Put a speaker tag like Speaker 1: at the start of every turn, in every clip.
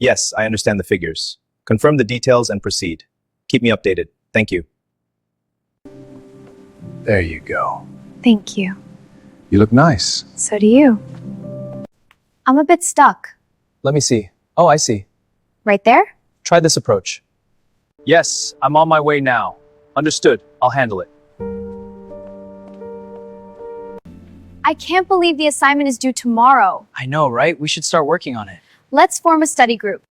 Speaker 1: Yes, I understand the figures. Confirm the details and proceed. Keep me updated. Thank you.
Speaker 2: There you go.
Speaker 3: Thank you.
Speaker 2: You look nice.
Speaker 3: So do you. I'm a bit stuck.
Speaker 1: Let me see. Oh, I see.
Speaker 3: Right there?
Speaker 1: Try this approach. Yes, I'm on my way now. Understood. I'll handle it.
Speaker 3: I can't believe the assignment is due tomorrow.
Speaker 4: I know, right? We should start working on it.
Speaker 3: Let's form a study group.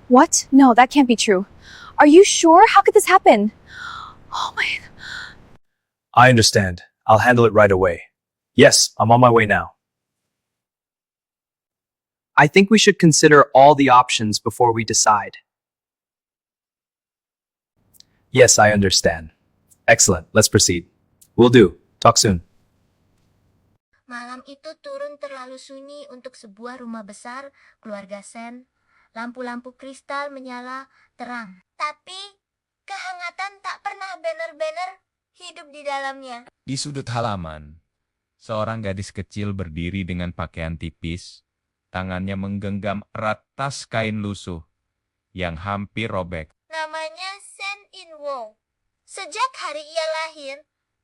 Speaker 3: What? No, that can't be true. Are you sure? How could this happen? Oh my...
Speaker 1: I understand. I'll handle it right away. Yes, I'm on my way now.
Speaker 4: I think we should consider all the options before we decide.
Speaker 1: Yes, I understand. Excellent. Let's proceed. Will do. Talk soon.
Speaker 5: Malam itu turun terlalu sunyi untuk sebuah rumah besar keluarga Sen. Lampu-lampu kristal menyala terang. Tapi kehangatan tak pernah benar-benar hidup di dalamnya.
Speaker 6: Di sudut halaman, seorang gadis kecil berdiri dengan pakaian tipis, tangannya menggenggam erat tas kain lusuh yang hampir robek.
Speaker 5: Namanya Sen In-woo. Sejak hari ia lahir,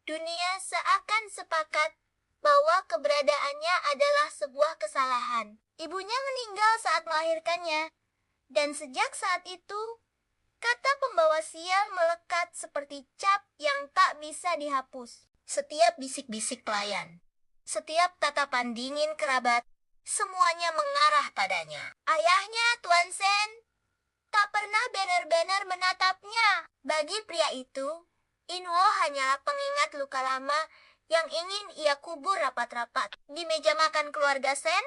Speaker 5: dunia seakan sepakat bahwa keberadaannya adalah sebuah kesalahan. Ibunya meninggal saat melahirkannya, dan sejak saat itu, kata pembawa sial melekat seperti cap yang tak bisa dihapus. Setiap bisik-bisik pelayan, setiap tatapan dingin kerabat, semuanya mengarah padanya. Ayahnya, Tuan Sen, tak pernah benar-benar menatapnya. Bagi pria itu, In-woo hanyalah pengingat luka lama yang ingin ia kubur rapat-rapat. Di meja makan keluarga Sen,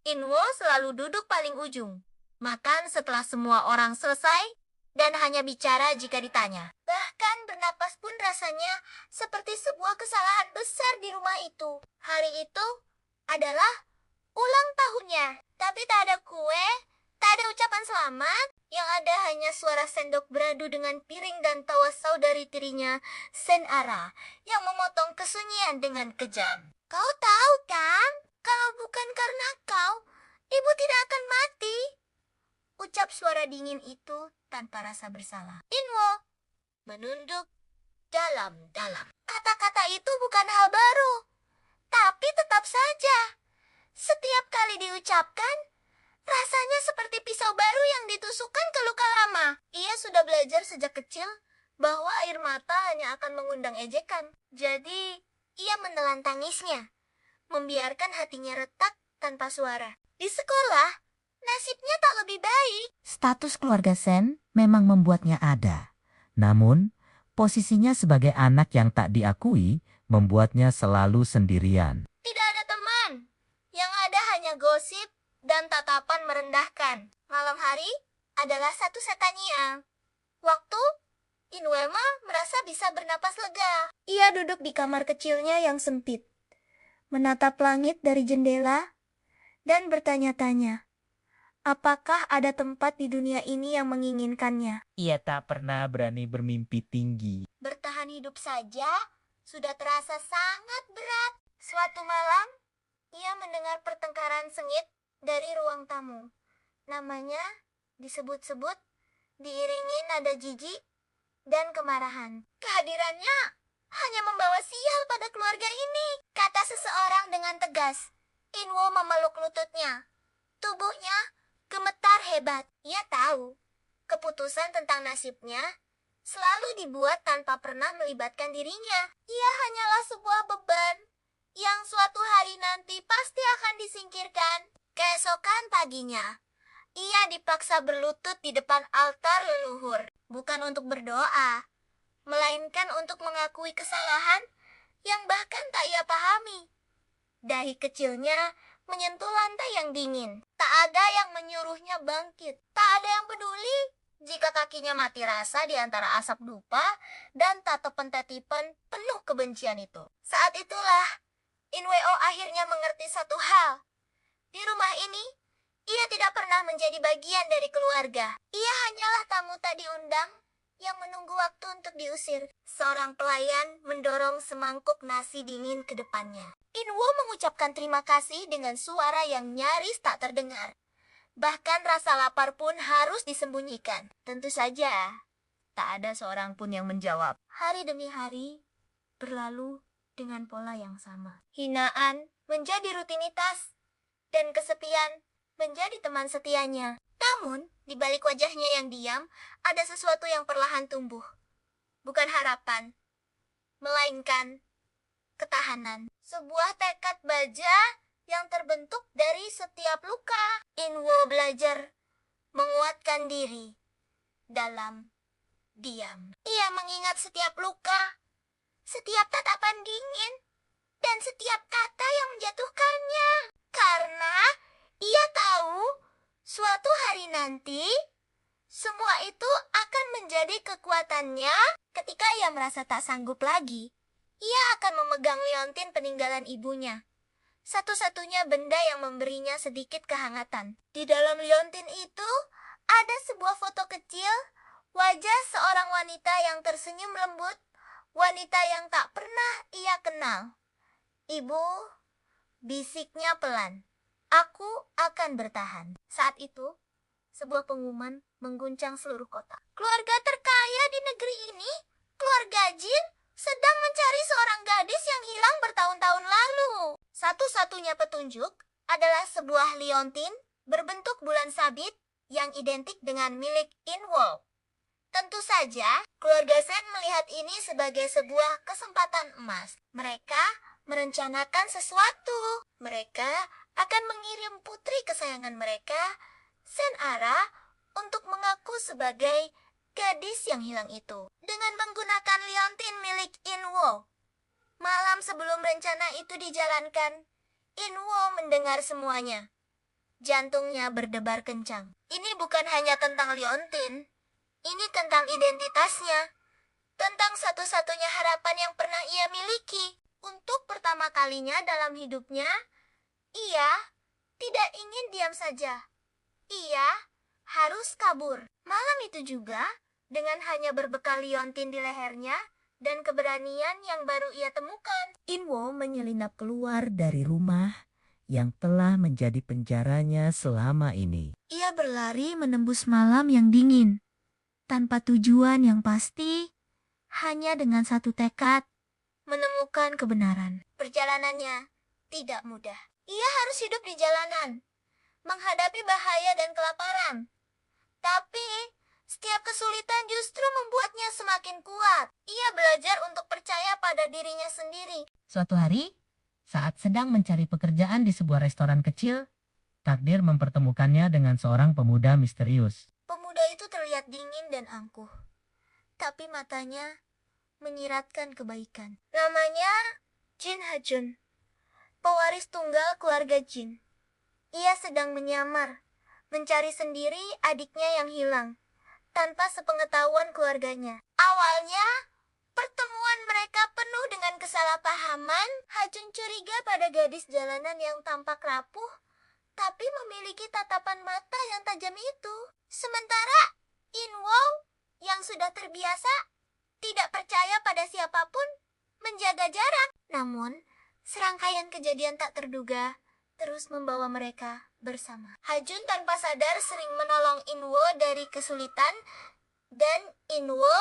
Speaker 5: In-woo selalu duduk paling ujung. Makan setelah semua orang selesai dan hanya bicara jika ditanya. Bahkan bernapas pun rasanya seperti sebuah kesalahan besar di rumah itu. Hari itu adalah ulang tahunnya, tapi tak ada kue, tak ada ucapan selamat. Yang ada hanya suara sendok beradu dengan piring dan tawa saudari tirinya, Sen Ara, yang memotong kesunyian dengan kejam. Kau tahu kan, kalau bukan karena kau, ibu tidak akan mati. Ucap suara dingin itu tanpa rasa bersalah. In-woo menunduk dalam-dalam. Kata-kata itu bukan hal baru, tapi tetap saja, setiap kali diucapkan, rasanya seperti pisau baru yang ditusukkan ke luka lama. Ia sudah belajar sejak kecil bahwa air mata hanya akan mengundang ejekan. Jadi, ia menelan tangisnya, membiarkan hatinya retak tanpa suara. Di sekolah, nasibnya tak lebih baik.
Speaker 7: Status keluarga Sen memang membuatnya ada. Namun, posisinya sebagai anak yang tak diakui membuatnya selalu sendirian.
Speaker 5: Tidak ada teman. Yang ada hanya gosip dan tatapan merendahkan. Malam hari adalah satu setania. Waktu In-woo merasa bisa bernapas lega. Ia duduk di kamar kecilnya yang sempit, menatap langit dari jendela, dan bertanya-tanya, apakah ada tempat di dunia ini yang menginginkannya?
Speaker 7: Ia tak pernah berani bermimpi tinggi.
Speaker 5: Bertahan hidup saja sudah terasa sangat berat. Suatu malam, ia mendengar pertengkaran sengit dari ruang tamu. Namanya disebut-sebut, diiringi nada jijik dan kemarahan. Kehadirannya hanya membawa sial pada keluarga ini, kata seseorang dengan tegas. In-woo memeluk lututnya. Tubuhnya gemetar hebat. Ia tahu, keputusan tentang nasibnya selalu dibuat tanpa pernah melibatkan dirinya. Ia hanyalah sebuah beban yang suatu hari nanti pasti akan disingkirkan. Keesokan paginya, ia dipaksa berlutut di depan altar leluhur, bukan untuk berdoa, melainkan untuk mengakui kesalahan yang bahkan tak ia pahami. Dahi kecilnya menyentuh lantai yang dingin. Tak ada yang menyuruhnya bangkit. Tak ada yang peduli jika kakinya mati rasa di antara asap dupa dan tatapan-tatapan penuh kebencian itu. Saat itulah, In-woo akhirnya mengerti satu hal. Di rumah ini, ia tidak pernah menjadi bagian dari keluarga. Ia hanyalah tamu tak diundang yang menunggu waktu untuk diusir. Seorang pelayan mendorong semangkuk nasi dingin ke depannya. Inwo mengucapkan terima kasih dengan suara yang nyaris tak terdengar. Bahkan rasa lapar pun harus disembunyikan. Tentu saja, tak ada seorang pun yang menjawab. Hari demi hari berlalu dengan pola yang sama. Hinaan menjadi rutinitas, dan kesepian menjadi teman setianya. Namun, di balik wajahnya yang diam, ada sesuatu yang perlahan tumbuh. Bukan harapan, melainkan ketahanan. Sebuah tekad baja yang terbentuk dari setiap luka. Inwo belajar menguatkan diri dalam diam. Ia mengingat setiap luka, setiap tatapan dingin, dan setiap kata yang menjatuhkannya. Karena ia tahu suatu hari nanti semua itu akan menjadi kekuatannya. Ketika ia merasa tak sanggup lagi, ia akan memegang liontin peninggalan ibunya. Satu-satunya benda yang memberinya sedikit kehangatan. Di dalam liontin itu ada sebuah foto kecil, wajah seorang wanita yang tersenyum lembut, wanita yang tak pernah ia kenal. Ibu, bisiknya pelan. Aku akan bertahan. Saat itu, sebuah pengumuman mengguncang seluruh kota. Keluarga terkaya di negeri ini, keluarga Jin, sedang mencari seorang gadis yang hilang bertahun-tahun lalu. Satu-satunya petunjuk adalah sebuah liontin berbentuk bulan sabit yang identik dengan milik Inwo. Tentu saja, keluarga Sen melihat ini sebagai sebuah kesempatan emas. Mereka merencanakan sesuatu. Mereka akan mengirim putri kesayangan mereka, Senara, untuk mengaku sebagai gadis yang hilang itu. Dengan menggunakan liontin milik Inwo. Malam sebelum rencana itu dijalankan, Inwo mendengar semuanya. Jantungnya berdebar kencang. Ini bukan hanya tentang liontin. Ini tentang identitasnya. Tentang satu-satunya harapan yang pernah ia miliki. Untuk pertama kalinya dalam hidupnya, ia tidak ingin diam saja. Ia harus kabur. Malam itu juga, dengan hanya berbekal liontin di lehernya dan keberanian yang baru ia temukan,
Speaker 7: Inwo menyelinap keluar dari rumah yang telah menjadi penjaranya selama ini.
Speaker 5: ia berlari menembus malam yang dingin. Tanpa tujuan yang pasti, hanya dengan satu tekad, menemukan kebenaran. Perjalanannya tidak mudah. Ia harus hidup di jalanan, menghadapi bahaya dan kelaparan. Tapi, setiap kesulitan justru membuatnya semakin kuat. Ia belajar untuk percaya pada dirinya sendiri.
Speaker 7: Suatu hari, saat sedang mencari pekerjaan di sebuah restoran kecil, takdir mempertemukannya dengan seorang pemuda misterius.
Speaker 5: Pemuda itu terlihat dingin dan angkuh, tapi matanya menyiratkan kebaikan. Namanya Jin Hajun, pewaris tunggal keluarga Jin. Ia sedang menyamar, mencari sendiri adiknya yang hilang, tanpa sepengetahuan keluarganya. Awalnya, pertemuan mereka penuh dengan kesalahpahaman. Hajun curiga pada gadis jalanan yang tampak rapuh, tapi memiliki tatapan mata yang tajam itu. Sementara Inwo yang sudah terbiasa tidak percaya pada siapapun menjaga jarak. Namun, serangkaian kejadian tak terduga terus membawa mereka bersama. Hajun tanpa sadar sering menolong Inwo dari kesulitan, dan Inwo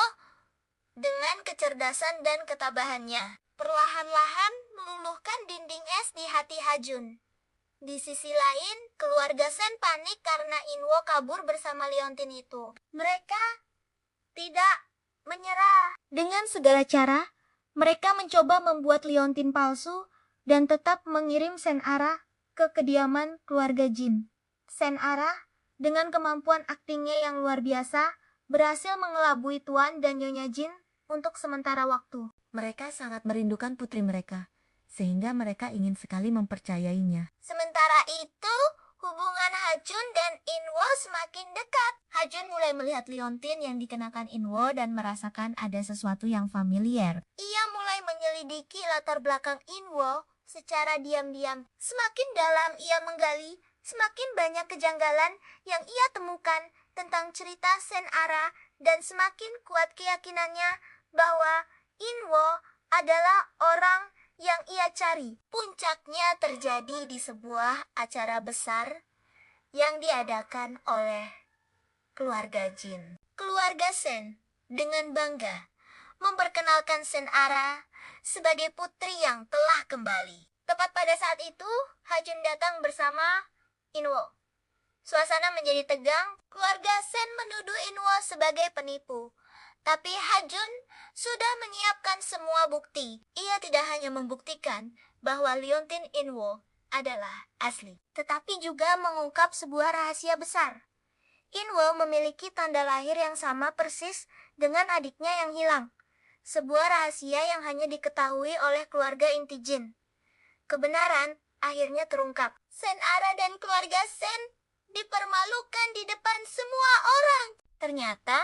Speaker 5: dengan kecerdasan dan ketabahannya perlahan-lahan meluluhkan dinding es di hati Hajun. Di sisi lain, keluarga Sen panik karena Inwo kabur bersama liontin itu. Mereka tidak menyerah. Dengan segala cara, mereka mencoba membuat liontin palsu dan tetap mengirim Senara ke kediaman keluarga Jin. Senara, dengan kemampuan aktingnya yang luar biasa, berhasil mengelabui Tuan dan Nyonya Jin untuk sementara waktu. Mereka sangat merindukan putri mereka, sehingga mereka ingin sekali mempercayainya. Sementara itu, hubungan Hajun dan Inwo semakin dekat. Hajun mulai melihat liontin yang dikenakan Inwo dan merasakan ada sesuatu yang familiar. Ia mulai menyelidiki latar belakang Inwo secara diam-diam. Semakin dalam ia menggali, semakin banyak kejanggalan yang ia temukan tentang cerita Senara, dan semakin kuat keyakinannya bahwa Inwo adalah orang yang ia cari. Puncaknya terjadi di sebuah acara besar yang diadakan oleh keluarga Jin. Keluarga Sen dengan bangga memperkenalkan Sen Ara sebagai putri yang telah kembali. Tepat pada saat itu, Hajun datang bersama Inwo. Suasana menjadi tegang. Keluarga Sen menuduh Inwo sebagai penipu. Tapi Hajun sudah menyiapkan semua bukti. Ia tidak hanya membuktikan bahwa Liontin Inwo adalah asli, tetapi juga mengungkap sebuah rahasia besar. Inwo memiliki tanda lahir yang sama persis dengan adiknya yang hilang. Sebuah rahasia yang hanya diketahui oleh keluarga inti Jin. Kebenaran akhirnya terungkap. Sen Ara dan keluarga Sen dipermalukan di depan semua orang. Ternyata,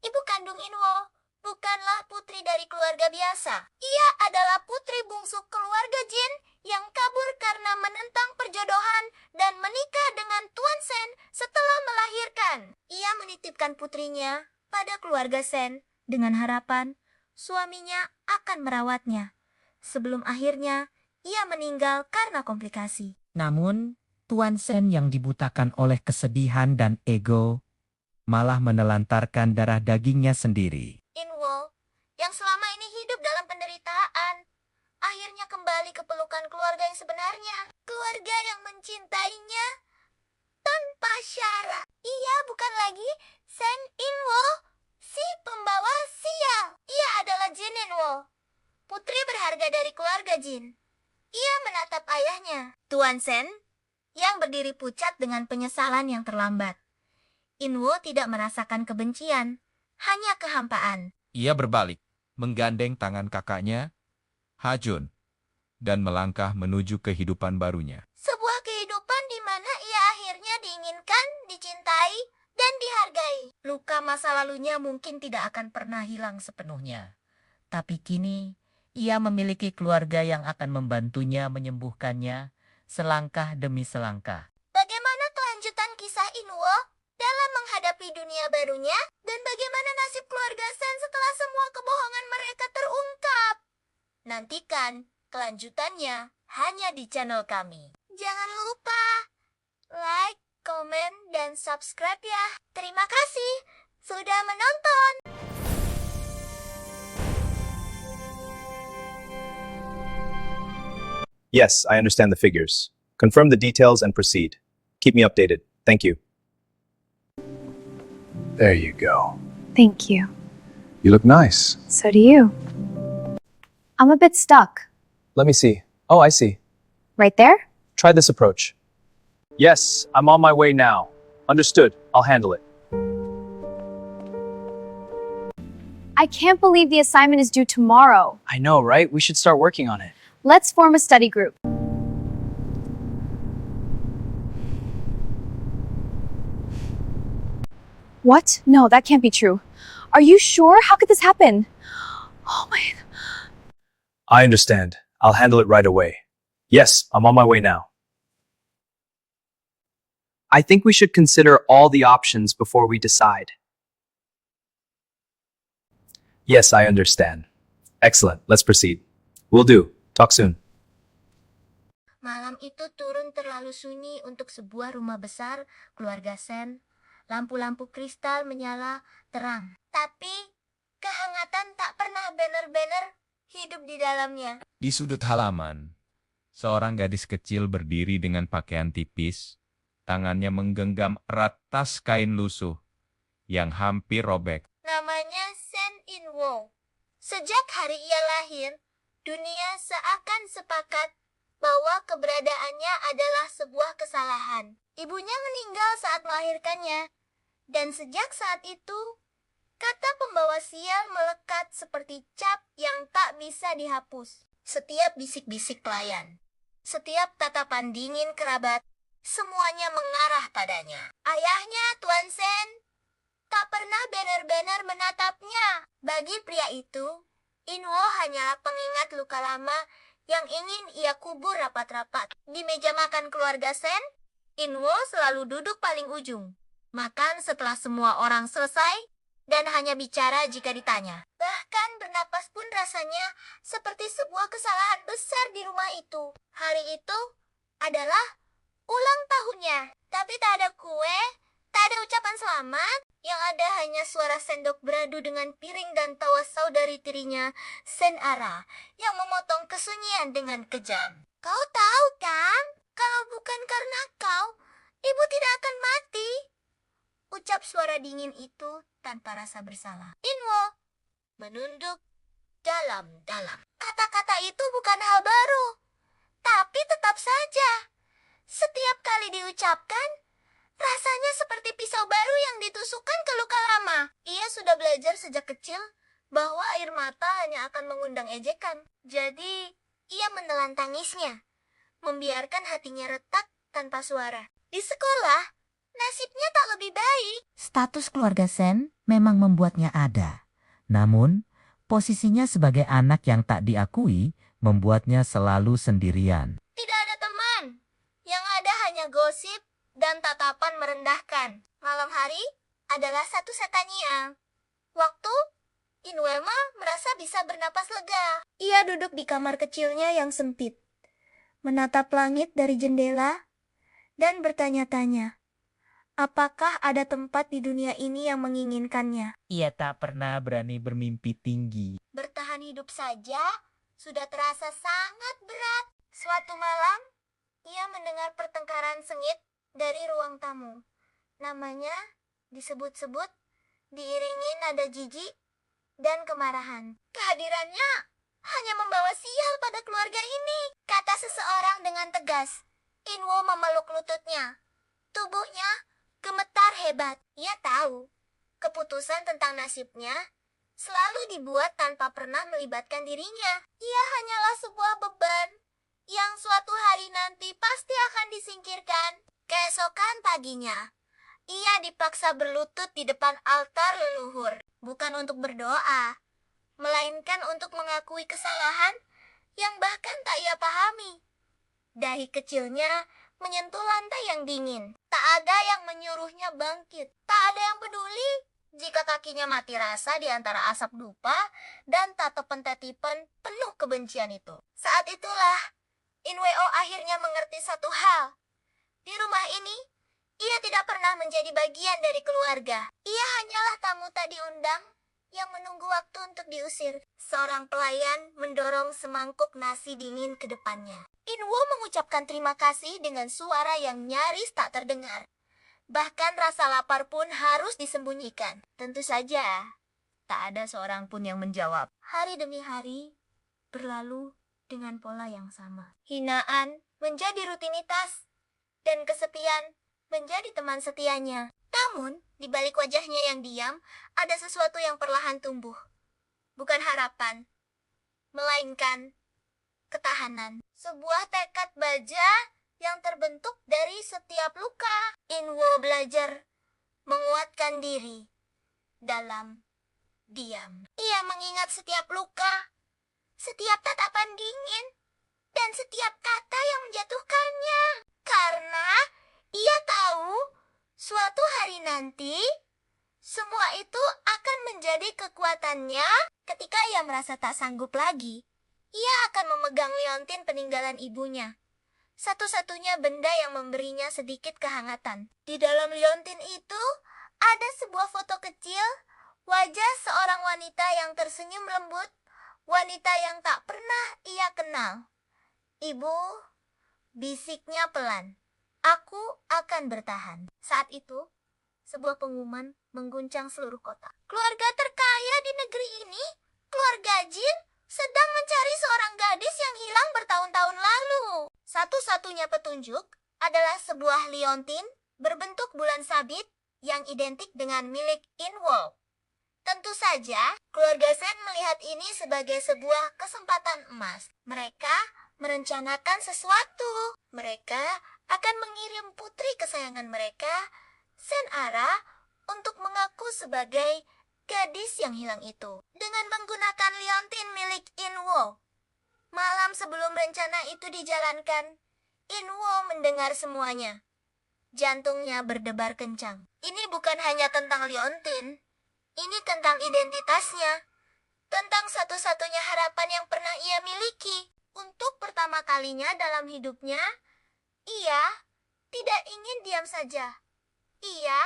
Speaker 5: ibu kandung Inwo bukanlah putri dari keluarga biasa. Ia adalah putri bungsu keluarga Jin yang kabur karena menentang perjodohan dan menikah dengan Tuan Sen setelah melahirkan. Ia menitipkan putrinya pada keluarga Sen dengan harapan suaminya akan merawatnya. Sebelum akhirnya, ia meninggal karena komplikasi.
Speaker 7: Namun, Tuan Sen yang dibutakan oleh kesedihan dan ego malah menelantarkan darah dagingnya sendiri.
Speaker 5: Inwo, yang selama ini hidup dalam penderitaan, akhirnya kembali ke pelukan keluarga yang sebenarnya. Keluarga yang mencintainya tanpa syarat. Ia bukan lagi Sen Inwo, si pembawa sial. Ia adalah Jin Inwo, putri berharga dari keluarga Jin. Ia menatap ayahnya, Tuan Sen, yang berdiri pucat dengan penyesalan yang terlambat. Inwo tidak merasakan kebencian, hanya kehampaan.
Speaker 6: Ia berbalik, menggandeng tangan kakaknya, Hajun, dan melangkah menuju kehidupan barunya.
Speaker 5: Sebuah kehidupan di mana ia akhirnya diinginkan, dicintai, dan dihargai.
Speaker 7: Luka masa lalunya mungkin tidak akan pernah hilang sepenuhnya. Tapi kini, ia memiliki keluarga yang akan membantunya menyembuhkannya selangkah demi selangkah.
Speaker 5: Bagaimana kelanjutan kisah Inwo dalam menghadapi dunia barunya? Dan bagaimana nasib keluarga Sen setelah semua kebohongan mereka terungkap? Nantikan kelanjutannya hanya di channel kami. Jangan lupa like, komen, dan subscribe ya. Terima kasih sudah menonton.
Speaker 1: Yes, I understand the figures. Confirm the details and proceed. Keep me updated. Thank you.
Speaker 2: There you go.
Speaker 3: Thank you.
Speaker 2: You look nice.
Speaker 3: So do you. I'm a bit stuck.
Speaker 1: Let me see. Oh, I see.
Speaker 3: Right there?
Speaker 1: Try this approach. Yes, I'm on my way now. Understood. I'll handle it.
Speaker 3: I can't believe the assignment is due tomorrow.
Speaker 4: I know, right? We should start working on it.
Speaker 3: Let's form a study group. What? No, that can't be true. Are you sure? How could this happen? Oh my...
Speaker 1: I understand. I'll handle it right away. Yes, I'm on my way now.
Speaker 4: I think we should consider all the options before we decide.
Speaker 1: Yes, I understand. Excellent. Let's proceed. Will do. Talk soon.
Speaker 5: Malam itu turun terlalu sunyi untuk sebuah rumah besar keluarga Sen. Lampu-lampu kristal menyala terang. Tapi kehangatan tak pernah banner-banner hidup di dalamnya.
Speaker 6: Di sudut halaman, seorang gadis kecil berdiri dengan pakaian tipis, tangannya menggenggam erat tas kain lusuh yang hampir robek.
Speaker 5: Namanya Sen Inwo. Sejak hari ia lahir, dunia seakan sepakat bahwa keberadaannya adalah sebuah kesalahan. Ibunya meninggal saat melahirkannya, dan sejak saat itu, kata pembawa sial melekat seperti cap yang tak bisa dihapus. Setiap bisik-bisik pelayan, setiap tatapan dingin kerabat, semuanya mengarah padanya. Ayahnya, Tuan Sen, tak pernah banner-banner menatapnya. Bagi pria itu, Inwo hanyalah pengingat luka lama yang ingin ia kubur rapat-rapat. Di meja makan keluarga Sen, Inwo selalu duduk paling ujung. Makan setelah semua orang selesai dan hanya bicara jika ditanya. Bahkan Bahkan bernapas pun rasanya seperti sebuah kesalahan besar di rumah itu. Hari itu adalah ulang tahunnya. Tapi tak ada kue, tak ada ucapan selamat. Yang ada hanya suara sendok beradu dengan piring dan tawa saudari tirinya, Senara, yang memotong kesunyian dengan kejam. Kau tahu kan, kalau bukan karena kau, ibu tidak akan mati. Ucap suara dingin itu tanpa rasa bersalah. Inwo menunduk dalam-dalam. Kata-kata itu bukan hal baru, tapi tetap saja, setiap kali diucapkan, rasanya seperti pisau baru yang ditusukkan ke luka lama. Ia sudah belajar sejak kecil bahwa air mata hanya akan mengundang ejekan. Jadi, ia menelan tangisnya, membiarkan hatinya retak tanpa suara. Di sekolah, nasibnya tak lebih baik.
Speaker 7: Status keluarga Sen memang membuatnya ada. Namun, posisinya sebagai anak yang tak diakui membuatnya selalu sendirian.
Speaker 5: Tidak ada teman. Yang ada hanya gosip dan tatapan merendahkan. Malam hari adalah satu setania. Waktu Inwelma merasa bisa bernapas lega. Ia duduk di kamar kecilnya yang sempit, menatap langit dari jendela, dan bertanya-tanya, apakah ada tempat di dunia ini yang menginginkannya?
Speaker 7: Ia tak pernah berani bermimpi tinggi.
Speaker 5: Bertahan hidup saja sudah terasa sangat berat. Suatu malam, ia mendengar pertengkaran sengit dari ruang tamu. Namanya disebut-sebut, diiringi nada jijik dan kemarahan. Kehadirannya hanya membawa sial pada keluarga ini, kata seseorang dengan tegas. Inwo memeluk lututnya. Tubuhnya gemetar hebat. Ia tahu, keputusan tentang nasibnya selalu dibuat tanpa pernah melibatkan dirinya. Ia hanyalah sebuah beban yang suatu hari nanti pasti akan disingkirkan. Keesokan paginya, ia dipaksa berlutut di depan altar leluhur. Bukan untuk berdoa, melainkan untuk mengakui kesalahan yang bahkan tak ia pahami. Dahi kecilnya menyentuh lantai yang dingin. Tak ada yang menyuruhnya bangkit. Tak ada yang peduli jika kakinya mati rasa di antara asap dupa dan tatapan-tatapan penuh kebencian itu. Saat itulah, Inweo akhirnya mengerti satu hal. Di rumah ini, ia tidak pernah menjadi bagian dari keluarga. Ia hanyalah tamu tak diundang yang menunggu waktu untuk diusir. Seorang pelayan mendorong semangkuk nasi dingin ke depannya. Inwo mengucapkan terima kasih dengan suara yang nyaris tak terdengar. Bahkan rasa lapar pun harus disembunyikan. Tentu saja, tak ada seorang pun yang menjawab. Hari demi hari berlalu dengan pola yang sama. Hinaan menjadi rutinitas, dan kesepian menjadi teman setianya. Namun, di balik wajahnya yang diam, ada sesuatu yang perlahan tumbuh. Bukan harapan, melainkan ketahanan. Sebuah tekad baja yang terbentuk dari setiap luka. Inwo belajar menguatkan diri dalam diam. Ia mengingat setiap luka, setiap tatapan dingin, dan setiap kata yang menjatuhkannya. Karena ia tahu suatu hari nanti semua itu akan menjadi kekuatannya. Ketika ia merasa tak sanggup lagi, ia akan memegang liontin peninggalan ibunya. Satu-satunya benda yang memberinya sedikit kehangatan. Di dalam liontin itu ada sebuah foto kecil, wajah seorang wanita yang tersenyum lembut, wanita yang tak pernah ia kenal. Ibu, bisiknya pelan. Aku akan bertahan. Saat itu, sebuah pengumuman mengguncang seluruh kota. Keluarga terkaya di negeri ini, keluarga Jin, sedang mencari seorang gadis yang hilang bertahun-tahun lalu. Satu-satunya petunjuk adalah sebuah liontin berbentuk bulan sabit yang identik dengan milik Inwo. Tentu saja, keluarga Sen melihat ini sebagai sebuah kesempatan emas. Mereka merencanakan sesuatu. Mereka akan mengirim putri kesayangan mereka, Senara, untuk mengaku sebagai gadis yang hilang itu. Dengan menggunakan liontin milik Inwo. Malam sebelum rencana itu dijalankan, Inwo mendengar semuanya. Jantungnya berdebar kencang. Ini bukan hanya tentang liontin. Ini tentang identitasnya. tentang satu-satunya harapan yang pernah ia miliki. Untuk pertama kalinya dalam hidupnya, ia tidak ingin diam saja. Ia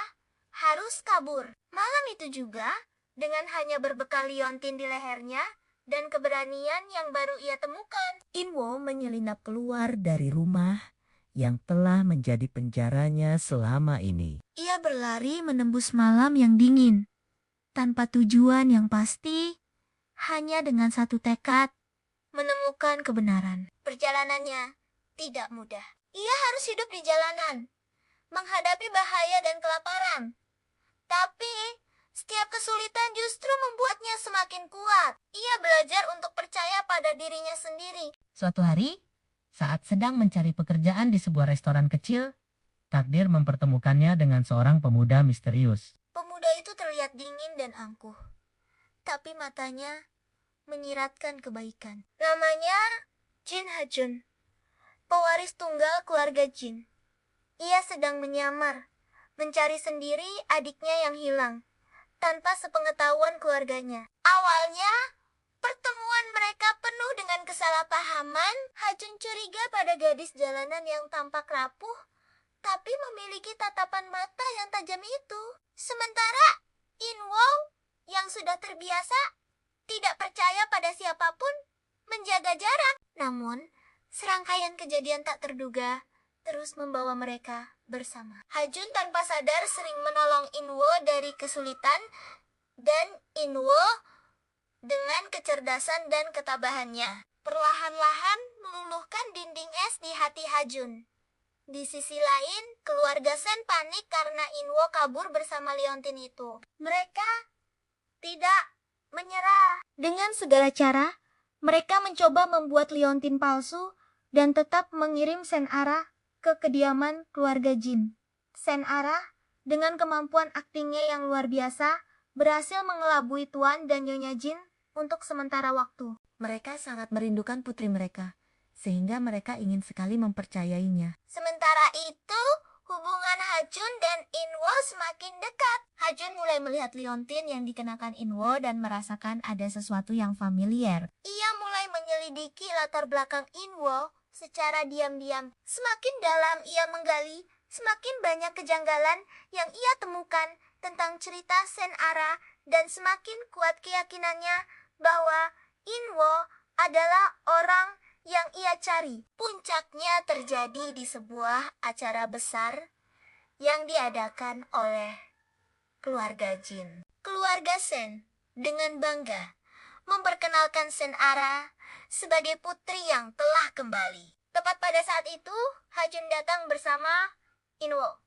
Speaker 5: harus kabur. Malam itu juga, dengan hanya berbekal liontin di lehernya dan keberanian yang baru ia temukan,
Speaker 7: Inwo menyelinap keluar dari rumah yang telah menjadi penjaranya selama ini.
Speaker 5: ia berlari menembus malam yang dingin, tanpa tujuan yang pasti, hanya dengan satu tekad, menemukan kebenaran. Perjalanannya tidak mudah. Ia harus hidup di jalanan, menghadapi bahaya dan kelaparan. Tapi, setiap kesulitan justru membuatnya semakin kuat. Ia belajar untuk percaya pada dirinya sendiri.
Speaker 7: Suatu hari, saat sedang mencari pekerjaan di sebuah restoran kecil, takdir mempertemukannya dengan seorang pemuda misterius.
Speaker 5: Pemuda itu terlihat dingin dan angkuh, tapi matanya menyiratkan kebaikan. Namanya Jin Hajun, pewaris tunggal keluarga Jin. Ia sedang menyamar, mencari sendiri adiknya yang hilang, tanpa sepengetahuan keluarganya. Awalnya, pertemuan mereka penuh dengan kesalahpahaman. Hajun curiga pada gadis jalanan yang tampak rapuh, tapi memiliki tatapan mata yang tajam itu. Sementara Inwo, yang sudah terbiasa, tidak percaya pada siapapun, menjaga jarak. Namun, serangkaian kejadian tak terduga terus membawa mereka bersama. Hajun tanpa sadar sering menolong Inwo dari kesulitan, dan Inwo dengan kecerdasan dan ketabahannya perlahan-lahan meluluhkan dinding es di hati Hajun. Di sisi lain, keluarga Sen panik karena Inwo kabur bersama liontin itu. Mereka tidak menyerah. Dengan segala cara, mereka mencoba membuat liontin palsu dan tetap mengirim Senara ke kediaman keluarga Jin. Senara, dengan kemampuan aktingnya yang luar biasa, berhasil mengelabui Tuan dan Nyonya Jin untuk sementara waktu. Mereka sangat merindukan putri mereka, sehingga mereka ingin sekali mempercayainya. Sementara itu, hubungan Hajun dan Inwo semakin dekat. Hajun mulai melihat liontin yang dikenakan Inwo dan merasakan ada sesuatu yang familiar. Ia mulai menyelidiki latar belakang Inwo secara diam-diam. Semakin dalam ia menggali, semakin banyak kejanggalan yang ia temukan tentang cerita Senara, dan semakin kuat keyakinannya bahwa Inwo adalah orang yang ia cari. Puncaknya terjadi di sebuah acara besar yang diadakan oleh keluarga Jin. Keluarga Sen dengan bangga memperkenalkan Senara sebagai putri yang telah kembali. Tepat pada saat itu, Hajun datang bersama Inwo.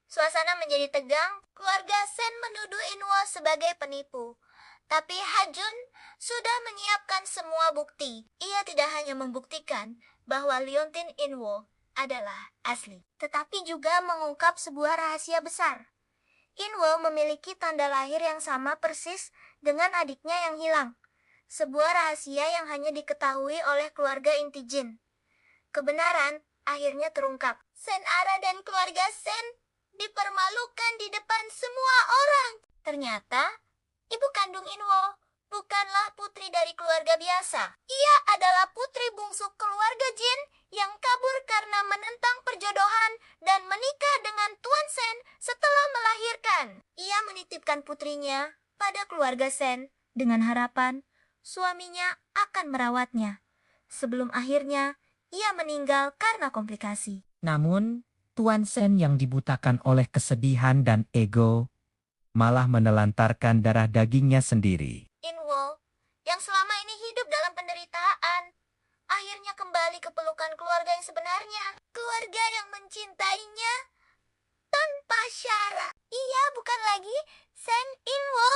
Speaker 5: Suasana menjadi tegang. Keluarga Sen menuduh Inwo sebagai penipu. Tapi Hajun sudah menyiapkan semua bukti. Ia tidak hanya membuktikan bahwa liontin Inwo adalah asli, tetapi juga mengungkap sebuah rahasia besar. Inwo memiliki tanda lahir yang sama persis dengan adiknya yang hilang. Sebuah rahasia yang hanya diketahui oleh keluarga inti Jin. Kebenaran akhirnya terungkap. Senara dan keluarga Sen dipermalukan di depan semua orang. Ternyata, ibu kandung Inwo bukanlah putri dari keluarga biasa. Ia adalah putri bungsu keluarga Jin yang kabur karena menentang perjodohan dan menikah dengan Tuan Sen setelah melahirkan. Ia menitipkan putrinya pada keluarga Sen dengan harapan suaminya akan merawatnya. Sebelum akhirnya, ia meninggal karena komplikasi.
Speaker 7: Namun, Tuan Sen yang dibutakan oleh kesedihan dan ego, malah menelantarkan darah dagingnya sendiri.
Speaker 5: Inwo, yang selama ini hidup dalam penderitaan, akhirnya kembali ke pelukan keluarga yang sebenarnya. Keluarga yang mencintainya tanpa syarat. Ia bukan lagi Sen Inwo,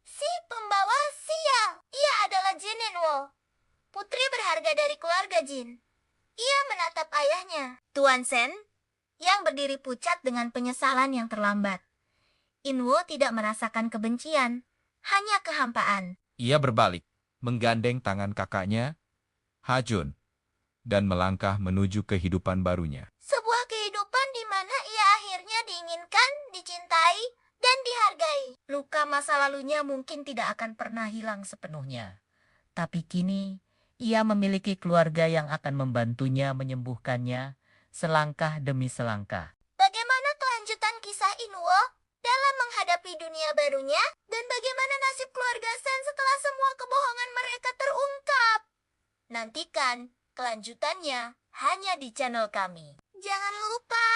Speaker 5: si pembawa sial. Ia adalah Jin Inwo, putri berharga dari keluarga Jin. Ia menatap ayahnya, Tuan Sen, yang berdiri pucat dengan penyesalan yang terlambat. Inwo tidak merasakan kebencian, hanya kehampaan.
Speaker 6: Ia berbalik, menggandeng tangan kakaknya, Hajun, dan melangkah menuju kehidupan barunya.
Speaker 5: Sebuah kehidupan di mana ia akhirnya diinginkan, dicintai, dan dihargai.
Speaker 7: luka masa lalunya mungkin tidak akan pernah hilang sepenuhnya. Tapi kini, ia memiliki keluarga yang akan membantunya menyembuhkannya selangkah demi selangkah.
Speaker 5: Bagaimana kelanjutan kisah Inwo dalam menghadapi dunia barunya? Dan bagaimana nasib keluarga Sen setelah semua kebohongan mereka terungkap? Nantikan kelanjutannya hanya di channel kami. Jangan lupa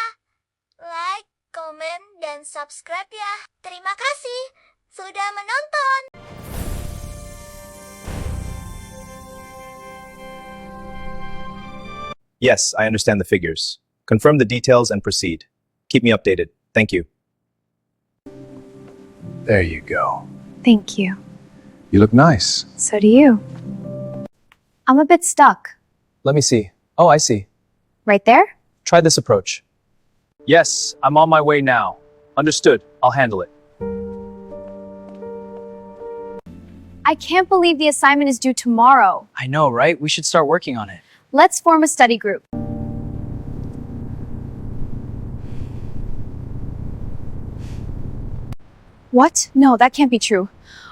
Speaker 5: like, komen, dan subscribe ya. Terima kasih sudah menonton.
Speaker 1: Yes, I understand the figures. Confirm the details and proceed. Keep me updated. Thank you.
Speaker 2: There you go.
Speaker 3: Thank you.
Speaker 2: You look nice.
Speaker 3: So do you. I'm a bit stuck.
Speaker 1: Let me see. Oh, I see.
Speaker 3: Right there?
Speaker 1: Try this approach. Yes, I'm on my way now. Understood. I'll handle it.
Speaker 3: I can't believe the assignment is due tomorrow.
Speaker 4: I know, right? We should start working on it.
Speaker 3: Let's form a study group. What? No, that can't be true.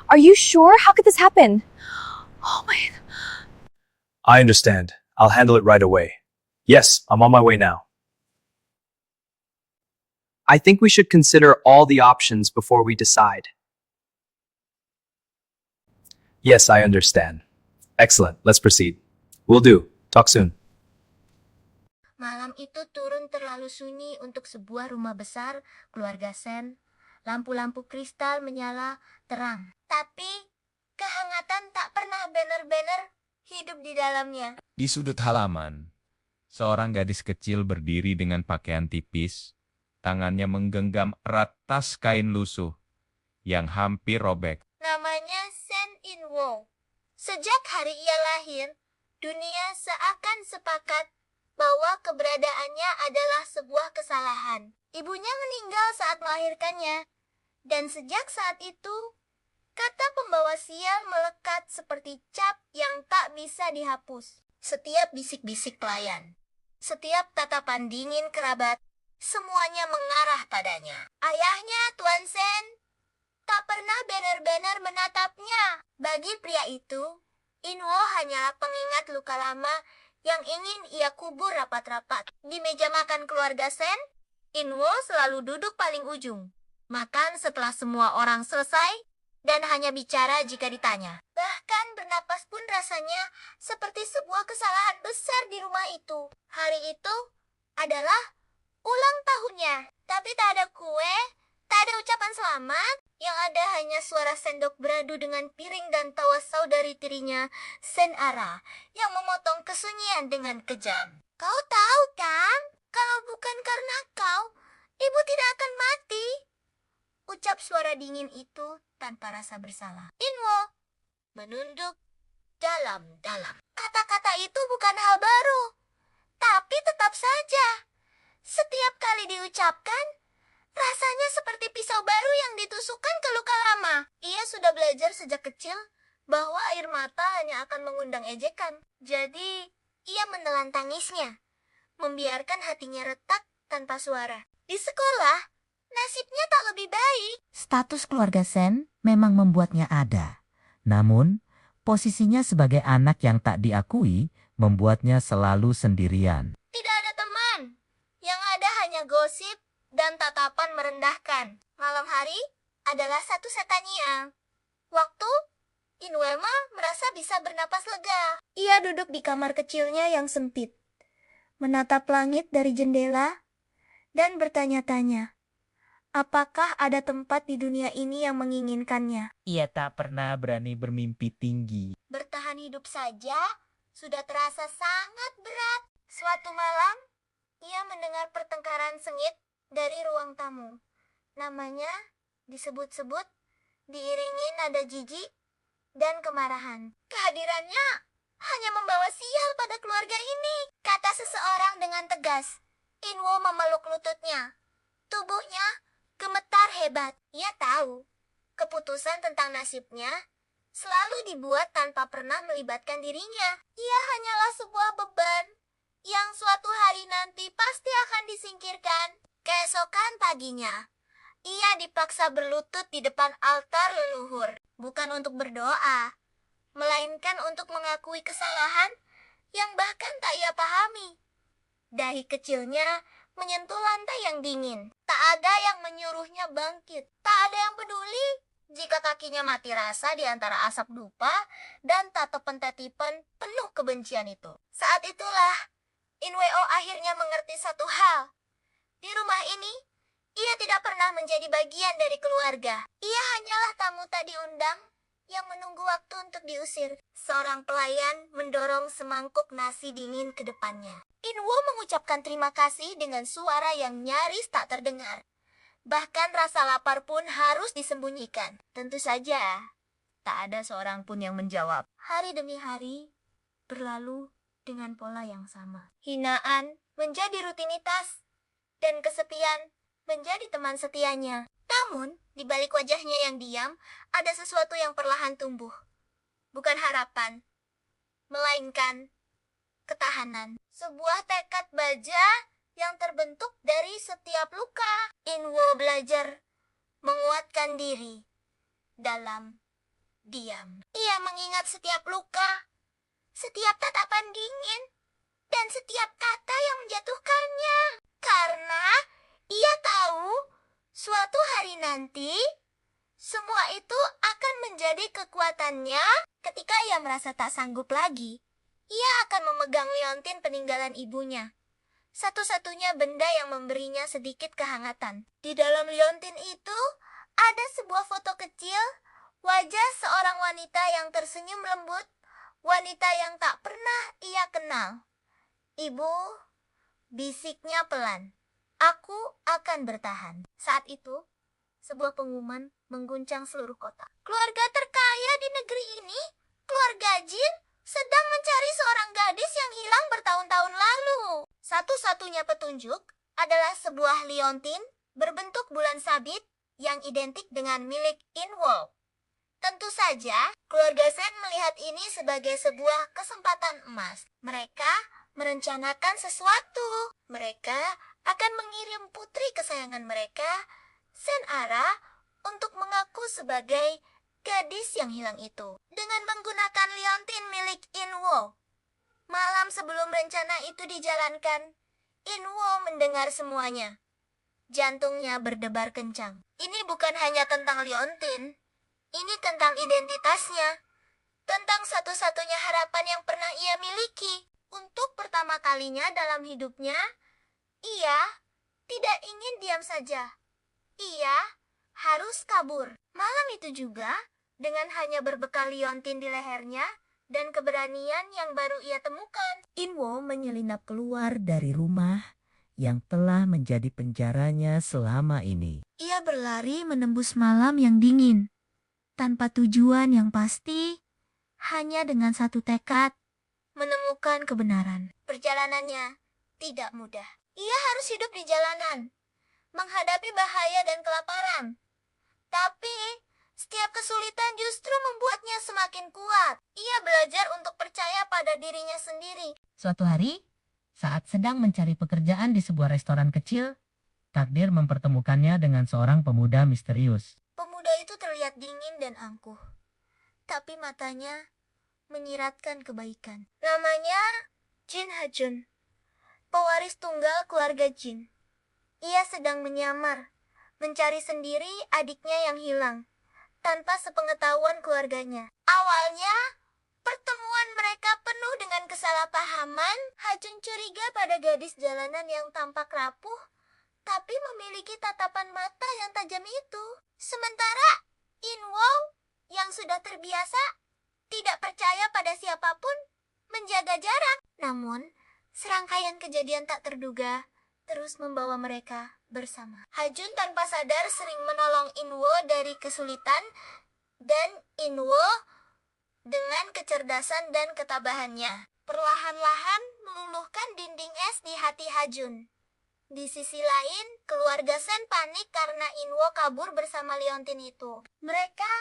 Speaker 3: Are you sure? How could this happen? Oh my.
Speaker 1: I understand. I'll handle it right away. Yes, I'm on my way now.
Speaker 4: I think we should consider all the options before we decide.
Speaker 1: Yes, I understand. Excellent. Let's proceed. Will do. Talk soon.
Speaker 5: Malam itu turun terlalu sunyi untuk sebuah rumah besar keluarga Sen. Lampu-lampu kristal menyala terang. Tapi kehangatan tak pernah benar-benar hidup di dalamnya.
Speaker 6: Di sudut halaman, seorang gadis kecil berdiri dengan pakaian tipis, tangannya menggenggam erat tas kain lusuh yang hampir robek.
Speaker 5: Namanya Sen Inwo. Sejak hari ia lahir, dunia seakan sepakat bahwa keberadaannya adalah sebuah kesalahan. Ibunya meninggal saat melahirkannya, dan sejak saat itu, kata pembawa sial melekat seperti cap yang tak bisa dihapus. Setiap bisik-bisik pelayan, setiap tatapan dingin kerabat, semuanya mengarah padanya. Ayahnya, Tuan Sen, tak pernah benar-benar menatapnya. Bagi pria itu, Inwo hanyalah pengingat luka lama yang ingin ia kubur rapat-rapat. Di meja makan keluarga Sen, Inwo selalu duduk paling ujung. Makan setelah semua orang selesai dan hanya bicara jika ditanya. Bahkan bernapas pun rasanya seperti sebuah kesalahan besar di rumah itu. Hari itu adalah ulang tahunnya, tapi tak ada kue, tak ada ucapan selamat. Yang ada hanya suara sendok beradu dengan piring dan tawa saudari tirinya, Sen Ara, yang memotong kesunyian dengan kejam. Kau tahu kan, kalau bukan karena kau, ibu tidak akan mati. Ucap suara dingin itu tanpa rasa bersalah. Inwo menunduk dalam-dalam. Kata-kata itu bukan hal baru, tapi tetap saja, setiap kali diucapkan, rasanya seperti pisau baru yang ditusukkan ke luka lama. Ia sudah belajar sejak kecil bahwa air mata hanya akan mengundang ejekan. Jadi, ia menelan tangisnya, membiarkan hatinya retak tanpa suara. Di sekolah, nasibnya tak lebih baik.
Speaker 7: Status keluarga Sen memang membuatnya ada. Namun, posisinya sebagai anak yang tak diakui membuatnya selalu sendirian.
Speaker 5: Tidak ada teman. Yang ada hanya gosip dan tatapan merendahkan. Malam hari adalah satu setania. Waktu Inwema merasa bisa bernapas lega. Ia duduk di kamar kecilnya yang sempit, menatap langit dari jendela, dan bertanya-tanya, apakah ada tempat di dunia ini yang menginginkannya?
Speaker 7: Ia tak pernah berani bermimpi tinggi.
Speaker 5: Bertahan hidup saja sudah terasa sangat berat. Suatu malam, ia mendengar pertengkaran sengit dari ruang tamu. Namanya disebut-sebut, diiringi nada jijik dan kemarahan. Kehadirannya hanya membawa sial pada keluarga ini, kata seseorang dengan tegas. Inwo memeluk lututnya. Tubuhnya gemetar hebat. Ia tahu, keputusan tentang nasibnya selalu dibuat tanpa pernah melibatkan dirinya. Ia hanyalah sebuah beban yang suatu hari nanti pasti akan disingkirkan. Keesokan paginya, Ia dipaksa berlutut di depan altar leluhur, bukan untuk berdoa, melainkan untuk mengakui kesalahan yang bahkan tak ia pahami. Dahi kecilnya menyentuh lantai yang dingin. Tak ada yang menyuruhnya bangkit. Tak ada yang peduli jika kakinya mati rasa di antara asap dupa dan tatapan-tatapan penuh kebencian itu. Saat itulah Inweo akhirnya mengerti satu hal. Di rumah ini, ia tidak pernah menjadi bagian dari keluarga. Ia hanyalah tamu tak diundang yang menunggu waktu untuk diusir. Seorang pelayan mendorong semangkuk nasi dingin ke depannya. Inwo mengucapkan terima kasih dengan suara yang nyaris tak terdengar. Bahkan rasa lapar pun harus disembunyikan. Tentu saja, tak ada seorang pun yang menjawab. Hari demi hari berlalu dengan pola yang sama. Hinaan menjadi rutinitas dan kesepian menjadi teman setianya. Namun, di balik wajahnya yang diam, ada sesuatu yang perlahan tumbuh. Bukan harapan, melainkan ketahanan. Sebuah tekad baja yang terbentuk dari setiap luka. Inwo belajar menguatkan diri dalam diam. Ia mengingat setiap luka, setiap tatapan dingin, dan setiap kata yang menjatuhkannya. Karena ia tahu suatu hari nanti semua itu akan menjadi kekuatannya. Ketika ia merasa tak sanggup lagi, ia akan memegang liontin peninggalan ibunya. Satu-satunya benda yang memberinya sedikit kehangatan. Di dalam liontin itu ada sebuah foto kecil, wajah seorang wanita yang tersenyum lembut, wanita yang tak pernah ia kenal. Ibu, bisiknya pelan. Aku akan bertahan. Saat itu, sebuah pengumuman mengguncang seluruh kota. Keluarga terkaya di negeri ini, keluarga Jin, sedang mencari seorang gadis yang hilang bertahun-tahun lalu. Satu-satunya petunjuk adalah sebuah liontin berbentuk bulan sabit yang identik dengan milik Inwo. Tentu saja, keluarga Sen melihat ini sebagai sebuah kesempatan emas. Mereka merencanakan sesuatu. Mereka akan mengirim putri kesayangan mereka, Senara, untuk mengaku sebagai gadis yang hilang itu. Dengan menggunakan liontin milik Inwo. Malam sebelum rencana itu dijalankan, Inwo mendengar semuanya. Jantungnya berdebar kencang. Ini bukan hanya tentang liontin. Ini tentang identitasnya. Tentang satu-satunya harapan yang pernah ia miliki. Untuk pertama kalinya dalam hidupnya, ia tidak ingin diam saja. Ia harus kabur. Malam itu juga, dengan hanya berbekal liontin di lehernya dan keberanian yang baru ia temukan,
Speaker 7: Inwo menyelinap keluar dari rumah yang telah menjadi penjaranya selama ini.
Speaker 5: ia berlari menembus malam yang dingin. Tanpa tujuan yang pasti, hanya dengan satu tekad, menemukan kebenaran. Perjalanannya tidak mudah. Ia harus hidup di jalanan, menghadapi bahaya dan kelaparan. Tapi, setiap kesulitan justru membuatnya semakin kuat. Ia belajar untuk percaya pada dirinya sendiri.
Speaker 7: Suatu hari, saat sedang mencari pekerjaan di sebuah restoran kecil, takdir mempertemukannya dengan seorang pemuda misterius.
Speaker 5: Pemuda itu terlihat dingin dan angkuh, tapi matanya menyiratkan kebaikan. Namanya Jin Hajun, pewaris tunggal keluarga Jin. Ia sedang menyamar, mencari sendiri adiknya yang hilang, tanpa sepengetahuan keluarganya. Awalnya, pertemuan mereka penuh dengan kesalahpahaman. Hajun curiga pada gadis jalanan yang tampak rapuh, tapi memiliki tatapan mata yang tajam itu. Sementara Inwo yang sudah terbiasa tidak percaya pada siapapun menjaga jarak. Namun, serangkaian kejadian tak terduga terus membawa mereka bersama. Hajun tanpa sadar sering menolong Inwo dari kesulitan, dan Inwo dengan kecerdasan dan ketabahannya perlahan-lahan meluluhkan dinding es di hati Hajun. Di sisi lain, keluarga Sen panik karena Inwo kabur bersama liontin itu. Mereka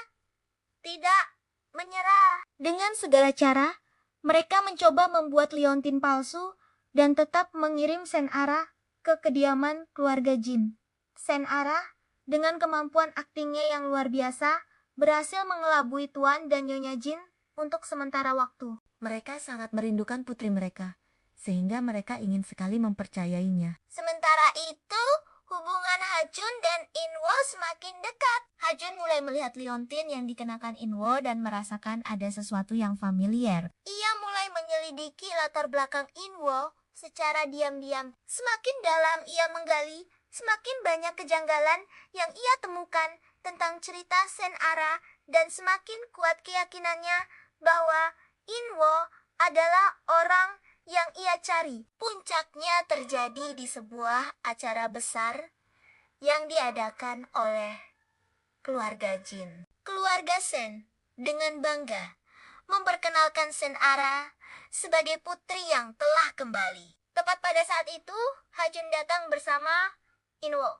Speaker 5: tidak menyerah. Dengan segala cara, mereka mencoba membuat liontin palsu dan tetap mengirim Senara ke kediaman keluarga Jin. Senara dengan kemampuan aktingnya yang luar biasa, berhasil mengelabui Tuan dan Nyonya Jin untuk sementara waktu. Mereka sangat merindukan putri mereka, sehingga mereka ingin sekali mempercayainya. Sementara itu, hubungan Hajun dan Inwo semakin dekat. Hajun mulai melihat liontin yang dikenakan Inwo dan merasakan ada sesuatu yang familiar. Ia mulai menyelidiki latar belakang Inwo secara diam-diam. Semakin dalam ia menggali, semakin banyak kejanggalan yang ia temukan tentang cerita Senara dan semakin kuat keyakinannya bahwa Inwo adalah orang yang ia cari. Puncaknya terjadi di sebuah acara besar yang diadakan oleh keluarga Jin. Keluarga Sen dengan bangga memperkenalkan Senara sebagai putri yang telah kembali. Tepat pada saat itu, Hajun datang bersama Inwo.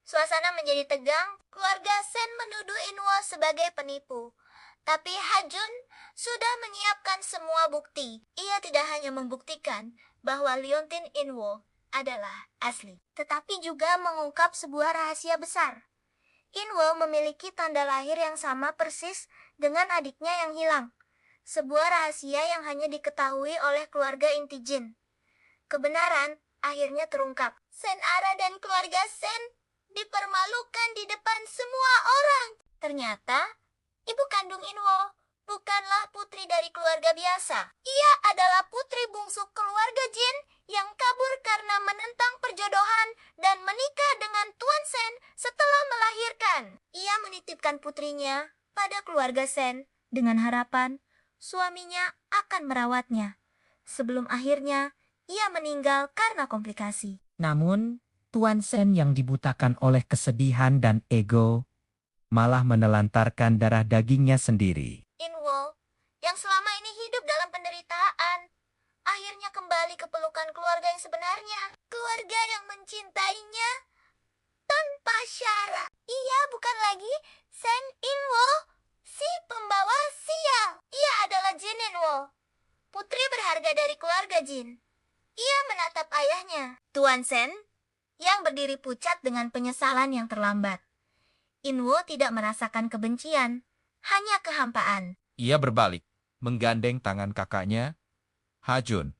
Speaker 5: Suasana menjadi tegang, keluarga Sen menuduh Inwo sebagai penipu. Tapi Hajun sudah menyiapkan semua bukti. Ia tidak hanya membuktikan bahwa liontin Inwo adalah asli, tetapi juga mengungkap sebuah rahasia besar. Inwo memiliki tanda lahir yang sama persis dengan adiknya yang hilang. Sebuah rahasia yang hanya diketahui oleh keluarga inti Jin. Kebenaran akhirnya terungkap. Senara dan keluarga Sen dipermalukan di depan semua orang. Ternyata, ibu kandung Inwo bukanlah putri dari keluarga biasa. Ia adalah putri bungsu keluarga Jin yang kabur karena menentang perjodohan dan menikah dengan Tuan Sen setelah melahirkan. Ia menitipkan putrinya pada keluarga Sen dengan harapan suaminya akan merawatnya. Sebelum akhirnya, ia meninggal karena komplikasi.
Speaker 7: Namun, Tuan Sen yang dibutakan oleh kesedihan dan ego, malah menelantarkan darah dagingnya sendiri.
Speaker 5: Inwo, yang selama ini hidup dalam penderitaan, akhirnya kembali ke pelukan keluarga yang sebenarnya. Keluarga yang mencintainya tanpa syarat. Ia bukan lagi Sen Inwo, si pembawa sial. Ia adalah Jin Inwo, putri berharga dari keluarga Jin. Ia menatap ayahnya, Tuan Sen, yang berdiri pucat dengan penyesalan yang terlambat. Inwo tidak merasakan kebencian, hanya kehampaan.
Speaker 6: Ia berbalik, menggandeng tangan kakaknya, Hajun,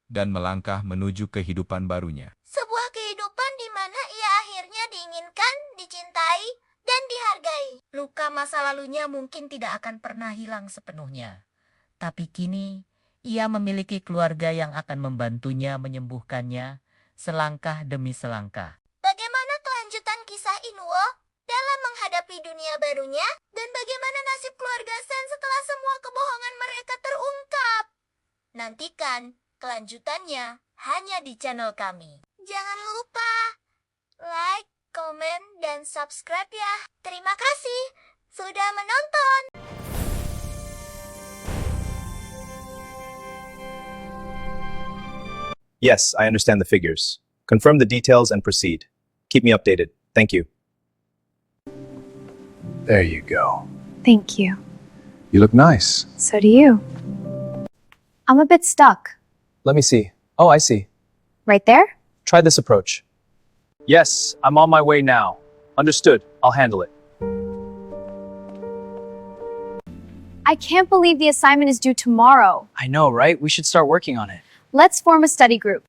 Speaker 6: dan melangkah menuju kehidupan barunya.
Speaker 5: Sebuah kehidupan di mana ia akhirnya diinginkan, dicintai, dan dihargai.
Speaker 7: Luka masa lalunya mungkin tidak akan pernah hilang sepenuhnya. Tapi kini, ia memiliki keluarga yang akan membantunya menyembuhkannya selangkah demi selangkah.
Speaker 5: Bagaimana kelanjutan kisah Inwo dalam menghadapi dunia barunya? Dan bagaimana nasib keluarga Sen setelah semua kebohongan mereka terungkap? Nantikan kelanjutannya hanya di channel kami. Jangan lupa like, komen, dan subscribe ya. Terima kasih sudah menonton.
Speaker 1: Yes, I understand the figures. Confirm the details and proceed. Keep me updated. Thank you.
Speaker 2: There you go.
Speaker 3: Thank you.
Speaker 2: You look nice.
Speaker 3: So do you. I'm a bit stuck.
Speaker 1: Let me see. Oh, I see.
Speaker 3: Right there?
Speaker 1: Try this approach. Yes, I'm on my way now. Understood. I'll handle it.
Speaker 3: I can't believe the assignment is due tomorrow.
Speaker 4: I know, right? We should start working on it.
Speaker 3: Let's form a study group.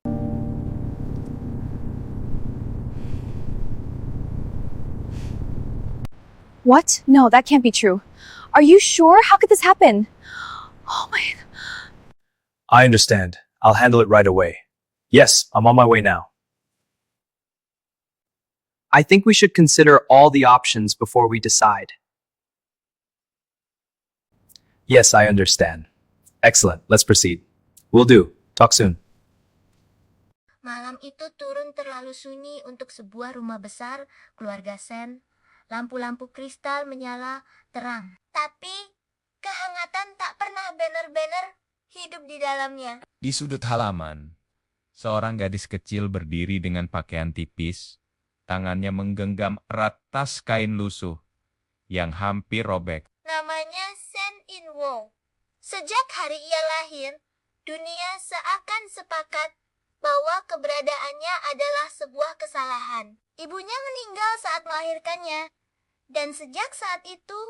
Speaker 3: What? No, that can't be true. Are you sure? How could this happen? Oh my...
Speaker 1: I understand. I'll handle it right away. Yes, I'm on my way now.
Speaker 4: I think we should consider all the options before we decide.
Speaker 1: Yes, I understand. Excellent. Let's proceed. Will do. Talk soon.
Speaker 5: Malam itu turun terlalu sunyi untuk sebuah rumah besar keluarga Sen. Lampu-lampu kristal menyala terang. Tapi, kehangatan tak pernah benar-benar hidup di dalamnya.
Speaker 6: Di sudut halaman, seorang gadis kecil berdiri dengan pakaian tipis, tangannya menggenggam erat tas kain lusuh yang hampir robek.
Speaker 5: Namanya Sen Inwo. Sejak hari ia lahir, dunia seakan sepakat bahwa keberadaannya adalah sebuah kesalahan. Ibunya meninggal saat melahirkannya, dan sejak saat itu,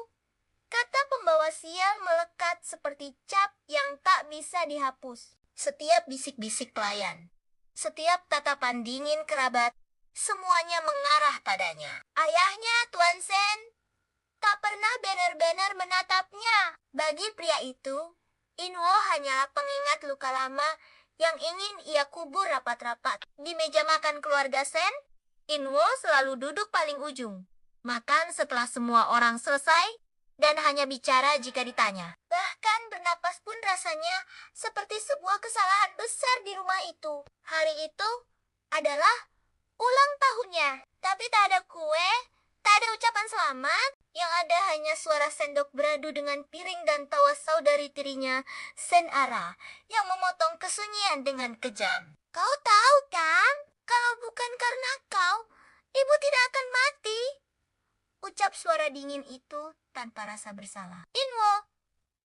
Speaker 5: kata pembawa sial melekat seperti cap yang tak bisa dihapus. Setiap bisik-bisik pelayan, setiap tatapan dingin kerabat, semuanya mengarah padanya. Ayahnya, Tuan Sen, tak pernah benar-benar menatapnya. Bagi pria itu, Inwo hanyalah pengingat luka lama yang ingin ia kubur rapat-rapat. Di meja makan keluarga Sen, Inwo selalu duduk paling ujung. Makan setelah semua orang selesai dan hanya bicara jika ditanya. Bahkan bernapas pun rasanya seperti sebuah kesalahan besar di rumah itu. Hari itu adalah ulang tahunnya, tapi tak ada kue, tak ada ucapan selamat. Yang ada hanya suara sendok beradu dengan piring dan tawa saudari tirinya, Sen Ara, yang memotong kesunyian dengan kejam. Kau tahu kan, kalau bukan karena kau, ibu tidak akan mati. Ucap suara dingin itu tanpa rasa bersalah. Inwo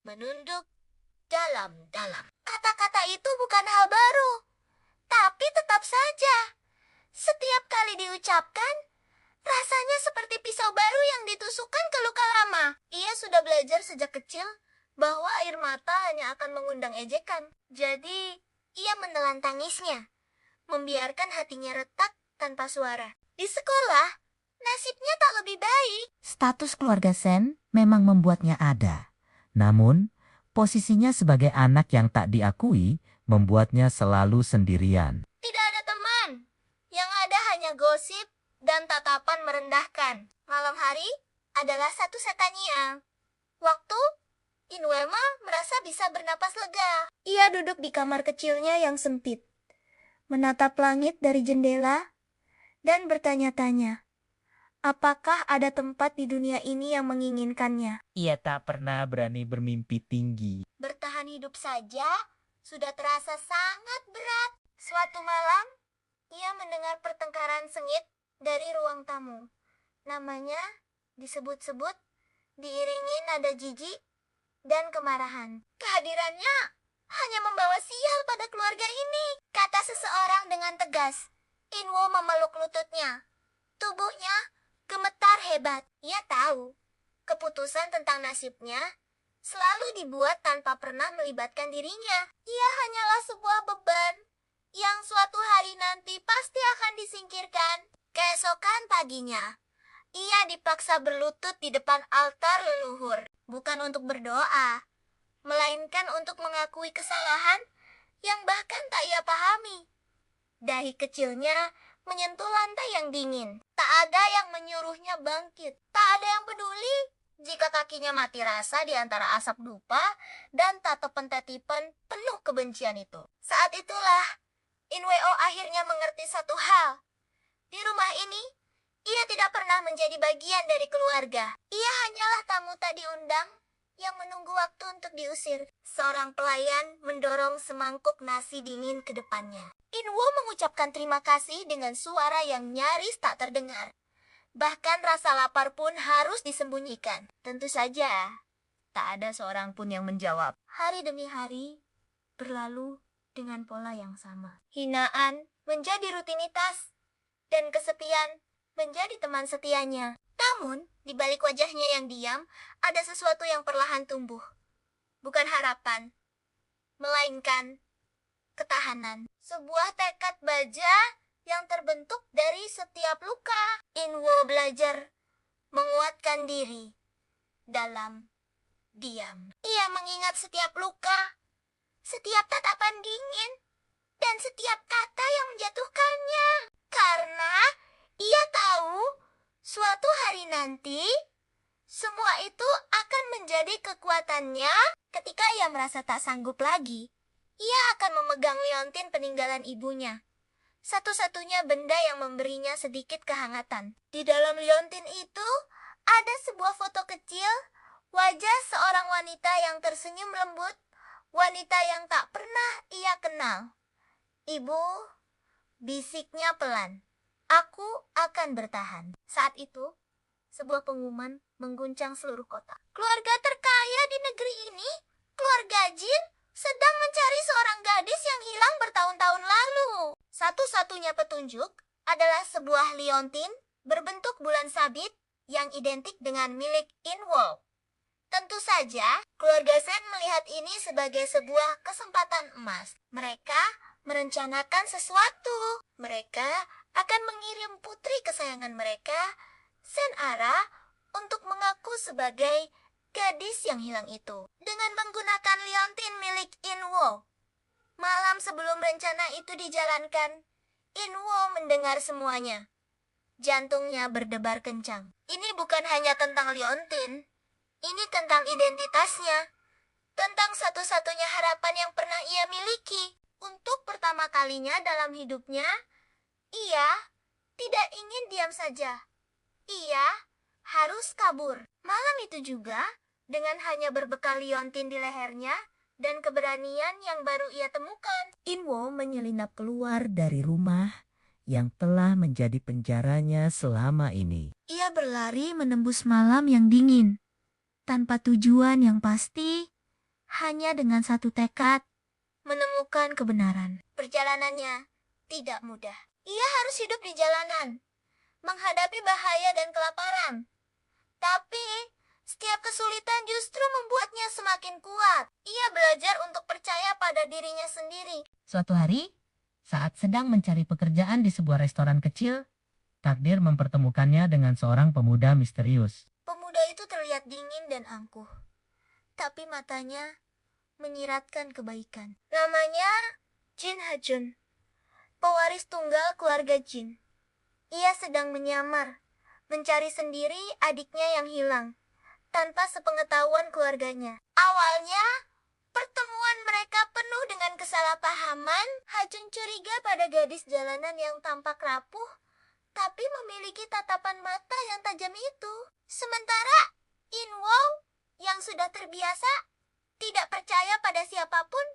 Speaker 5: menunduk dalam-dalam. Kata-kata itu bukan hal baru, tapi tetap saja, setiap kali diucapkan, rasanya seperti pisau baru yang ditusukkan ke luka lama. Ia sudah belajar sejak kecil bahwa air mata hanya akan mengundang ejekan. Jadi, ia menelan tangisnya, membiarkan hatinya retak tanpa suara. Di sekolah, nasibnya tak lebih baik.
Speaker 7: Status keluarga Sen memang membuatnya ada. Namun, posisinya sebagai anak yang tak diakui membuatnya selalu sendirian.
Speaker 5: Tidak ada teman. Yang ada hanya gosip dan tatapan merendahkan. Malam hari adalah satu setania. Waktu Inwema merasa bisa bernapas lega. Ia duduk di kamar kecilnya yang sempit, menatap langit dari jendela, dan bertanya-tanya, apakah ada tempat di dunia ini yang menginginkannya?
Speaker 7: Ia tak pernah berani bermimpi tinggi.
Speaker 5: Bertahan hidup saja sudah terasa sangat berat. Suatu malam, ia mendengar pertengkaran sengit dari ruang tamu. Namanya disebut-sebut, diiringi nada jijik dan kemarahan. Kehadirannya hanya membawa sial pada keluarga ini, kata seseorang dengan tegas. Inwo memeluk lututnya. Tubuhnya gemetar hebat. Ia tahu, keputusan tentang nasibnya selalu dibuat tanpa pernah melibatkan dirinya. Ia hanyalah sebuah beban yang suatu hari nanti pasti akan disingkirkan. Keesokan paginya, ia dipaksa berlutut di depan altar leluhur, bukan untuk berdoa, melainkan untuk mengakui kesalahan yang bahkan tak ia pahami. Dahi kecilnya menyentuh lantai yang dingin. Tak ada yang menyuruhnya bangkit. Tak ada yang peduli jika kakinya mati rasa di antara asap dupa dan tatapan-tatapan penuh kebencian itu. Saat itulah, Inweo akhirnya mengerti satu hal. Di rumah ini, ia tidak pernah menjadi bagian dari keluarga. Ia hanyalah tamu tak diundang yang menunggu waktu untuk diusir. Seorang pelayan mendorong semangkuk nasi dingin ke depannya. Inwo mengucapkan terima kasih dengan suara yang nyaris tak terdengar. Bahkan rasa lapar pun harus disembunyikan. Tentu saja, tak ada seorang pun yang menjawab. Hari demi hari berlalu dengan pola yang sama. Hinaan menjadi rutinitas, dan kesepian menjadi teman setianya. Namun, di balik wajahnya yang diam, ada sesuatu yang perlahan tumbuh. Bukan harapan, melainkan ketahanan. Sebuah tekad baja yang terbentuk dari setiap luka. Inwo belajar menguatkan diri dalam diam. Ia mengingat setiap luka, setiap tatapan dingin, dan setiap kata yang menjatuhkannya. Karena ia tahu suatu hari nanti semua itu akan menjadi kekuatannya ketika ia merasa tak sanggup lagi. Ia akan memegang liontin peninggalan ibunya. Satu-satunya benda yang memberinya sedikit kehangatan. Di dalam liontin itu ada sebuah foto kecil, wajah seorang wanita yang tersenyum lembut, wanita yang tak pernah ia kenal. Ibu, bisiknya pelan. Aku akan bertahan. Saat itu, sebuah pengumuman mengguncang seluruh kota. Keluarga terkaya di negeri ini, keluarga Jin, sedang mencari seorang gadis yang hilang bertahun-tahun lalu. Satu-satunya petunjuk adalah sebuah liontin berbentuk bulan sabit yang identik dengan milik Inwo. Tentu saja, keluarga Sen melihat ini sebagai sebuah kesempatan emas. Mereka merencanakan sesuatu. Mereka akan mengirim putri kesayangan mereka, Senara, untuk mengaku sebagai gadis yang hilang itu dengan menggunakan liontin milik Inwo. Malam sebelum rencana itu dijalankan, Inwo mendengar semuanya. Jantungnya berdebar kencang. Ini bukan hanya tentang liontin, ini tentang identitasnya, tentang satu-satunya harapan yang pernah ia miliki. Untuk pertama kalinya dalam hidupnya, ia tidak ingin diam saja. Ia harus kabur. Malam itu juga, dengan hanya berbekal liontin di lehernya dan keberanian yang baru ia temukan,
Speaker 7: Inwo menyelinap keluar dari rumah yang telah menjadi penjaranya selama ini.
Speaker 5: ia berlari menembus malam yang dingin, tanpa tujuan yang pasti, hanya dengan satu tekad, menemukan kebenaran. Perjalanannya tidak mudah. Ia harus hidup di jalanan, menghadapi bahaya dan kelaparan. Tapi, setiap kesulitan justru membuatnya semakin kuat. Ia belajar untuk percaya pada dirinya sendiri.
Speaker 7: Suatu hari, saat sedang mencari pekerjaan di sebuah restoran kecil, takdir mempertemukannya dengan seorang pemuda misterius.
Speaker 5: Pemuda itu terlihat dingin dan angkuh, tapi matanya menyiratkan kebaikan. Namanya Jin Hajun, pewaris tunggal keluarga Jin. Ia sedang menyamar, mencari sendiri adiknya yang hilang, tanpa sepengetahuan keluarganya. Awalnya, pertemuan mereka penuh dengan kesalahpahaman. Hajun curiga pada gadis jalanan yang tampak rapuh, tapi memiliki tatapan mata yang tajam itu. Sementara Inwo yang sudah terbiasa tidak percaya pada siapapun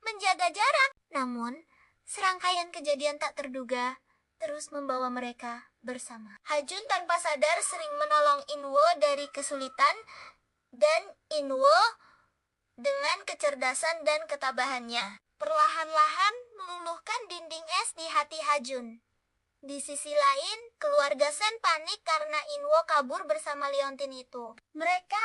Speaker 5: menjaga jarak. Namun, serangkaian kejadian tak terduga terus membawa mereka bersama. Hajun tanpa sadar sering menolong Inwo dari kesulitan, dan Inwo dengan kecerdasan dan ketabahannya perlahan-lahan meluluhkan dinding es di hati Hajun. Di sisi lain, keluarga Sen panik karena Inwo kabur bersama liontin itu. Mereka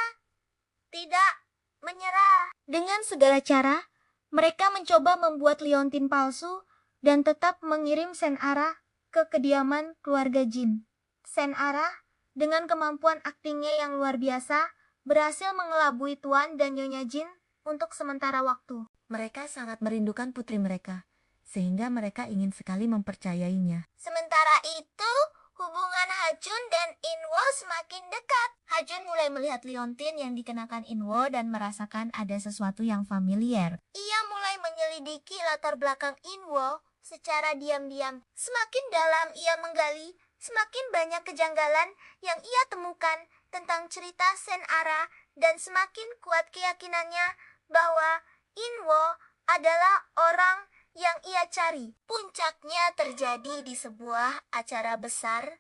Speaker 5: tidak menyerah. Dengan segala cara, mereka mencoba membuat liontin palsu dan tetap mengirim Senara ke kediaman keluarga Jin. Senara, dengan kemampuan aktingnya yang luar biasa, berhasil mengelabui Tuan dan Nyonya Jin untuk sementara waktu. Mereka sangat merindukan putri mereka, sehingga mereka ingin sekali mempercayainya. Sementara itu, hubungan Hajun dan Inwo semakin dekat. Hajun mulai melihat liontin yang dikenakan Inwo dan merasakan ada sesuatu yang familiar. Ia mulai menyelidiki latar belakang Inwo secara diam-diam. Semakin dalam ia menggali, semakin banyak kejanggalan yang ia temukan tentang cerita Senara, dan semakin kuat keyakinannya bahwa Inwo adalah orang yang ia cari. Puncaknya terjadi di sebuah acara besar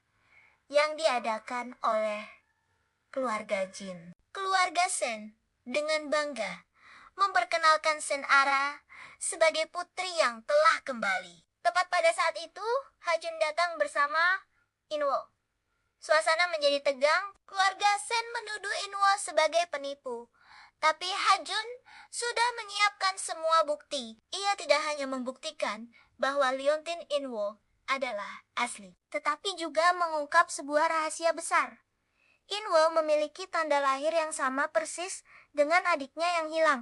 Speaker 5: yang diadakan oleh keluarga Jin. Keluarga Sen dengan bangga memperkenalkan Senara sebagai putri yang telah kembali. Tepat pada saat itu, Hajun datang bersama Inwo. Suasana menjadi tegang. Keluarga Sen menuduh Inwo sebagai penipu. Tapi Hajun sudah menyiapkan semua bukti. Ia tidak hanya membuktikan bahwa liontin Inwo adalah asli, tetapi juga mengungkap sebuah rahasia besar. Inwo memiliki tanda lahir yang sama persis dengan adiknya yang hilang.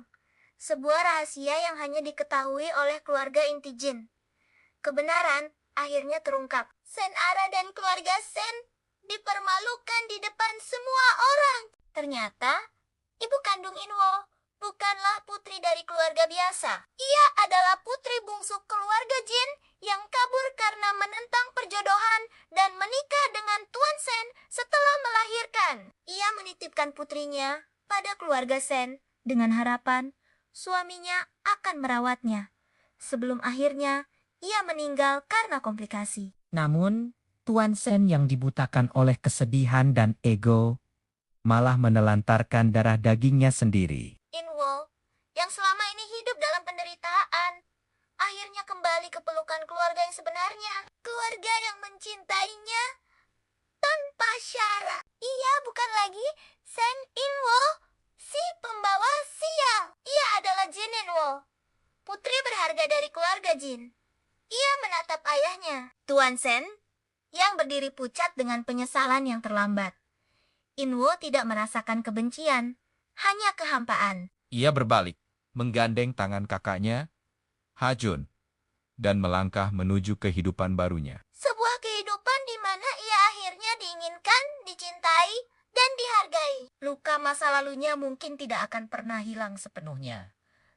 Speaker 5: Sebuah rahasia yang hanya diketahui oleh keluarga inti Jin. Kebenaran akhirnya terungkap. Senara dan keluarga Sen dipermalukan di depan semua orang. Ternyata, ibu kandung Inwo bukanlah putri dari keluarga biasa. Ia adalah putri bungsu keluarga Jin yang kabur karena menentang perjodohan dan menikah dengan Tuan Sen setelah melahirkan. Ia menitipkan putrinya pada keluarga Sen dengan harapan suaminya akan merawatnya. Sebelum akhirnya, ia meninggal karena komplikasi.
Speaker 7: Namun, Tuan Sen yang dibutakan oleh kesedihan dan ego malah menelantarkan darah dagingnya sendiri.
Speaker 5: Inwo, yang selama ini hidup dalam penderitaan, akhirnya kembali ke pelukan keluarga yang sebenarnya. Keluarga yang mencintainya tanpa syarat. Ia bukan lagi Sen Inwo, si pembawa sial. Ia adalah Jin Inwo, putri berharga dari keluarga Jin. Ia menatap ayahnya, Tuan Sen, yang berdiri pucat dengan penyesalan yang terlambat. Inwo tidak merasakan kebencian, hanya kehampaan.
Speaker 6: Ia berbalik, menggandeng tangan kakaknya, Hajun, dan melangkah menuju kehidupan barunya.
Speaker 5: Sebuah kehidupan di mana ia akhirnya diinginkan, dicintai, dan dihargai.
Speaker 7: Luka masa lalunya mungkin tidak akan pernah hilang sepenuhnya.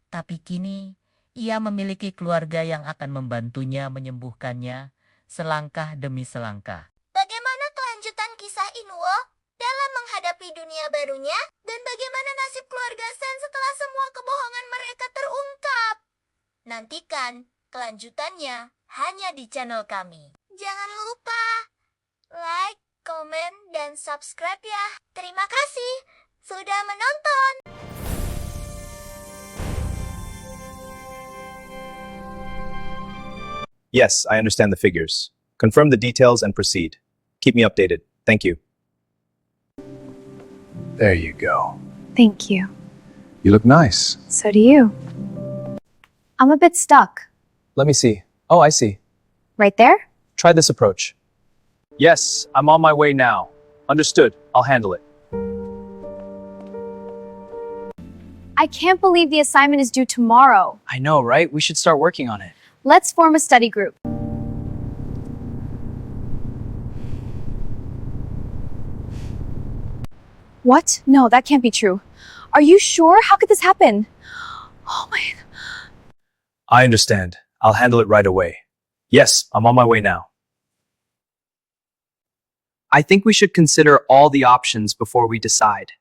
Speaker 7: Tapi kini, ia memiliki keluarga yang akan membantunya menyembuhkannya selangkah demi selangkah.
Speaker 5: Bagaimana kelanjutan kisah Inwo dalam menghadapi dunia barunya? Dan bagaimana nasib keluarga Sen setelah semua kebohongan mereka terungkap? Nantikan kelanjutannya hanya di channel kami. Jangan lupa like, komen, dan subscribe ya. Terima kasih sudah menonton.
Speaker 1: Yes, I understand the figures. Confirm the details and proceed. Keep me updated. Thank you.
Speaker 2: There you go.
Speaker 3: Thank you.
Speaker 2: You look nice.
Speaker 3: So do you. I'm a bit stuck.
Speaker 1: Let me see. Oh, I see.
Speaker 3: Right there?
Speaker 1: Try this approach. Yes, I'm on my way now. Understood. I'll handle it.
Speaker 3: I can't believe the assignment is due tomorrow.
Speaker 4: I know, right? We should start working on it.
Speaker 3: Let's form a study group. What? No, that can't be true. Are you sure? How could this happen? Oh my.
Speaker 1: I understand. I'll handle it right away. Yes, I'm on my way now.
Speaker 4: I think we should consider all the options before we decide.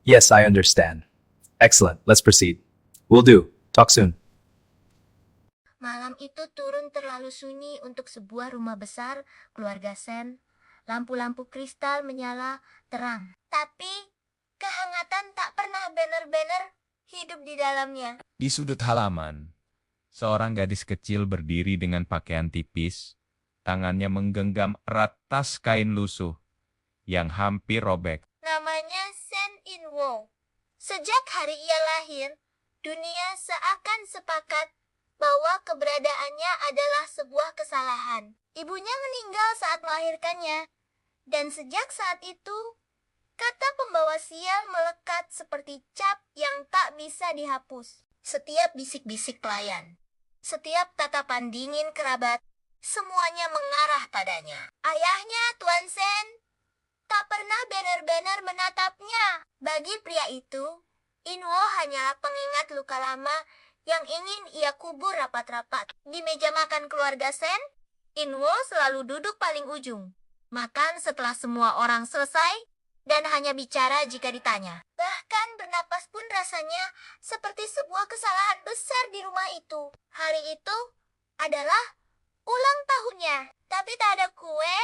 Speaker 1: Yes, I understand. Excellent. Let's proceed. Will do. Talk soon.
Speaker 5: Malam itu turun terlalu sunyi untuk sebuah rumah besar keluarga Sen. Lampu-lampu kristal menyala terang. Tapi kehangatan tak pernah benar-benar hidup di dalamnya.
Speaker 6: Di sudut halaman, seorang gadis kecil berdiri dengan pakaian tipis, tangannya menggenggam erat tas kain lusuh yang hampir robek.
Speaker 5: Namanya Sen Inwo. Sejak hari ia lahir, dunia seakan sepakat bahwa keberadaannya adalah sebuah kesalahan. Ibunya meninggal saat melahirkannya, dan sejak saat itu, kata pembawa sial melekat seperti cap yang tak bisa dihapus. Setiap bisik-bisik pelayan, setiap tatapan dingin kerabat, semuanya mengarah padanya. Ayahnya, Tuan Sen, tak pernah benar-benar menatapnya. Bagi pria itu, Inwo hanyalah pengingat luka lama yang ingin ia kubur rapat-rapat. Di meja makan keluarga Sen, Inwo selalu duduk paling ujung. Makan setelah semua orang selesai dan hanya bicara jika ditanya. Bahkan bernapas pun rasanya seperti sebuah kesalahan besar di rumah itu. Hari itu adalah ulang tahunnya, tapi tak ada kue,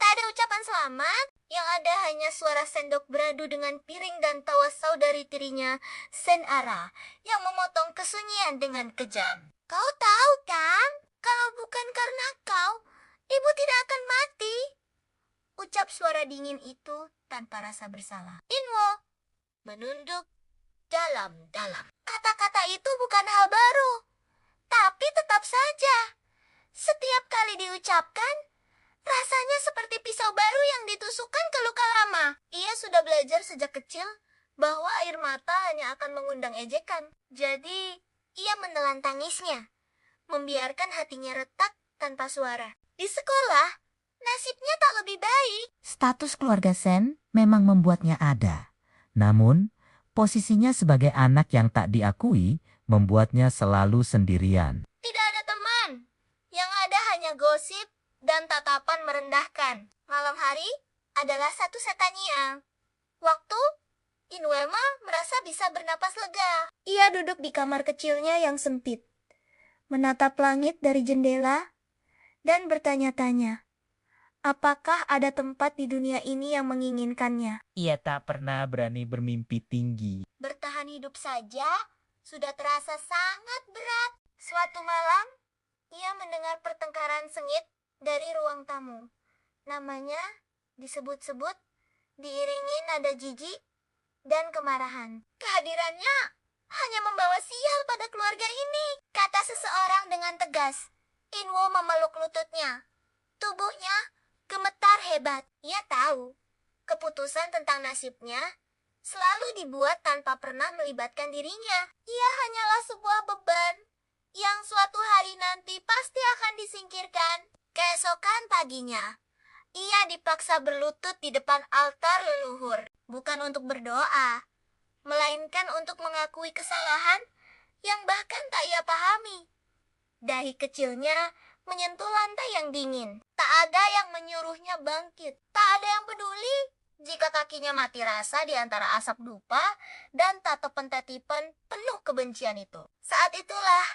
Speaker 5: tak ada ucapan selamat. Yang ada hanya suara sendok beradu dengan piring dan tawa saudari tirinya, Sen Ara, yang memotong kesunyian dengan kejam. Kau tahu kan, kalau bukan karena kau, ibu tidak akan mati. Ucap suara dingin itu tanpa rasa bersalah. Inwo menunduk dalam-dalam. Kata-kata itu bukan hal baru, tapi tetap saja, setiap kali diucapkan, rasanya seperti pisau baru yang ditusukkan ke luka lama. Ia sudah belajar sejak kecil bahwa air mata hanya akan mengundang ejekan. Jadi, ia menelan tangisnya, membiarkan hatinya retak tanpa suara. Di sekolah, nasibnya tak lebih baik.
Speaker 7: Status keluarga Sen memang membuatnya ada. Namun, posisinya sebagai anak yang tak diakui membuatnya selalu sendirian.
Speaker 5: Tidak ada teman. Yang ada hanya gosip dan tatapan merendahkan. Malam hari adalah satu setania. Waktu Inwelma merasa bisa bernapas lega. Ia duduk di kamar kecilnya yang sempit, menatap langit dari jendela, dan bertanya-tanya, apakah ada tempat di dunia ini yang menginginkannya?
Speaker 7: Ia tak pernah berani bermimpi tinggi.
Speaker 5: Bertahan hidup saja sudah terasa sangat berat. Suatu malam, ia mendengar pertengkaran sengit dari ruang tamu. Namanya disebut-sebut, diiringi nada jijik dan kemarahan. Kehadirannya hanya membawa sial pada keluarga ini, kata seseorang dengan tegas. Inwo memeluk lututnya. Tubuhnya gemetar hebat. Ia tahu, keputusan tentang nasibnya selalu dibuat tanpa pernah melibatkan dirinya. Ia hanyalah sebuah beban yang suatu hari nanti pasti akan disingkirkan. Keesokan paginya, ia dipaksa berlutut di depan altar leluhur, bukan untuk berdoa, melainkan untuk mengakui kesalahan yang bahkan tak ia pahami. Dahi kecilnya menyentuh lantai yang dingin. Tak ada yang menyuruhnya bangkit. Tak ada yang peduli jika kakinya mati rasa di antara asap dupa dan tatapan-tatapan penuh kebencian itu. Saat itulah,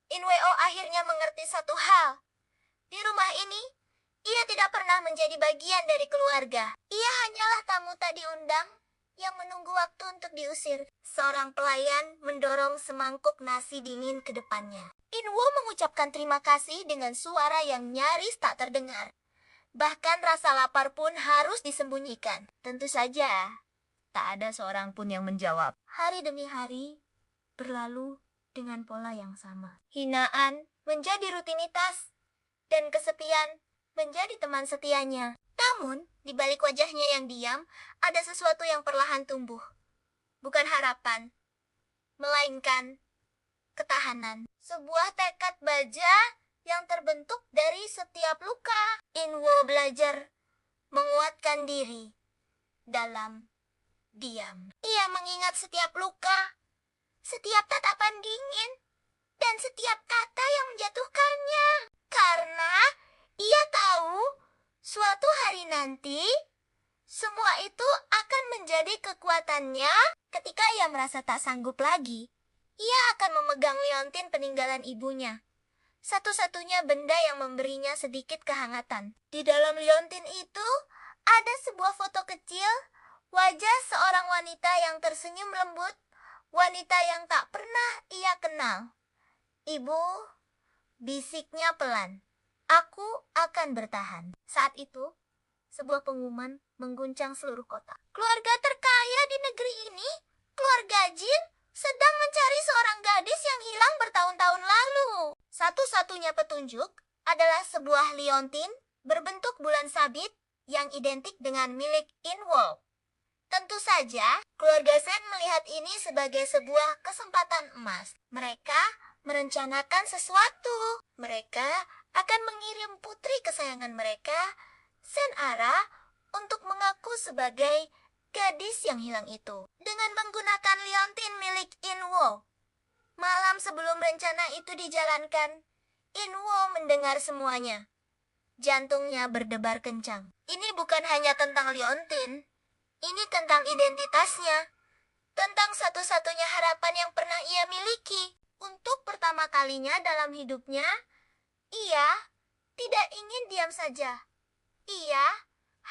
Speaker 5: Inweo akhirnya mengerti satu hal. Di rumah ini, ia tidak pernah menjadi bagian dari keluarga. Ia hanyalah tamu tak diundang yang menunggu waktu untuk diusir. Seorang pelayan mendorong semangkuk nasi dingin ke depannya. Inwo mengucapkan terima kasih dengan suara yang nyaris tak terdengar. Bahkan rasa lapar pun harus disembunyikan. Tentu saja, tak ada seorang pun yang menjawab. Hari demi hari berlalu dengan pola yang sama. Hinaan menjadi rutinitas dan kesepian menjadi teman setianya. Namun, di balik wajahnya yang diam, ada sesuatu yang perlahan tumbuh. Bukan harapan, melainkan ketahanan. Sebuah tekad baja yang terbentuk dari setiap luka. Inwo belajar menguatkan diri dalam diam. Ia mengingat setiap luka, setiap tatapan dingin, dan setiap kata yang menjatuhkannya. Karena ia tahu suatu hari nanti, semua itu akan menjadi kekuatannya ketika ia merasa tak sanggup lagi. Ia akan memegang liontin peninggalan ibunya. Satu-satunya benda yang memberinya sedikit kehangatan. Di dalam liontin itu, ada sebuah foto kecil, wajah seorang wanita yang tersenyum lembut, wanita yang tak pernah ia kenal. Ibu, bisiknya pelan. Aku akan bertahan. Saat itu, sebuah pengumuman mengguncang seluruh kota. Keluarga terkaya di negeri ini, keluarga Jin, sedang mencari seorang gadis yang hilang bertahun-tahun lalu. Satu-satunya petunjuk adalah sebuah liontin berbentuk bulan sabit yang identik dengan milik Inwo. Tentu saja, keluarga Sen melihat ini sebagai sebuah kesempatan emas. Mereka merencanakan sesuatu. Mereka akan mengirim putri kesayangan mereka, Senara, untuk mengaku sebagai gadis yang hilang itu. Dengan menggunakan liontin milik Inwo. Malam sebelum rencana itu dijalankan, Inwo mendengar semuanya. Jantungnya berdebar kencang. Ini bukan hanya tentang liontin. Ini tentang identitasnya. Tentang satu-satunya harapan yang pernah ia miliki. Untuk pertama kalinya dalam hidupnya, ia tidak ingin diam saja. Ia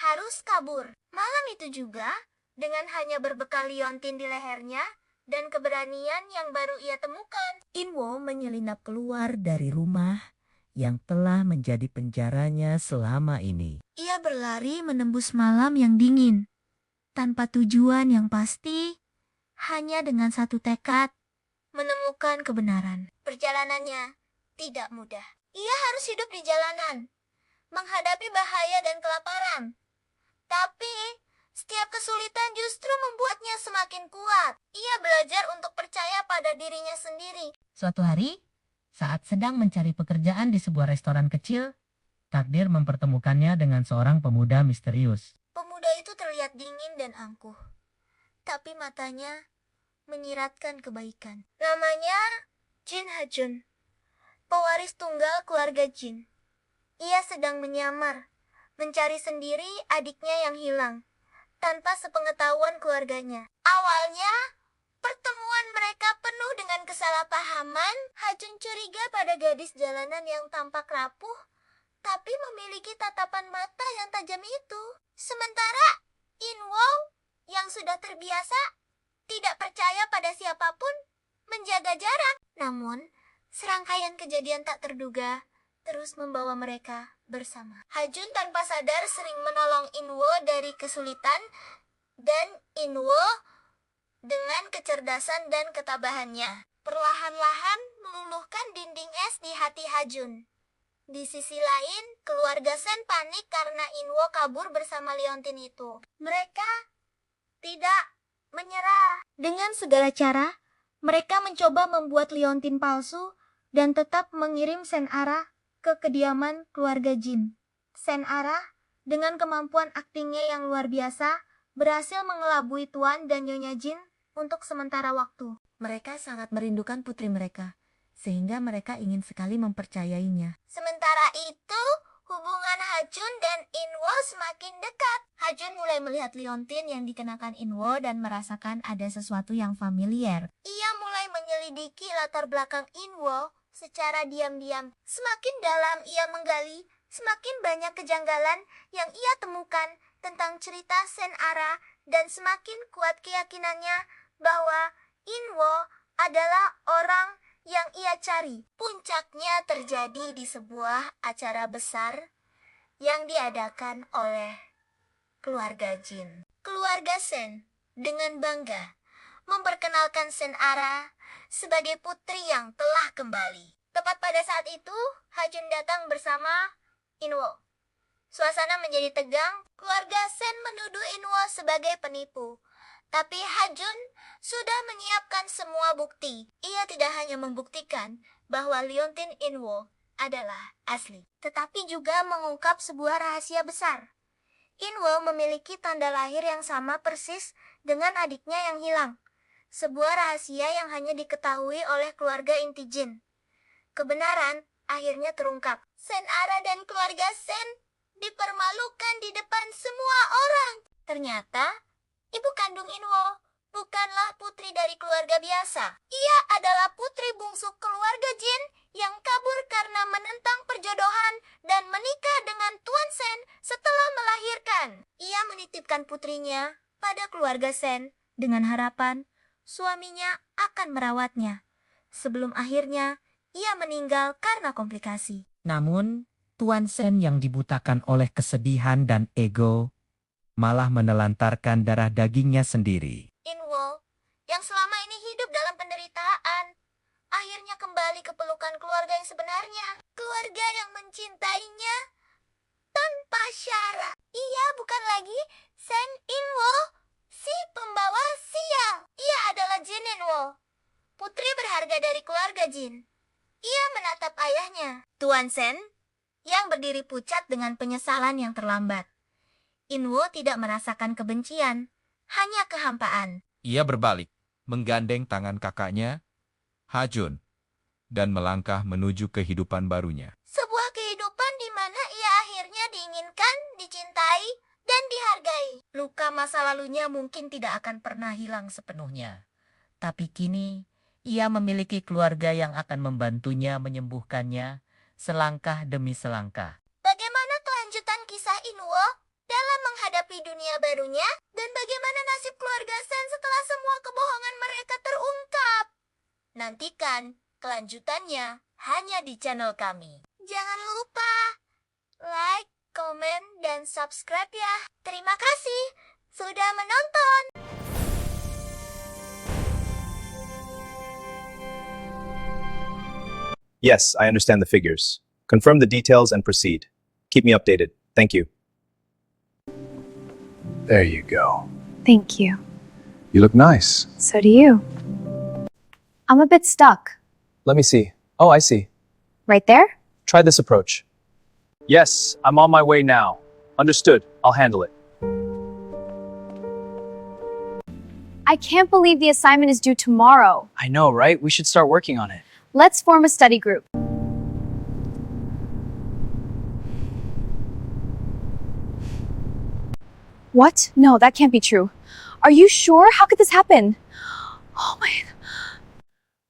Speaker 5: harus kabur. Malam itu juga, dengan hanya berbekal liontin di lehernya dan keberanian yang baru ia temukan,
Speaker 7: Inwo menyelinap keluar dari rumah yang telah menjadi penjaranya selama ini.
Speaker 5: ia berlari menembus malam yang dingin. Tanpa tujuan yang pasti, hanya dengan satu tekad, menemukan kebenaran. Perjalanannya tidak mudah. Ia harus hidup di jalanan, menghadapi bahaya dan kelaparan. Tapi, setiap kesulitan justru membuatnya semakin kuat. Ia belajar untuk percaya pada dirinya sendiri.
Speaker 7: Suatu hari, saat sedang mencari pekerjaan di sebuah restoran kecil, takdir mempertemukannya dengan seorang pemuda misterius.
Speaker 5: Pemuda itu terlihat dingin dan angkuh, tapi matanya menyiratkan kebaikan. Namanya Jin Hajun, pewaris tunggal keluarga Jin. Ia sedang menyamar, mencari sendiri adiknya yang hilang, tanpa sepengetahuan keluarganya. Awalnya, pertemuan mereka penuh dengan kesalahpahaman. Hajun curiga pada gadis jalanan yang tampak rapuh, tapi memiliki tatapan mata yang tajam itu. Sementara Inwo yang sudah terbiasa tidak percaya pada siapapun menjadi menjaga jarak. Namun, serangkaian kejadian tak terduga terus membawa mereka bersama. Hajun tanpa sadar sering menolong Inwo dari kesulitan, dan Inwo dengan kecerdasan dan ketabahannya perlahan-lahan meluluhkan dinding es di hati Hajun. Di sisi lain, keluarga Sen panik karena Inwo kabur bersama Liontin itu. Mereka tidak menyerah. Dengan segala cara, mereka mencoba membuat Liontin palsu dan tetap mengirim Sen-Ara ke kediaman keluarga Jin. Sen-Ara, dengan kemampuan aktingnya yang luar biasa, berhasil mengelabui Tuan dan Nyonya Jin untuk sementara waktu. Mereka sangat merindukan putri mereka, sehingga mereka ingin sekali mempercayainya. Sementara itu, hubungan Hajun dan Inwo semakin dekat. Hajun mulai melihat Liontin yang dikenakan Inwo dan merasakan ada sesuatu yang familiar. Ia mulai menyelidiki latar belakang Inwo secara diam-diam. Semakin dalam ia menggali, semakin banyak kejanggalan yang ia temukan tentang cerita Sen-Ara, dan semakin kuat keyakinannya bahwa Inwo adalah orang yang ia cari. Puncaknya terjadi di sebuah acara besar yang diadakan oleh keluarga Jin. Keluarga Sen dengan bangga memperkenalkan Sen-Ara sebagai putri yang telah kembali. Tepat pada saat itu, Hajun datang bersama Inwo. Suasana menjadi tegang. Keluarga Sen menuduh Inwo sebagai penipu. Tapi Hajun sudah menyiapkan semua bukti. Ia tidak hanya membuktikan bahwa Liontin Inwo adalah asli, tetapi juga mengungkap sebuah rahasia besar. Inwo memiliki tanda lahir yang sama persis dengan adiknya yang hilang. Sebuah rahasia yang hanya diketahui oleh keluarga inti Jin. Kebenaran akhirnya terungkap. Sen-Ara dan keluarga Sen dipermalukan di depan semua orang. Ternyata, ibu kandung Inwo bukanlah putri dari keluarga biasa. Ia adalah putri bungsu keluarga Jin yang kabur karena menentang perjodohan dan menikah dengan Tuan Sen setelah melahirkan. Ia menitipkan putrinya pada keluarga Sen dengan harapan suaminya akan merawatnya. Sebelum akhirnya, ia meninggal karena komplikasi.
Speaker 7: Namun, Tuan Sen yang dibutakan oleh kesedihan dan ego malah menelantarkan darah dagingnya sendiri.
Speaker 5: Inwo, yang selama ini hidup dalam penderitaan, akhirnya kembali ke pelukan keluarga yang sebenarnya. Keluarga yang mencintainya tanpa syarat. Ia bukan lagi Sen Inwo, si pembawa sial. Ia adalah Jin Inwo, putri berharga dari keluarga Jin. Ia menatap ayahnya, Tuan Sen, yang berdiri pucat dengan penyesalan yang terlambat. Inwo tidak merasakan kebencian, hanya kehampaan.
Speaker 6: Ia berbalik, menggandeng tangan kakaknya, Hajun, dan melangkah menuju kehidupan barunya.
Speaker 5: Sebuah kehidupan di mana ia akhirnya diinginkan, dicintai, dan dihargai.
Speaker 7: Luka masa lalunya mungkin tidak akan pernah hilang sepenuhnya. Tapi kini, ia memiliki keluarga yang akan membantunya menyembuhkannya selangkah demi selangkah.
Speaker 5: Bagaimana kelanjutan kisah Inwo dalam menghadapi dunia barunya? Dan bagaimana nasib keluarga Sen setelah semua kebohongan mereka terungkap? Nantikan kelanjutannya hanya di channel kami. Jangan lupa like, komen, dan subscribe ya. Terima kasih sudah menonton.
Speaker 1: Yes, I understand the figures. Confirm the details and proceed. Keep me updated. Thank you.
Speaker 2: There you go.
Speaker 3: Thank you.
Speaker 2: You look nice.
Speaker 3: So do you. I'm a bit stuck.
Speaker 1: Let me see. Oh, I see.
Speaker 3: Right there?
Speaker 1: Try this approach. Yes, I'm on my way now. Understood. I'll handle it.
Speaker 3: I can't believe the assignment is due tomorrow.
Speaker 4: I know, right? We should start working on it.
Speaker 3: Let's form a study group. What? No, that can't be true. Are you sure? How could this happen? Oh my...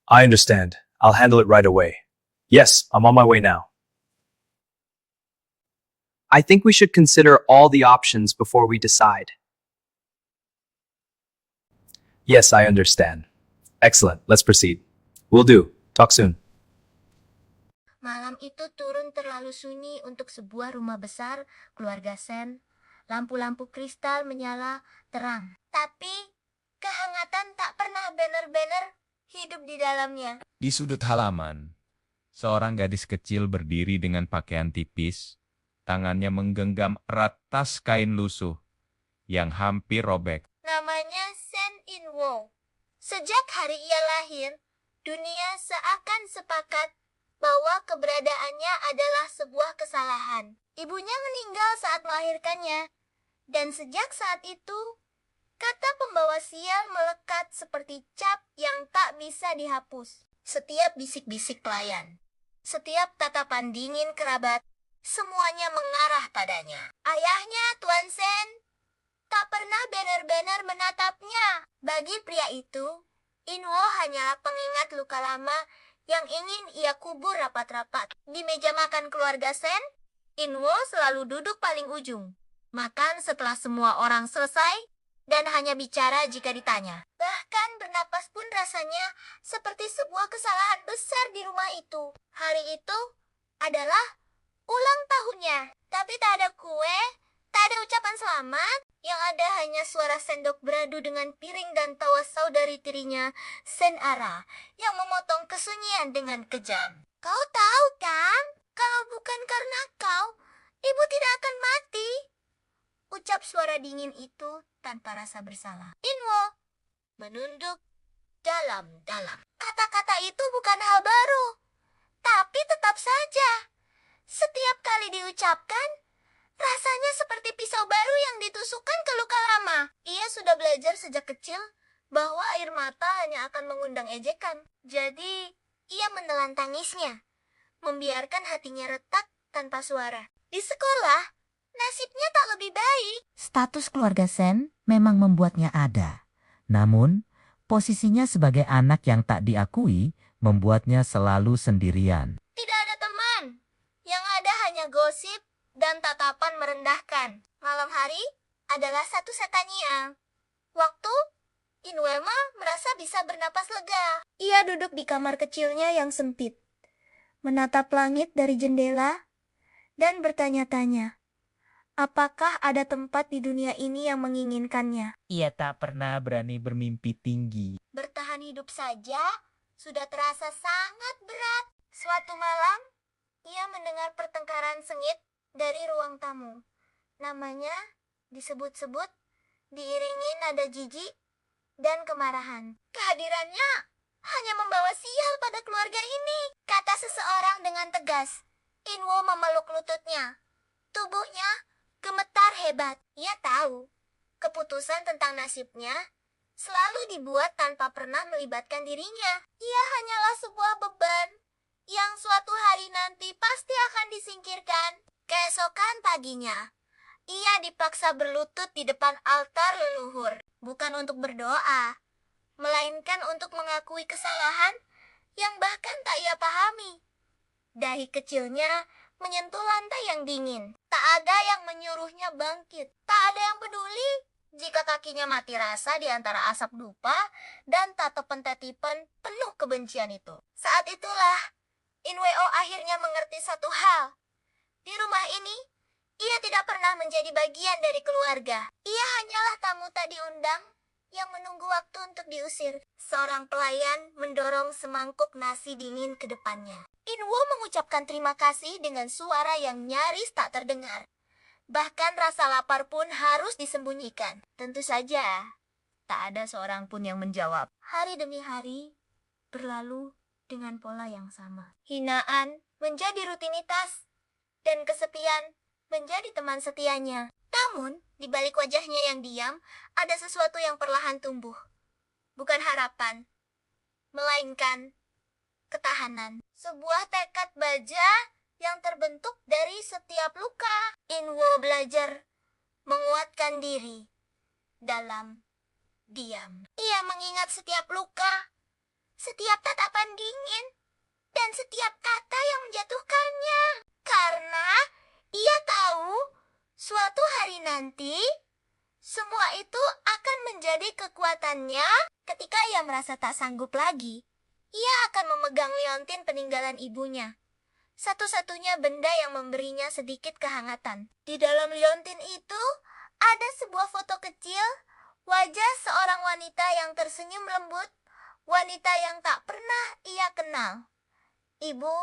Speaker 1: I understand. I'll handle it right away. Yes, I'm on my way now.
Speaker 4: I think we should consider all the options before we decide.
Speaker 1: Yes, I understand. Excellent. Let's proceed. Will do. Talk soon.
Speaker 5: Malam itu turun terlalu sunyi untuk sebuah rumah besar keluarga Sen. Lampu-lampu kristal menyala terang. Tapi kehangatan tak pernah benar-benar hidup di dalamnya.
Speaker 6: Di sudut halaman, seorang gadis kecil berdiri dengan pakaian tipis, tangannya menggenggam erat tas kain lusuh yang hampir robek.
Speaker 5: Namanya Sen In Woo. Sejak hari ia lahir, dunia seakan sepakat bahwa keberadaannya adalah sebuah kesalahan. Ibunya meninggal saat melahirkannya, dan sejak saat itu, kata pembawa sial melekat seperti cap yang tak bisa dihapus. Setiap bisik-bisik pelayan, setiap tatapan dingin kerabat, semuanya mengarah padanya. Ayahnya, Tuan Sen, tak pernah benar-benar menatapnya. Bagi pria itu, Inwo hanyalah pengingat luka lama yang ingin ia kubur rapat-rapat. Di meja makan keluarga Sen, Inwo selalu duduk paling ujung. Makan setelah semua orang selesai dan hanya bicara jika ditanya. Bahkan bernapas pun rasanya seperti sebuah kesalahan besar di rumah itu. Hari itu adalah ulang tahunnya, tapi tak ada kue, tak ada ucapan selamat. Yang ada hanya suara sendok beradu dengan piring dan tawa saudari tirinya, Sen Ara, yang memotong kesunyian dengan kejam. Kau tahu kan, kalau bukan karena kau, ibu tidak akan mati. Ucap suara dingin itu tanpa rasa bersalah. Inwo menunduk dalam-dalam. Kata-kata itu bukan hal baru, tapi tetap saja, setiap kali diucapkan, rasanya seperti pisau baru yang ditusukkan ke luka lama. Ia sudah belajar sejak kecil bahwa air mata hanya akan mengundang ejekan. Jadi, ia menelan tangisnya, membiarkan hatinya retak tanpa suara. Di sekolah, nasibnya tak lebih baik.
Speaker 7: Status keluarga Sen memang membuatnya ada. Namun, posisinya sebagai anak yang tak diakui membuatnya selalu sendirian.
Speaker 5: Tidak ada teman. Yang ada hanya gosip dan tatapan merendahkan. Malam hari adalah satu setania. Waktu Inwema merasa bisa bernapas lega. Ia duduk di kamar kecilnya yang sempit, menatap langit dari jendela, dan bertanya-tanya, apakah ada tempat di dunia ini yang menginginkannya?
Speaker 7: Ia tak pernah berani bermimpi tinggi.
Speaker 5: Bertahan hidup saja sudah terasa sangat berat. Suatu malam, ia mendengar pertengkaran sengit dari ruang tamu. Namanya disebut-sebut, diiringi nada jijik dan kemarahan. Kehadirannya hanya membawa sial pada keluarga ini, kata seseorang dengan tegas. Inwo memeluk lututnya. Tubuhnya gemetar hebat. Ia tahu, keputusan tentang nasibnya selalu dibuat tanpa pernah melibatkan dirinya. Ia hanyalah sebuah beban yang suatu hari nanti pasti akan disingkirkan. Keesokan paginya, ia dipaksa berlutut di depan altar leluhur, bukan untuk berdoa, melainkan untuk mengakui kesalahan yang bahkan tak ia pahami. Dahi kecilnya menyentuh lantai yang dingin. Tak ada yang menyuruhnya bangkit. Tak ada yang peduli jika kakinya mati rasa di antara asap dupa dan tatapan-tatapan penuh kebencian itu. Saat itulah, Inweo akhirnya mengerti satu hal. Di rumah ini, ia tidak pernah menjadi bagian dari keluarga. Ia hanyalah tamu tak diundang yang menunggu waktu untuk diusir. Seorang pelayan mendorong semangkuk nasi dingin ke depannya. Inwo mengucapkan terima kasih dengan suara yang nyaris tak terdengar. Bahkan rasa lapar pun harus disembunyikan. Tentu saja, tak ada seorang pun yang menjawab. Hari demi hari berlalu dengan pola yang sama. Hinaan menjadi rutinitas, dan kesepian menjadi teman setianya. Namun, di balik wajahnya yang diam, ada sesuatu yang perlahan tumbuh. Bukan harapan, melainkan ketahanan. Sebuah tekad baja yang terbentuk dari setiap luka. Inwo belajar menguatkan diri dalam diam. Ia mengingat setiap luka, setiap tatapan dingin, dan setiap kata yang menjatuhkannya. Karena ia tahu suatu hari nanti semua itu akan menjadi kekuatannya ketika ia merasa tak sanggup lagi Ia akan memegang liontin peninggalan ibunya. Satu-satunya benda yang memberinya sedikit kehangatan. Di dalam liontin itu, ada sebuah foto kecil, wajah seorang wanita yang tersenyum lembut, wanita yang tak pernah ia kenal. Ibu,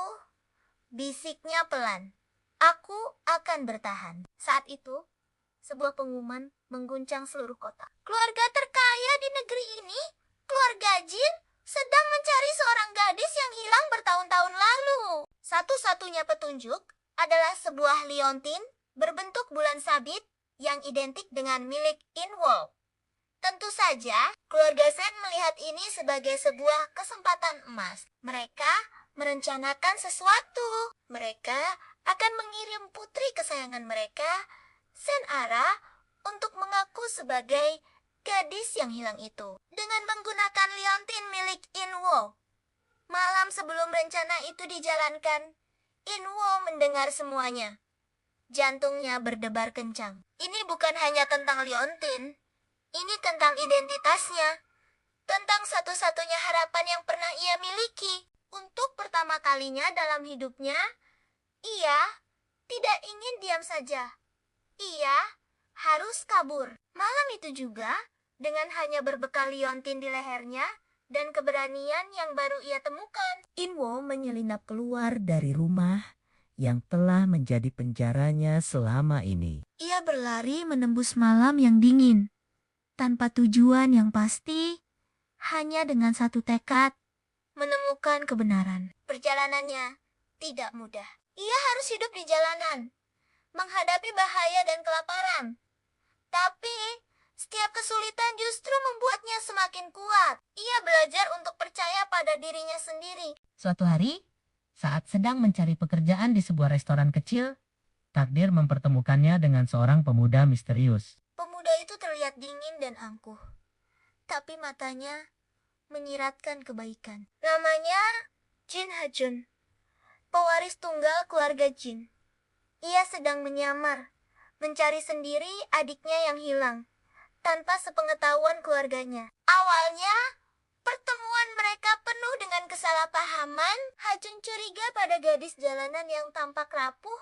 Speaker 5: bisiknya pelan. Aku akan bertahan. Saat itu, sebuah pengumuman mengguncang seluruh kota. Keluarga terkaya di negeri ini, keluarga Jin, sedang mencari seorang gadis yang hilang bertahun-tahun lalu. Satu-satunya petunjuk adalah sebuah liontin berbentuk bulan sabit yang identik dengan milik Inwo. Tentu saja, keluarga Sen melihat ini sebagai sebuah kesempatan emas. Mereka merencanakan sesuatu. Mereka akan mengirim putri kesayangan mereka, Senara, untuk mengaku sebagai gadis yang hilang itu. Dengan menggunakan liontin milik Inwo. Malam sebelum rencana itu dijalankan, Inwo mendengar semuanya. Jantungnya berdebar kencang. Ini bukan hanya tentang liontin. Ini tentang identitasnya. Tentang satu-satunya harapan yang pernah ia miliki. Untuk pertama kalinya dalam hidupnya, ia tidak ingin diam saja. Ia harus kabur. Malam itu juga, dengan hanya berbekal liontin di lehernya dan keberanian yang baru ia temukan,
Speaker 7: Inwo menyelinap keluar dari rumah yang telah menjadi penjaranya selama ini.
Speaker 5: ia berlari menembus malam yang dingin. Tanpa tujuan yang pasti, hanya dengan satu tekad, menemukan kebenaran. Perjalanannya tidak mudah. Ia harus hidup di jalanan, menghadapi bahaya dan kelaparan. Tapi, setiap kesulitan justru membuatnya semakin kuat. Ia belajar untuk percaya pada dirinya sendiri.
Speaker 7: Suatu hari, saat sedang mencari pekerjaan di sebuah restoran kecil, takdir mempertemukannya dengan seorang pemuda misterius.
Speaker 5: Pemuda itu terlihat dingin dan angkuh, tapi matanya menyiratkan kebaikan. Namanya Jin Hajun, pewaris tunggal keluarga Jin. Ia sedang menyamar, mencari sendiri adiknya yang hilang, tanpa sepengetahuan keluarganya. Awalnya, pertemuan mereka penuh dengan kesalahpahaman. Hajun curiga pada gadis jalanan yang tampak rapuh,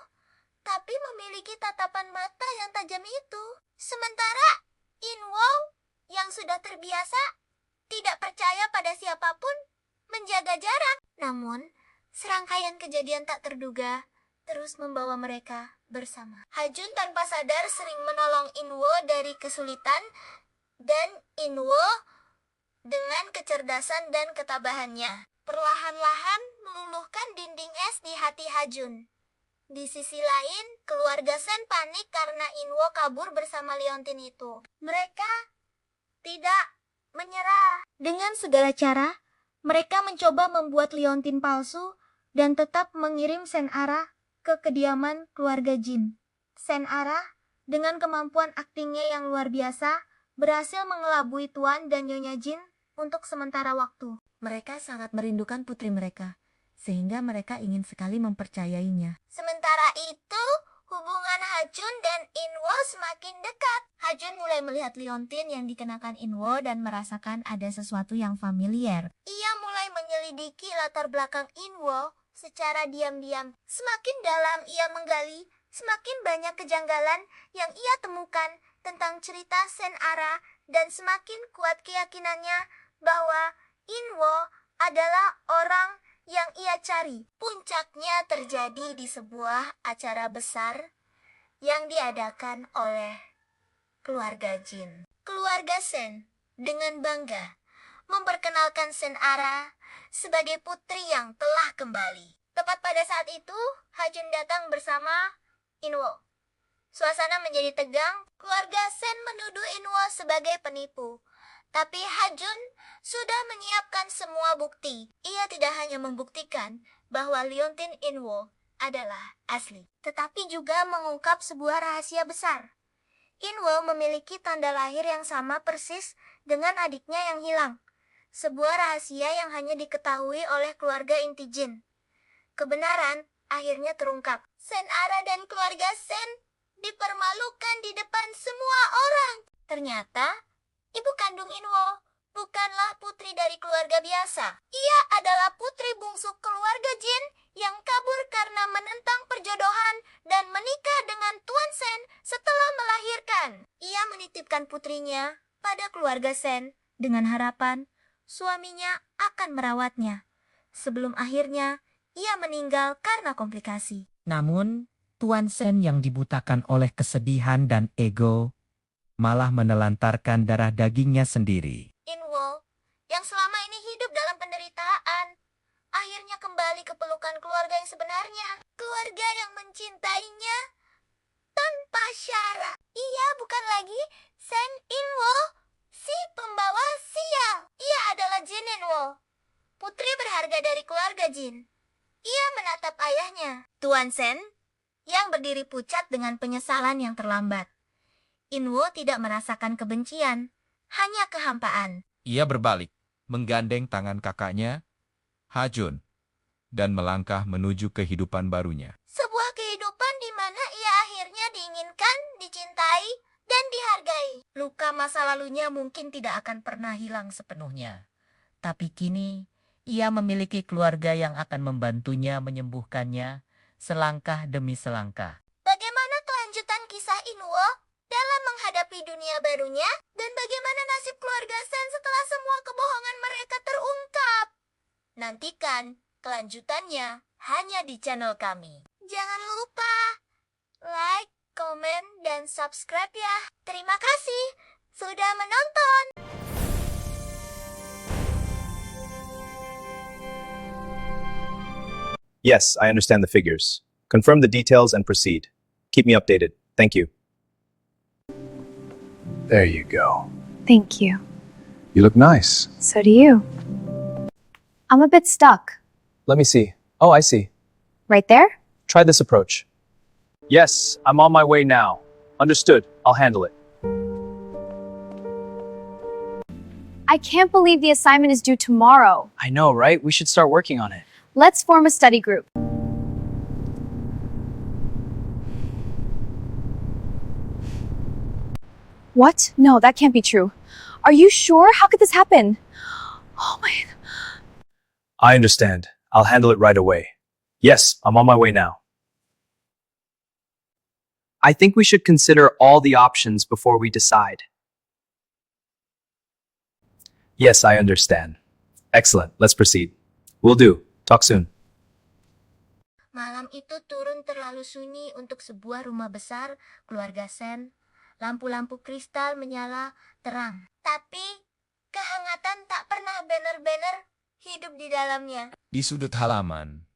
Speaker 5: tapi memiliki tatapan mata yang tajam itu. Sementara Inwo yang sudah terbiasa tidak percaya pada siapapun menjaga jarak. Namun, serangkaian kejadian tak terduga terus membawa mereka bersama. Hajun tanpa sadar sering menolong Inwo dari kesulitan, dan Inwo dengan kecerdasan dan ketabahannya perlahan-lahan meluluhkan dinding es di hati Hajun. Di sisi lain, keluarga Sen panik karena Inwo kabur bersama liontin itu. Mereka tidak menyerah. Dengan segala cara, mereka mencoba membuat liontin palsu dan tetap mengirim Senara ke kediaman keluarga Jin. Senara, dengan kemampuan aktingnya yang luar biasa, berhasil mengelabui Tuan dan Nyonya Jin untuk sementara waktu. Mereka sangat merindukan putri mereka, sehingga mereka ingin sekali mempercayainya. Sementara itu, hubungan Hajun dan Inwo semakin dekat. Hajun mulai melihat liontin yang dikenakan Inwo dan merasakan ada sesuatu yang familiar. Ia mulai menyelidiki latar belakang Inwo secara diam-diam. Semakin dalam ia menggali, semakin banyak kejanggalan yang ia temukan tentang cerita Senara, dan semakin kuat keyakinannya bahwa Inwo adalah orang yang ia cari. Puncaknya terjadi di sebuah acara besar yang diadakan oleh keluarga Jin. Keluarga Sen dengan bangga memperkenalkan Senara sebagai putri yang telah kembali. Tepat pada saat itu, Hajun datang bersama Inwo. Suasana menjadi tegang. Keluarga Sen menuduh Inwo sebagai penipu. Tapi Hajun sudah menyiapkan semua bukti. Ia tidak hanya membuktikan bahwa liontin Inwo adalah asli, tetapi juga mengungkap sebuah rahasia besar. Inwo memiliki tanda lahir yang sama persis dengan adiknya yang hilang. Sebuah rahasia yang hanya diketahui oleh keluarga inti Jin. Kebenaran akhirnya terungkap. Senara dan keluarga Sen dipermalukan di depan semua orang. Ternyata, ibu kandung Inwo bukanlah putri dari keluarga biasa. Ia adalah bungsu keluarga Jin yang kabur karena menentang perjodohan dan menikah dengan Tuan Sen setelah melahirkan. Ia menitipkan putrinya pada keluarga Sen dengan harapan suaminya akan merawatnya. Sebelum akhirnya ia meninggal karena komplikasi.
Speaker 7: Namun, Tuan Sen yang dibutakan oleh kesedihan dan ego malah menelantarkan darah dagingnya sendiri.
Speaker 5: Inwo, yang selama ini hidup dalam penderitaan, akhirnya kembali ke pelukan keluarga yang sebenarnya. Keluarga yang mencintainya tanpa syarat. Ia bukan lagi Sen Inwo, si pembawa sial. Ia adalah Jin Inwo, putri berharga dari keluarga Jin. Ia menatap ayahnya, Tuan Sen, yang berdiri pucat dengan penyesalan yang terlambat. Inwo tidak merasakan kebencian, hanya kehampaan.
Speaker 6: Ia berbalik, menggandeng tangan kakaknya, Hajun, dan melangkah menuju kehidupan barunya.
Speaker 5: Sebuah kehidupan di mana ia akhirnya diinginkan, dicintai, dan dihargai.
Speaker 7: Luka masa lalunya mungkin tidak akan pernah hilang sepenuhnya. Tapi kini, ia memiliki keluarga yang akan membantunya menyembuhkannya selangkah demi selangkah.
Speaker 5: Bagaimana kelanjutan kisah Inwo dalam menghadapi dunia barunya? Dan bagaimana nasib keluarga Sen setelah semua kebohongan mereka terungkap? Nantikan kelanjutannya hanya di channel kami. Jangan lupa like, komen, dan subscribe ya. Terima kasih sudah menonton.
Speaker 1: Yes, I understand the figures. Confirm the details and proceed. Keep me updated. Thank you.
Speaker 2: There you go.
Speaker 3: Thank you.
Speaker 2: You look nice.
Speaker 3: So do you. I'm a bit stuck.
Speaker 1: Let me see. Oh, I see.
Speaker 3: Right there?
Speaker 1: Try this approach. Yes, I'm on my way now. Understood. I'll handle it.
Speaker 3: I can't believe the assignment is due tomorrow.
Speaker 4: I know, right? We should start working on it.
Speaker 3: Let's form a study group. What? No, that can't be true. Are you sure? How could this happen? Oh my.
Speaker 1: I understand. I'll handle it right away. Yes, I'm on my way now.
Speaker 4: I think we should consider all the options before we decide.
Speaker 1: Yes, I understand. Excellent. Let's proceed. Will do. Talk soon.
Speaker 5: Malam itu turun terlalu sunyi untuk sebuah rumah besar keluarga Sen. Lampu-lampu kristal menyala terang. Tapi kehangatan tak pernah banner-banner hidup di dalamnya.
Speaker 6: Di sudut halaman,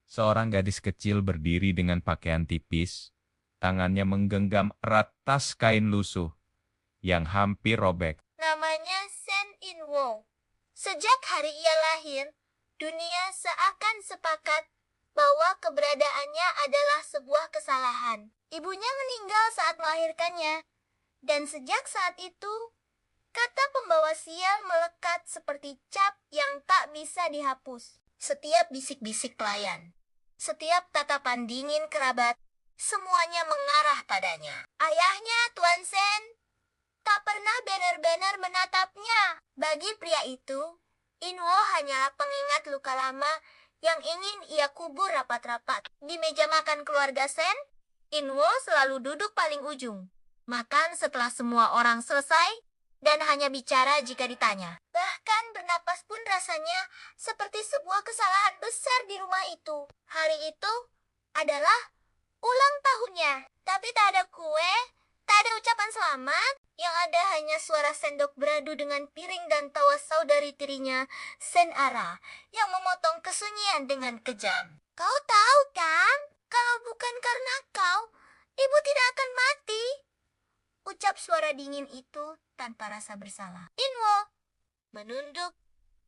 Speaker 6: seorang gadis kecil berdiri dengan pakaian tipis, tangannya menggenggam erat tas kain lusuh yang hampir robek.
Speaker 5: Namanya Sen Inwo. Sejak hari ia lahir, dunia seakan sepakat bahwa keberadaannya adalah sebuah kesalahan. Ibunya meninggal saat melahirkannya, dan sejak saat itu, kata pembawa sial melekat seperti cap yang tak bisa dihapus. Setiap bisik-bisik pelayan, setiap tatapan dingin kerabat, semuanya mengarah padanya. Ayahnya, Tuan Sen, tak pernah banner-banner menatapnya. Bagi pria itu, Inwo hanyalah pengingat luka lama yang ingin ia kubur rapat-rapat. Di meja makan keluarga Sen, Inwo selalu duduk paling ujung. Makan setelah semua orang selesai dan hanya bicara jika ditanya. Bahkan bernapas pun rasanya seperti sebuah kesalahan besar di rumah itu. Hari itu adalah ulang tahunnya, tapi tak ada kue, tak ada ucapan selamat. Yang ada hanya suara sendok beradu dengan piring dan tawa saudari tirinya, Sen Ara, yang memotong kesunyian dengan kejam. Kau tahu kan, kalau bukan karena kau, ibu tidak akan mati. Ucap suara dingin itu tanpa rasa bersalah. Inwo menunduk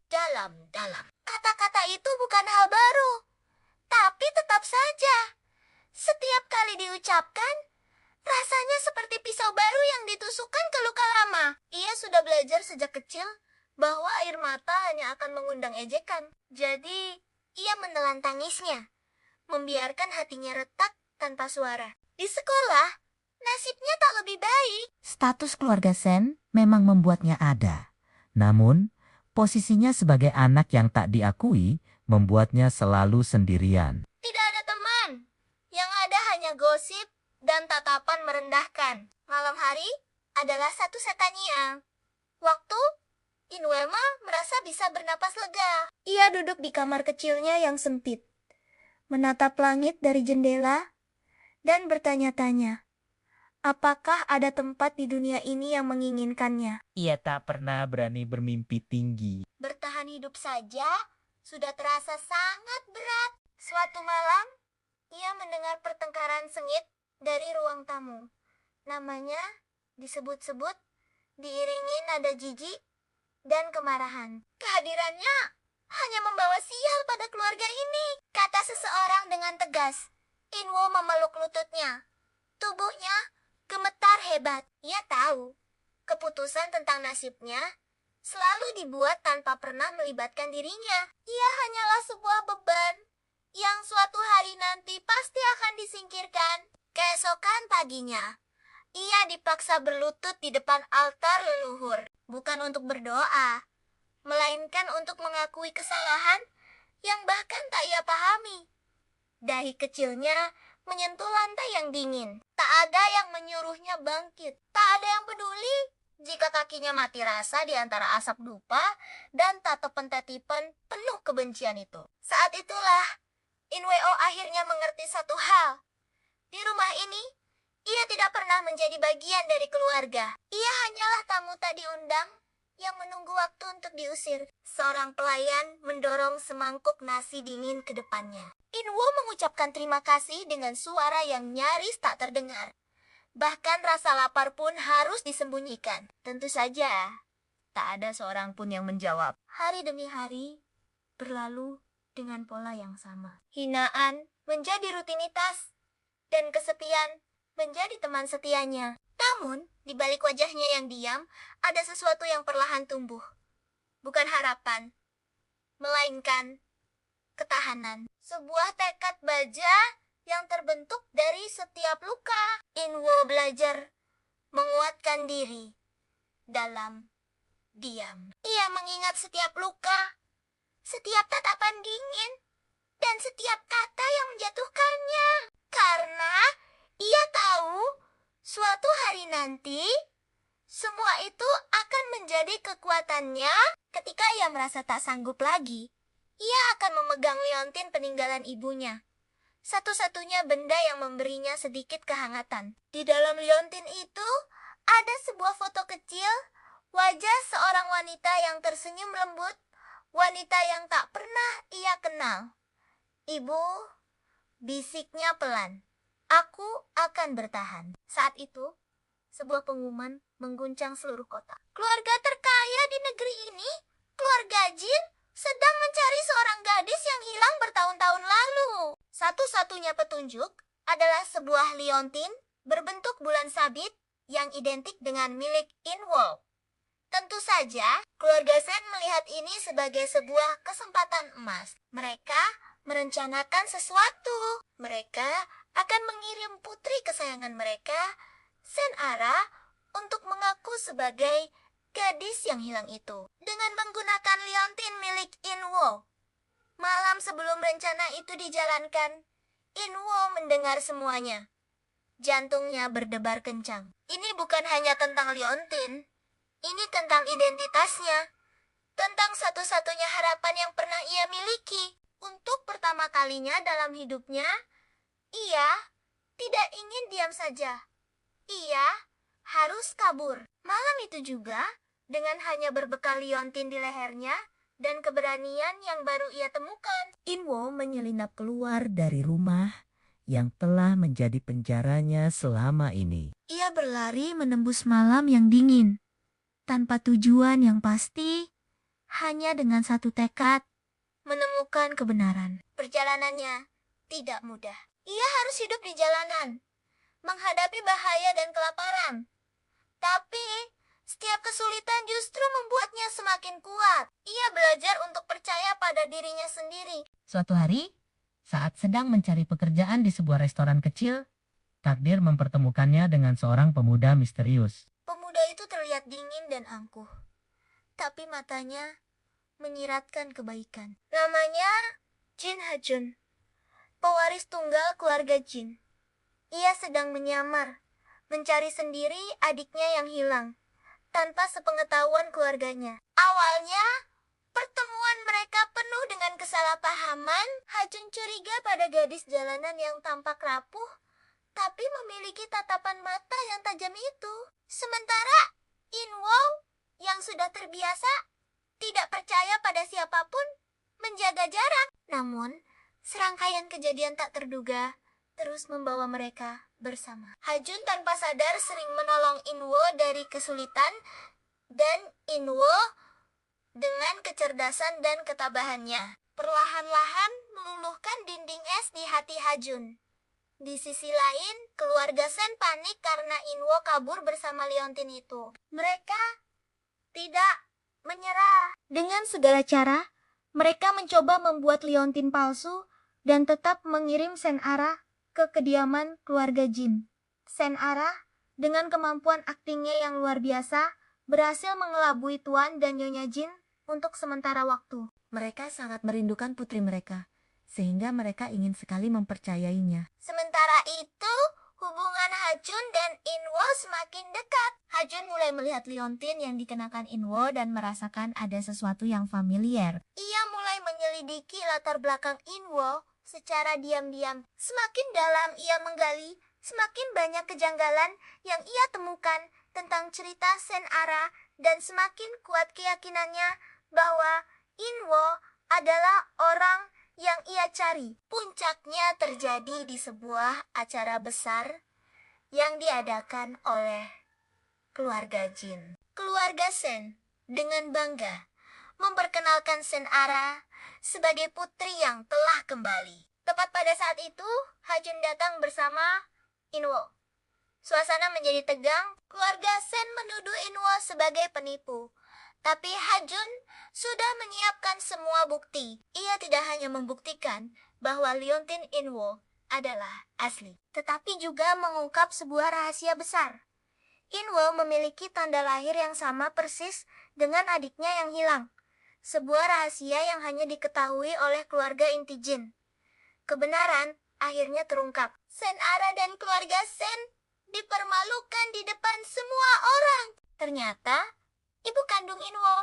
Speaker 5: dalam-dalam. Kata-kata itu bukan hal baru, tapi tetap saja, setiap kali diucapkan, rasanya seperti pisau baru yang ditusukkan ke luka lama. Ia sudah belajar sejak kecil bahwa air mata hanya akan mengundang ejekan. Jadi, ia menelan tangisnya, membiarkan hatinya retak tanpa suara. Di sekolah, nasibnya tak lebih baik.
Speaker 7: Status keluarga Sen memang membuatnya ada. Namun, Posisinya sebagai anak yang tak diakui membuatnya selalu sendirian.
Speaker 5: Tidak ada teman. Yang ada hanya gosip dan tatapan merendahkan. Malam hari adalah satu-satunya waktu Inwelma merasa bisa bernapas lega. Ia duduk di kamar kecilnya yang sempit, menatap langit dari jendela, dan bertanya-tanya, apakah ada tempat di dunia ini yang menginginkannya?
Speaker 7: Ia tak pernah berani bermimpi tinggi.
Speaker 5: Bertahan hidup saja sudah terasa sangat berat. Suatu malam, ia mendengar pertengkaran sengit dari ruang tamu. Namanya disebut-sebut, diiringi nada jijik dan kemarahan. Kehadirannya hanya membawa sial pada keluarga ini, kata seseorang dengan tegas. Inwo memeluk lututnya. Tubuhnya gemetar hebat. Ia tahu, keputusan tentang nasibnya selalu dibuat tanpa pernah melibatkan dirinya. Ia hanyalah sebuah beban yang suatu hari nanti pasti akan disingkirkan. Keesokan paginya, ia dipaksa berlutut di depan altar leluhur. Bukan untuk berdoa, melainkan untuk mengakui kesalahan yang bahkan tak ia pahami. Dahi kecilnya menyentuh lantai yang dingin. Tak ada yang menyuruhnya bangkit. Tak ada yang peduli jika kakinya mati rasa di antara asap dupa dan tatapan-tatapan penuh kebencian itu. Saat itulah, Inweo akhirnya mengerti satu hal. Di rumah ini, ia tidak pernah menjadi bagian dari keluarga. Ia hanyalah tamu tak diundang yang menunggu waktu untuk diusir. Seorang pelayan mendorong semangkuk nasi dingin ke depannya. Inwo mengucapkan terima kasih dengan suara yang nyaris tak terdengar. Bahkan rasa lapar pun harus disembunyikan. Tentu saja, tak ada seorang pun yang menjawab. Hari demi hari berlalu dengan pola yang sama. Hinaan menjadi rutinitas dan kesepian menjadi teman setianya. Namun, di balik wajahnya yang diam, ada sesuatu yang perlahan tumbuh. Bukan harapan, melainkan ketahanan. Sebuah tekad baja yang terbentuk dari setiap luka. Inwo belajar menguatkan diri dalam diam. Ia mengingat setiap luka, setiap tatapan dingin, dan setiap kata yang menjatuhkannya. Karena ia tahu suatu hari nanti semua itu akan menjadi kekuatannya ketika ia merasa tak sanggup lagi. Ia akan memegang liontin peninggalan ibunya. Satu-satunya benda yang memberinya sedikit kehangatan. Di dalam liontin itu ada sebuah foto kecil, wajah seorang wanita yang tersenyum lembut, wanita yang tak pernah ia kenal. Ibu, bisiknya pelan. Aku akan bertahan. Saat itu, sebuah pengumuman mengguncang seluruh kota. Keluarga terkaya di negeri ini, keluarga Jin, sedang mencari seorang gadis yang hilang bertahun-tahun lalu. Satu-satunya petunjuk adalah sebuah liontin berbentuk bulan sabit yang identik dengan milik Inwo. Tentu saja, keluarga Sen melihat ini sebagai sebuah kesempatan emas. Mereka merencanakan sesuatu. Mereka akan mengirim putri kesayangan mereka, Senara, untuk mengaku sebagai gadis yang hilang itu. Dengan menggunakan liontin milik Inwo. Malam sebelum rencana itu dijalankan, Inwo mendengar semuanya. Jantungnya berdebar kencang. Ini bukan hanya tentang liontin. Ini tentang identitasnya. Tentang satu-satunya harapan yang pernah ia miliki. Untuk pertama kalinya dalam hidupnya, ia tidak ingin diam saja. Ia harus kabur. Malam itu juga, dengan hanya berbekal liontin di lehernya dan keberanian yang baru ia temukan,
Speaker 7: Inwo menyelinap keluar dari rumah yang telah menjadi penjaranya selama ini.
Speaker 5: ia berlari menembus malam yang dingin. Tanpa tujuan yang pasti, hanya dengan satu tekad, menemukan kebenaran. Perjalanannya tidak mudah. Ia harus hidup di jalanan, menghadapi bahaya dan kelaparan. Tapi, setiap kesulitan justru membuatnya semakin kuat. Ia belajar untuk percaya pada dirinya sendiri.
Speaker 7: Suatu hari, saat sedang mencari pekerjaan di sebuah restoran kecil, takdir mempertemukannya dengan seorang pemuda misterius.
Speaker 5: Pemuda itu terlihat dingin dan angkuh. Tapi matanya menyiratkan kebaikan. Namanya Jin Hajun, pewaris tunggal keluarga Jin. Ia sedang menyamar, mencari sendiri adiknya yang hilang, tanpa sepengetahuan keluarganya. Awalnya, pertemuan mereka penuh dengan kesalahpahaman. Hajun curiga pada gadis jalanan yang tampak rapuh, tapi memiliki tatapan mata yang tajam itu. Sementara Inwo yang sudah terbiasa tidak percaya pada siapapun menjaga jarak. Namun, serangkaian kejadian tak terduga terus membawa mereka bersama. Hajun tanpa sadar sering menolong Inwo dari kesulitan, dan Inwo dengan kecerdasan dan ketabahannya perlahan-lahan meluluhkan dinding es di hati Hajun. Di sisi lain, keluarga Sen panik karena Inwo kabur bersama Liontin itu. Mereka tidak menyerah. Dengan segala cara, mereka mencoba membuat Liontin palsu dan tetap mengirim Sen-ara ke kediaman keluarga Jin. Sen-ara, dengan kemampuan aktingnya yang luar biasa, berhasil mengelabui Tuan dan Nyonya Jin untuk sementara waktu. Mereka sangat merindukan putri mereka, sehingga mereka ingin sekali mempercayainya. Sementara itu, hubungan Hajun dan Inwo semakin dekat. Hajun mulai melihat Liontin yang dikenakan Inwo dan merasakan ada sesuatu yang familiar. Ia mulai menyelidiki latar belakang Inwo secara diam-diam. Semakin dalam ia menggali, semakin banyak kejanggalan yang ia temukan tentang cerita Sen-ara, dan semakin kuat keyakinannya bahwa Inwo adalah orang yang ia cari. Puncaknya terjadi di sebuah acara besar yang diadakan oleh keluarga Jin. Keluarga Sen dengan bangga memperkenalkan Sen-ara sebagai putri yang telah kembali. Tepat pada saat itu, Hajun datang bersama Inwo. Suasana menjadi tegang. Keluarga Sen menuduh Inwo sebagai penipu. Tapi Hajun sudah menyiapkan semua bukti. Ia tidak hanya membuktikan bahwa Liontin Inwo adalah asli, tetapi juga mengungkap sebuah rahasia besar. Inwo memiliki tanda lahir yang sama persis dengan adiknya yang hilang. Sebuah rahasia yang hanya diketahui oleh keluarga inti Jin. Kebenaran akhirnya terungkap. Sen-ara dan keluarga Sen dipermalukan di depan semua orang. Ternyata ibu kandung Inwo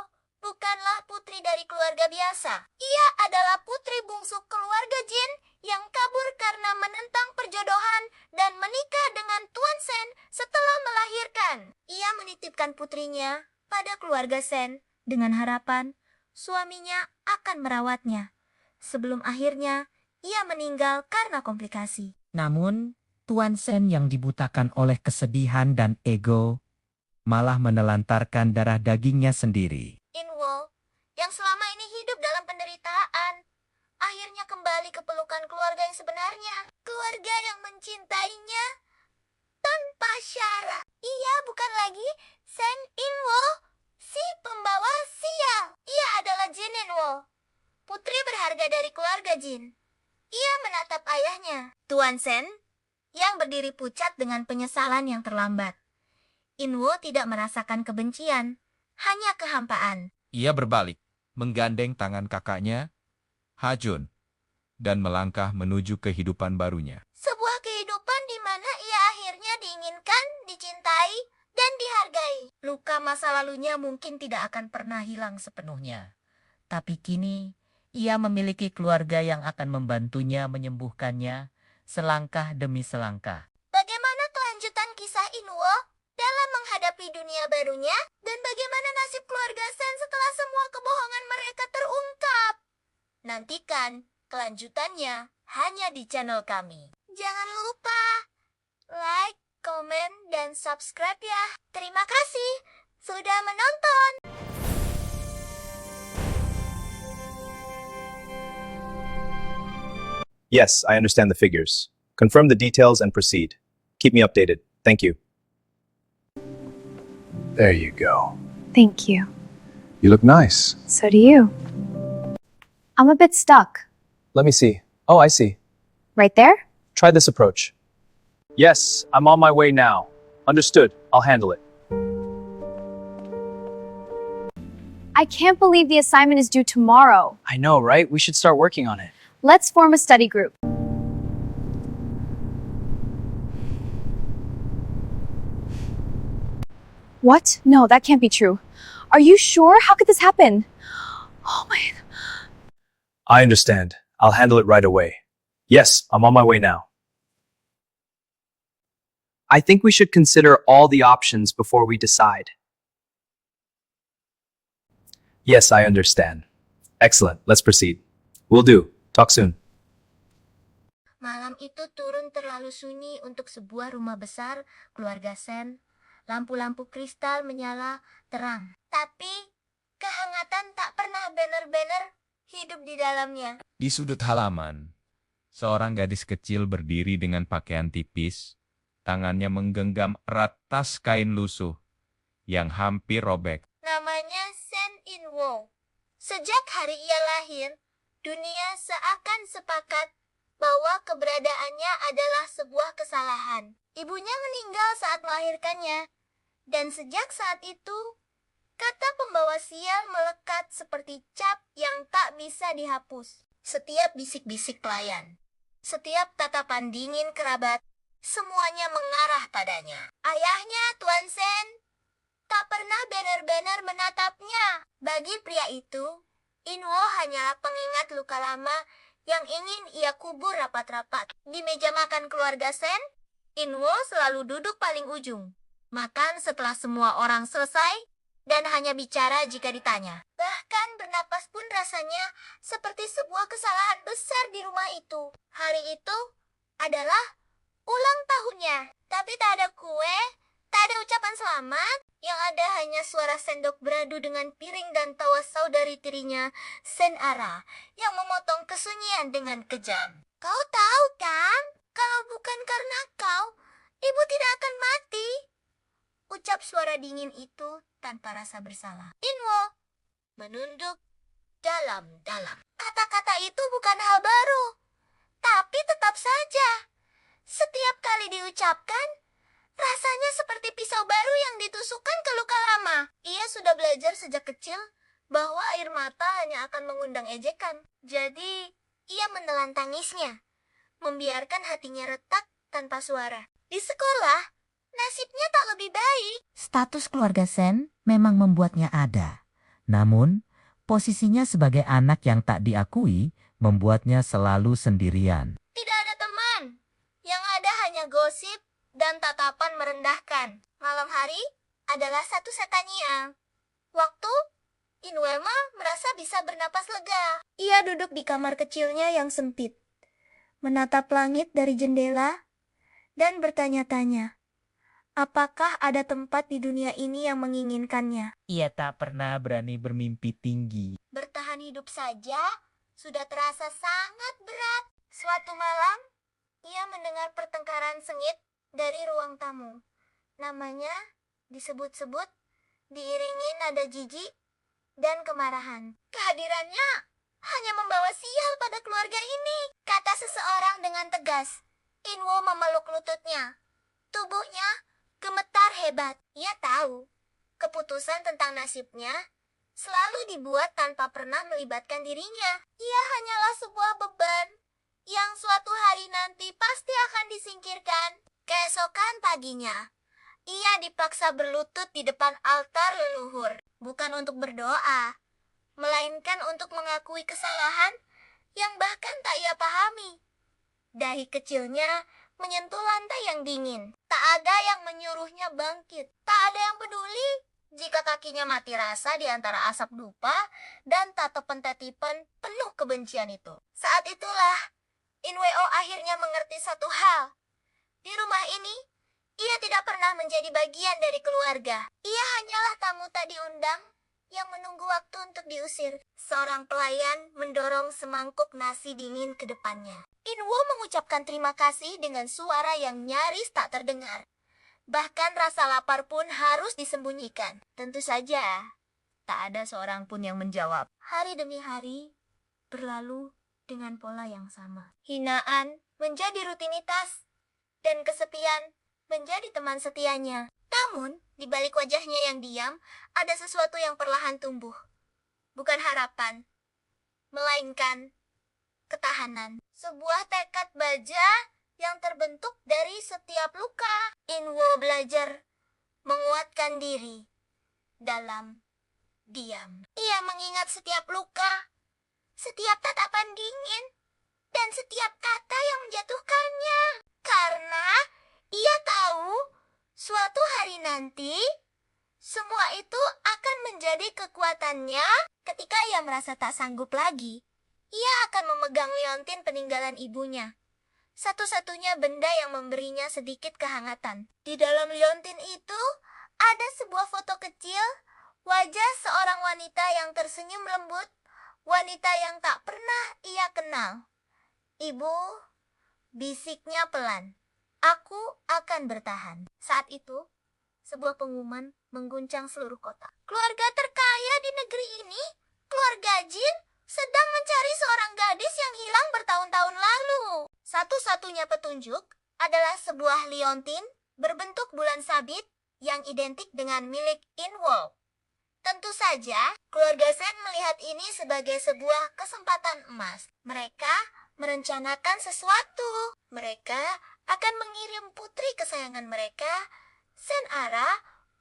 Speaker 5: bukanlah putri dari keluarga biasa. Ia adalah putri bungsu keluarga Jin yang kabur karena menentang perjodohan dan menikah dengan Tuan Sen setelah melahirkan. Ia menitipkan putrinya pada keluarga Sen dengan harapan suaminya akan merawatnya. Sebelum akhirnya ia meninggal karena komplikasi.
Speaker 7: Namun, Tuan Sen yang dibutakan oleh kesedihan dan ego malah menelantarkan darah dagingnya sendiri.
Speaker 5: Inwo, yang selama ini hidup dalam penderitaan, akhirnya kembali ke pelukan keluarga yang sebenarnya. Keluarga yang mencintainya tanpa syarat. Ia bukan lagi Sen Inwo, si pembawa sial. Ia adalah Jin Inwo, putri berharga dari keluarga Jin. Ia menatap ayahnya, Tuan Sen, yang berdiri pucat dengan penyesalan yang terlambat. Inwo tidak merasakan kebencian, hanya kehampaan.
Speaker 6: Ia berbalik, menggandeng tangan kakaknya, Hajun, dan melangkah menuju kehidupan barunya.
Speaker 5: Sebuah kehidupan di mana ia akhirnya diinginkan, dicintai, dan dihargai.
Speaker 7: Luka masa lalunya mungkin tidak akan pernah hilang sepenuhnya. Tapi kini, ia memiliki keluarga yang akan membantunya menyembuhkannya selangkah demi selangkah.
Speaker 5: Bagaimana kelanjutan kisah Inwo dalam menghadapi dunia barunya, dan bagaimana nasib keluarga Sen setelah semua kebohongan mereka terungkap? Nantikan kelanjutannya hanya di channel kami. Jangan lupa like, komen, dan subscribe ya. Terima kasih sudah menonton.
Speaker 1: Yes, I understand the figures. Confirm the details and proceed. Keep me updated. Thank you.
Speaker 2: There you go.
Speaker 3: Thank you.
Speaker 2: You look nice.
Speaker 3: So do you. I'm a bit stuck.
Speaker 1: Let me see. Oh, I see.
Speaker 3: Right there?
Speaker 1: Try this approach. Yes, I'm on my way now. Understood. I'll handle it.
Speaker 3: I can't believe the assignment is due tomorrow.
Speaker 4: I know, right? We should start working on it.
Speaker 3: Let's form a study group. What? No, that can't be true. Are you sure? How could this happen? Oh my.
Speaker 1: I understand. I'll handle it right away. Yes, I'm on my way now.
Speaker 4: I think we should consider all the options before we decide.
Speaker 1: Yes, I understand. Excellent. Let's proceed. Will do. Talk soon.
Speaker 5: Malam itu turun terlalu sunyi untuk sebuah rumah besar keluarga Sen. Lampu-lampu kristal menyala terang. Tapi kehangatan tak pernah benar-benar hidup di dalamnya.
Speaker 6: Di sudut halaman, seorang gadis kecil berdiri dengan pakaian tipis, tangannya menggenggam erat tas kain lusuh yang hampir robek.
Speaker 5: Namanya Sen In Woo. Sejak hari ia lahir, dunia seakan sepakat bahwa keberadaannya adalah sebuah kesalahan. Ibunya meninggal saat melahirkannya, dan sejak saat itu, kata pembawa sial melekat seperti cap yang tak bisa dihapus. Setiap bisik-bisik pelayan, setiap tatapan dingin kerabat, semuanya mengarah padanya. Ayahnya, Tuan Sen, tak pernah benar-benar menatapnya. Bagi pria itu, Inwo hanyalah pengingat luka lama yang ingin ia kubur rapat-rapat. Di meja makan keluarga Sen, Inwo selalu duduk paling ujung. Makan setelah semua orang selesai dan hanya bicara jika ditanya. Bahkan bernapas pun rasanya seperti sebuah kesalahan besar di rumah itu. Hari itu adalah ulang tahunnya, tapi tak ada kue, tak ada ucapan selamat. Yang ada hanya suara sendok beradu dengan piring dan tawa saudari tirinya, Sen Ara, yang memotong kesunyian dengan kejam. Kau tahu kan, kalau bukan karena kau, ibu tidak akan mati. Ucap suara dingin itu tanpa rasa bersalah. Inwo menunduk dalam-dalam. Kata-kata itu bukan hal baru, tapi tetap saja, setiap kali diucapkan, rasanya seperti pisau baru yang ditusukkan ke luka lama. Ia sudah belajar sejak kecil bahwa air mata hanya akan mengundang ejekan. Jadi, ia menelan tangisnya, membiarkan hatinya retak tanpa suara. Di sekolah, nasibnya tak lebih baik.
Speaker 7: Status keluarga Sen memang membuatnya ada. Namun, posisinya sebagai anak yang tak diakui membuatnya selalu sendirian.
Speaker 5: Tidak ada teman. Yang ada hanya gosip dan tatapan merendahkan. Malam hari adalah satu-satunya waktu Inwema merasa bisa bernapas lega. Ia duduk di kamar kecilnya yang sempit, menatap langit dari jendela, dan bertanya-tanya, apakah ada tempat di dunia ini yang menginginkannya?
Speaker 7: Ia tak pernah berani bermimpi tinggi.
Speaker 5: Bertahan hidup saja sudah terasa sangat berat. Suatu malam, ia mendengar pertengkaran sengit dari ruang tamu. Namanya disebut-sebut, diiringi nada jijik dan kemarahan. Kehadirannya hanya membawa sial pada keluarga ini, kata seseorang dengan tegas. Inwo memeluk lututnya. Tubuhnya gemetar hebat. Ia tahu, keputusan tentang nasibnya selalu dibuat tanpa pernah melibatkan dirinya. Ia hanyalah sebuah beban yang suatu hari nanti pasti akan disingkirkan. Keesokan paginya, ia dipaksa berlutut di depan altar leluhur, bukan untuk berdoa, melainkan untuk mengakui kesalahan yang bahkan tak ia pahami. Dahi kecilnya menyentuh lantai yang dingin. Tak ada yang menyuruhnya bangkit. Tak ada yang peduli jika kakinya mati rasa di antara asap dupa dan tatapan-tatapan penuh kebencian itu. Saat itulah, Inweo akhirnya mengerti satu hal. Di rumah ini, ia tidak pernah menjadi bagian dari keluarga. Ia hanyalah tamu tak diundang yang menunggu waktu untuk diusir. Seorang pelayan mendorong semangkuk nasi dingin ke depannya. Inwo mengucapkan terima kasih dengan suara yang nyaris tak terdengar. Bahkan rasa lapar pun harus disembunyikan. Tentu saja, tak ada seorang pun yang menjawab. Hari demi hari berlalu dengan pola yang sama. Hinaan menjadi rutinitas, dan kesepian menjadi teman setianya. Namun, di balik wajahnya yang diam, ada sesuatu yang perlahan tumbuh. bukan harapan, melainkan ketahanan. Sebuah tekad baja yang terbentuk dari setiap luka. Inwo belajar menguatkan diri dalam diam. Ia mengingat setiap luka, setiap tatapan dingin, dan setiap kata yang menjatuhkannya. Karena ia tahu suatu hari nanti semua itu akan menjadi kekuatannya ketika ia merasa tak sanggup lagi. Ia akan memegang liontin peninggalan ibunya. Satu-satunya benda yang memberinya sedikit kehangatan. Di dalam liontin itu ada sebuah foto kecil, wajah seorang wanita yang tersenyum lembut, wanita yang tak pernah ia kenal. Ibu, bisiknya pelan. Aku akan bertahan. Saat itu, sebuah pengumuman mengguncang seluruh kota. Keluarga terkaya di negeri ini, keluarga Jin, sedang mencari seorang gadis yang hilang bertahun-tahun lalu. Satu-satunya petunjuk adalah sebuah liontin berbentuk bulan sabit yang identik dengan milik Inwo. Tentu saja, keluarga Sen melihat ini sebagai sebuah kesempatan emas. Mereka merencanakan sesuatu. Mereka akan mengirim putri kesayangan mereka, Senara,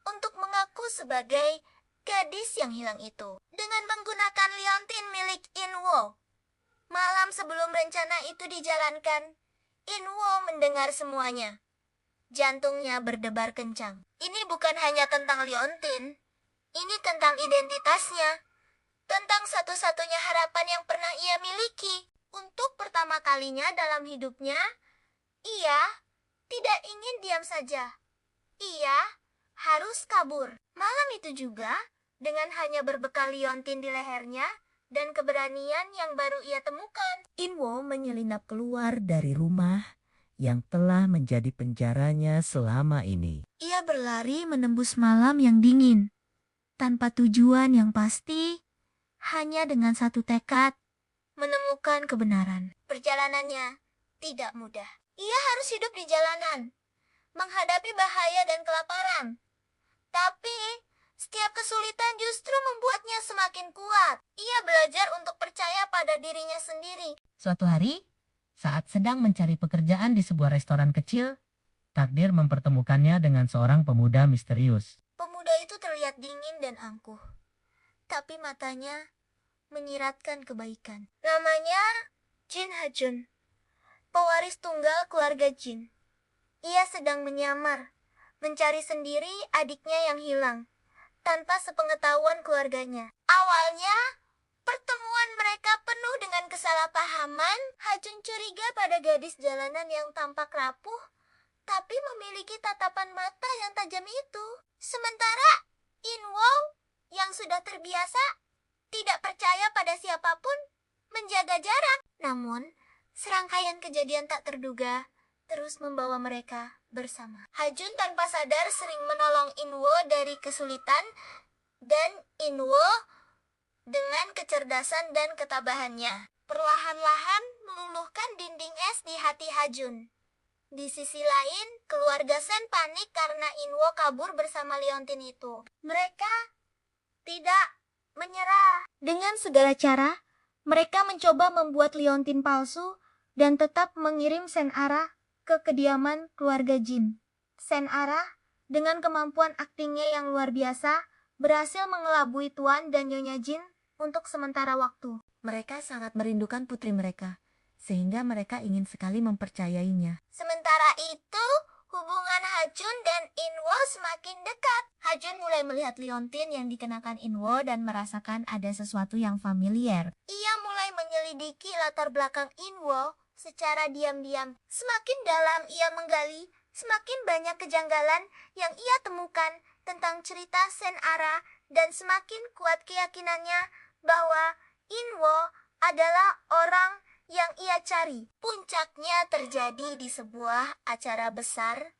Speaker 5: untuk mengaku sebagai gadis yang hilang itu. Dengan menggunakan liontin milik Inwo. Malam sebelum rencana itu dijalankan, Inwo mendengar semuanya. Jantungnya berdebar kencang. Ini bukan hanya tentang liontin. Ini tentang identitasnya. Tentang satu-satunya harapan yang pernah ia miliki. Untuk pertama kalinya dalam hidupnya, ia tidak ingin diam saja. Ia harus kabur. Malam itu juga, dengan hanya berbekal liontin di lehernya dan keberanian yang baru ia temukan,
Speaker 7: Inwo menyelinap keluar dari rumah yang telah menjadi penjaranya selama ini.
Speaker 5: ia berlari menembus malam yang dingin. Tanpa tujuan yang pasti, hanya dengan satu tekad, menemukan kebenaran. Perjalanannya tidak mudah. Ia harus hidup di jalanan, menghadapi bahaya dan kelaparan. Tapi, setiap kesulitan justru membuatnya semakin kuat. Ia belajar untuk percaya pada dirinya sendiri.
Speaker 7: Suatu hari, saat sedang mencari pekerjaan di sebuah restoran kecil, takdir mempertemukannya dengan seorang pemuda misterius.
Speaker 5: Pemuda itu terlihat dingin dan angkuh, tapi matanya menyiratkan kebaikan. Namanya Jin Hajun, pewaris tunggal keluarga Jin. Ia sedang menyamar, mencari sendiri adiknya yang hilang, tanpa sepengetahuan keluarganya. Awalnya, pertemuan mereka penuh dengan kesalahpahaman. Hajun curiga pada gadis jalanan yang tampak rapuh, tapi memiliki tatapan mata yang tajam itu. Sementara Inwo yang sudah terbiasa tidak percaya pada siapapun menjaga jarak. Namun, serangkaian kejadian tak terduga terus membawa mereka bersama. Hajun tanpa sadar sering menolong Inwo dari kesulitan, dan Inwo dengan kecerdasan dan ketabahannya perlahan-lahan meluluhkan dinding es di hati Hajun. Di sisi lain, keluarga Sen panik karena Inwo kabur bersama liontin itu. Mereka tidak menyerah. Dengan segala cara, mereka mencoba membuat liontin palsu dan tetap mengirim Senara ke kediaman keluarga Jin. Senara, dengan kemampuan aktingnya yang luar biasa, berhasil mengelabui Tuan dan Nyonya Jin untuk sementara waktu. Mereka sangat merindukan putri mereka, sehingga mereka ingin sekali mempercayainya. Sementara itu, hubungan Hajun dan Inwo semakin dekat. Hajun mulai melihat liontin yang dikenakan Inwo dan merasakan ada sesuatu yang familiar. Ia mulai menyelidiki latar belakang Inwo secara diam-diam. Semakin dalam ia menggali, semakin banyak kejanggalan yang ia temukan tentang cerita Senara, dan semakin kuat keyakinannya bahwa Inwo adalah orang yang ia cari. Puncaknya terjadi di sebuah acara besar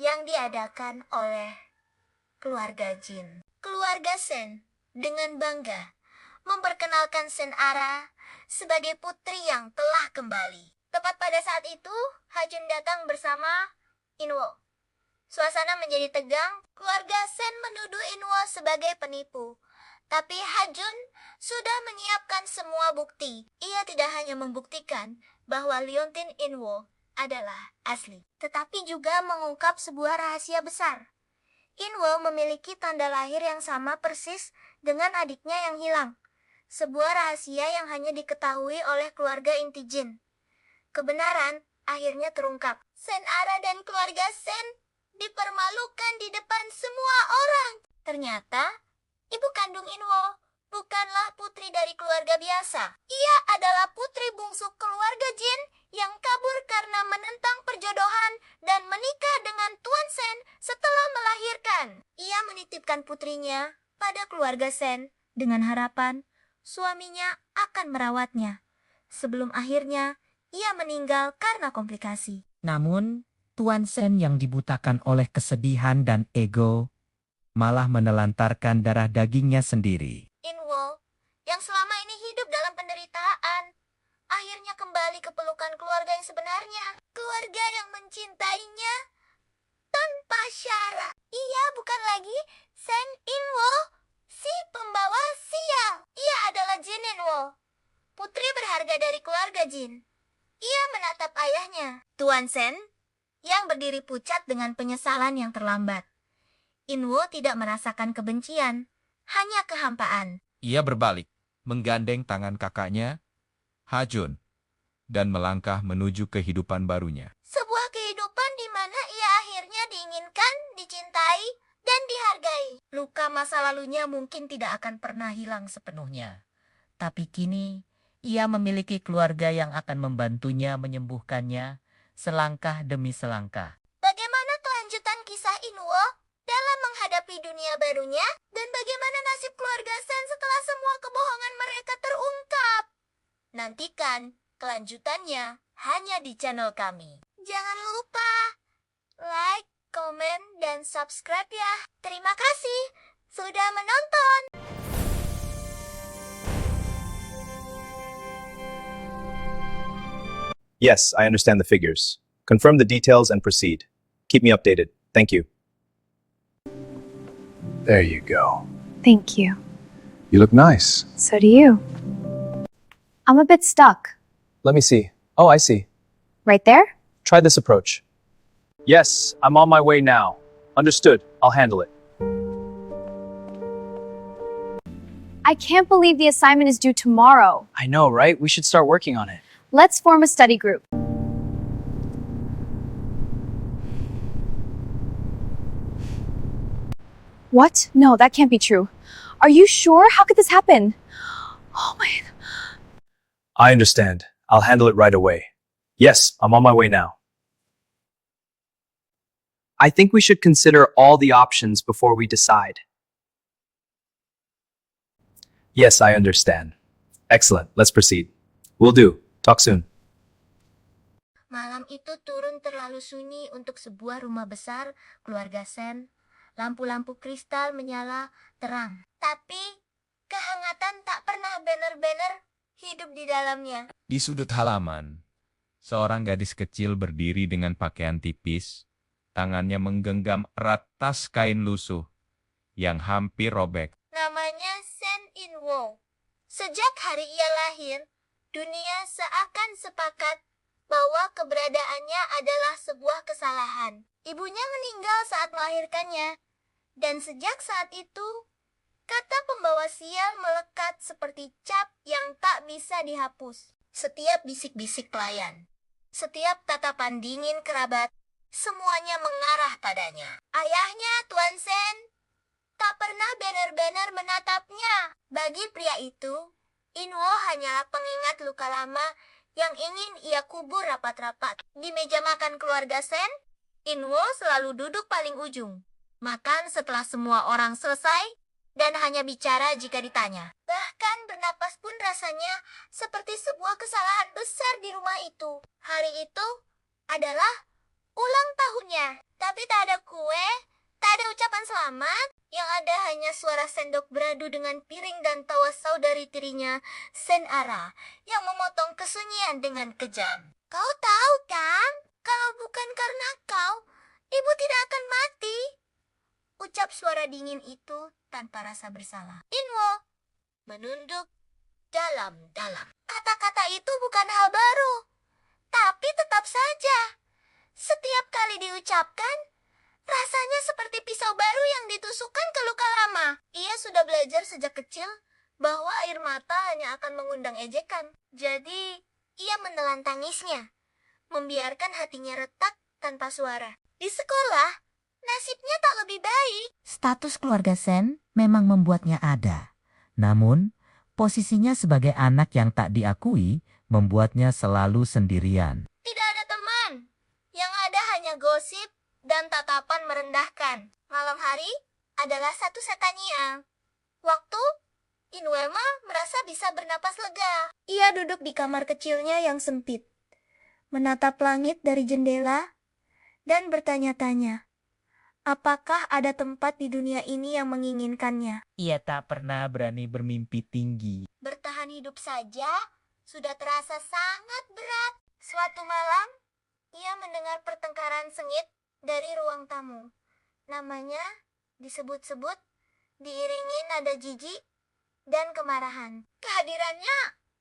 Speaker 5: yang diadakan oleh keluarga Jin. Keluarga Sen dengan bangga memperkenalkan Senara sebagai putri yang telah kembali. Tepat pada saat itu, Hajun datang bersama Inwo. Suasana menjadi tegang. Keluarga Sen menuduh Inwo sebagai penipu. Tapi Hajun sudah menyiapkan semua bukti. Ia tidak hanya membuktikan bahwa Liontin Inwo adalah asli, tetapi juga mengungkap sebuah rahasia besar. Inwo memiliki tanda lahir yang sama persis dengan adiknya yang hilang. Sebuah rahasia yang hanya diketahui oleh keluarga inti Jin. Kebenaran akhirnya terungkap. Sen Ara dan keluarga Sen dipermalukan di depan semua orang. Ternyata, ibu kandung Inwo bukanlah putri dari keluarga biasa. Ia adalah putri bungsu keluarga Jin yang kabur karena menentang perjodohan dan menikah dengan Tuan Sen setelah melahirkan. Ia menitipkan putrinya pada keluarga Sen dengan harapan suaminya akan merawatnya. Sebelum akhirnya, ia meninggal karena komplikasi.
Speaker 7: Namun, Tuan Sen yang dibutakan oleh kesedihan dan ego malah menelantarkan darah dagingnya sendiri.
Speaker 5: Inwo, yang selama ini hidup dalam penderitaan, akhirnya kembali ke pelukan keluarga yang sebenarnya. Keluarga yang mencintainya tanpa syarat. Ia bukan lagi Sen Inwo, si pembawa sial. Ia adalah Jin Inwo, putri berharga dari keluarga Jin. Ia menatap ayahnya, Tuan Sen, yang berdiri pucat dengan penyesalan yang terlambat. Inwo tidak merasakan kebencian, hanya kehampaan.
Speaker 6: Ia berbalik, menggandeng tangan kakaknya, Hajun, dan melangkah menuju kehidupan barunya.
Speaker 5: Sebuah kehidupan di mana ia akhirnya diinginkan, dicintai, dan dihargai.
Speaker 7: Luka masa lalunya mungkin tidak akan pernah hilang sepenuhnya. Tapi kini, ia memiliki keluarga yang akan membantunya menyembuhkannya selangkah demi selangkah.
Speaker 5: Bagaimana kelanjutan kisah Inwo dalam menghadapi dunia barunya? Dan bagaimana nasib keluarga Sen setelah semua kebohongan mereka terungkap? Nantikan kelanjutannya hanya di channel kami. Jangan lupa like, komen, dan subscribe ya. Terima kasih sudah menonton.
Speaker 1: Yes, I understand the figures. Confirm the details and proceed. Keep me updated. Thank you.
Speaker 2: There you go.
Speaker 3: Thank you.
Speaker 2: You look nice.
Speaker 3: So do you. I'm a bit stuck.
Speaker 1: Let me see. Oh, I see.
Speaker 3: Right there?
Speaker 1: Try this approach. Yes, I'm on my way now. Understood. I'll handle it.
Speaker 3: I can't believe the assignment is due tomorrow.
Speaker 4: I know, right? We should start working on it.
Speaker 3: Let's form a study group. What? No, that can't be true. Are you sure? How could this happen? Oh my.
Speaker 1: I understand. I'll handle it right away. Yes, I'm on my way now.
Speaker 4: I think we should consider all the options before we decide.
Speaker 1: Yes, I understand. Excellent. Let's proceed. Will do. Talk soon.
Speaker 5: Malam itu turun terlalu sunyi untuk sebuah rumah besar keluarga Sen. Lampu-lampu kristal menyala terang. Tapi, kehangatan tak pernah banner-banner hidup di dalamnya.
Speaker 6: Di sudut halaman, seorang gadis kecil berdiri dengan pakaian tipis, tangannya menggenggam erat tas kain lusuh yang hampir robek.
Speaker 5: Namanya Sen Inwo. Sejak hari ia lahir, dunia seakan sepakat bahwa keberadaannya adalah sebuah kesalahan. Ibunya meninggal saat melahirkannya, dan sejak saat itu, kata pembawa sial melekat seperti cap yang tak bisa dihapus. Setiap bisik-bisik pelayan, setiap tatapan dingin kerabat, semuanya mengarah padanya. Ayahnya, Tuan Sen, tak pernah banner-banner menatapnya. Bagi pria itu, Inwo hanyalah pengingat luka lama yang ingin ia kubur rapat-rapat. Di meja makan keluarga Sen, Inwo selalu duduk paling ujung. Makan setelah semua orang selesai dan hanya bicara jika ditanya. Bahkan bernapas pun rasanya seperti sebuah kesalahan besar di rumah itu. Hari itu adalah ulang tahunnya. Tapi tak ada kue, tak ada ucapan selamat. Yang ada hanya suara sendok beradu dengan piring dan tawa saudari tirinya, Sen Ara, yang memotong kesunyian dengan kejam. Kau tahu kan, kalau bukan karena kau, ibu tidak akan mati. ucap suara dingin itu tanpa rasa bersalah. Inwo menunduk dalam-dalam. Kata-kata itu bukan hal baru, tapi tetap saja, setiap kali diucapkan, rasanya seperti pisau baru yang ditusukkan ke luka lama. Ia sudah belajar sejak kecil bahwa air mata hanya akan mengundang ejekan. Jadi, ia menelan tangisnya, membiarkan hatinya retak tanpa suara. Di sekolah, nasibnya tak lebih baik.
Speaker 7: Status keluarga Sen memang membuatnya ada. Namun, posisinya sebagai anak yang tak diakui membuatnya selalu sendirian.
Speaker 5: Tidak ada teman. Yang ada hanya gosip dan tatapan merendahkan. Malam hari adalah satu-satunya waktu Inwelma merasa bisa bernapas lega. Ia duduk di kamar kecilnya yang sempit, menatap langit dari jendela, dan bertanya-tanya, apakah ada tempat di dunia ini yang menginginkannya?
Speaker 7: Ia tak pernah berani bermimpi tinggi.
Speaker 5: Bertahan hidup saja sudah terasa sangat berat. Suatu malam, ia mendengar pertengkaran sengit dari ruang tamu. Namanya disebut-sebut, diiringi nada jijik dan kemarahan. Kehadirannya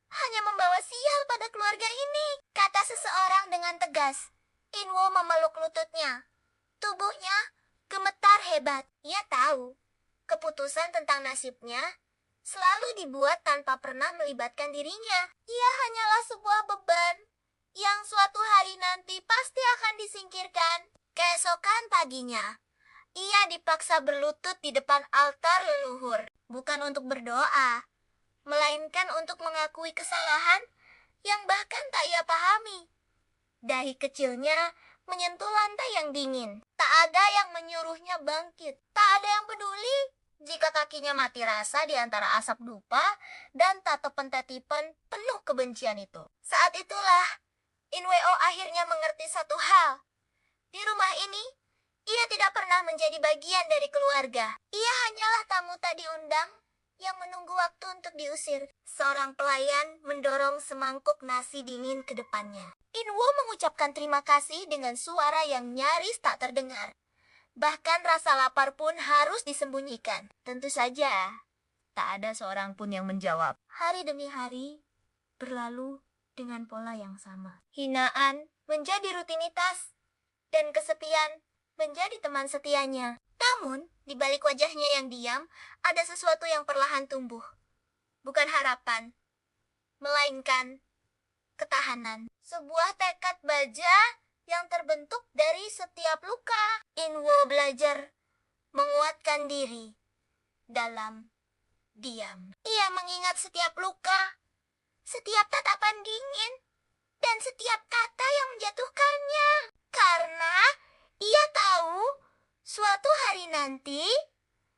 Speaker 5: hanya membawa sial pada keluarga ini, kata seseorang dengan tegas. Inwo memeluk lututnya. Tubuhnya gemetar hebat. Ia tahu, keputusan tentang nasibnya selalu dibuat tanpa pernah melibatkan dirinya. Ia hanyalah sebuah beban yang suatu hari nanti pasti akan disingkirkan. Keesokan paginya, ia dipaksa berlutut di depan altar leluhur. Bukan untuk berdoa, melainkan untuk mengakui kesalahan yang bahkan tak ia pahami. Dahi kecilnya menyentuh lantai yang dingin. Tak ada yang menyuruhnya bangkit. Tak ada yang peduli jika kakinya mati rasa di antara asap dupa dan tatapan-tatapan penuh kebencian itu. Saat itulah, Inweo akhirnya mengerti satu hal. Di rumah ini, ia tidak pernah menjadi bagian dari keluarga. Ia hanyalah tamu tak diundang yang menunggu waktu untuk diusir. Seorang pelayan mendorong semangkuk nasi dingin ke depannya. Inwo mengucapkan terima kasih dengan suara yang nyaris tak terdengar. Bahkan rasa lapar pun harus disembunyikan. Tentu saja, tak ada seorang pun yang menjawab. Hari demi hari berlalu dengan pola yang sama. Hinaan menjadi rutinitas, dan kesepian menjadi teman setianya. Namun, di balik wajahnya yang diam, ada sesuatu yang perlahan tumbuh. Bukan harapan, melainkan ketahanan. Sebuah tekad baja yang terbentuk dari setiap luka. Inwo belajar menguatkan diri dalam diam. Ia mengingat setiap luka, setiap tatapan dingin, dan setiap kata yang menjatuhkannya. Karena ia tahu suatu hari nanti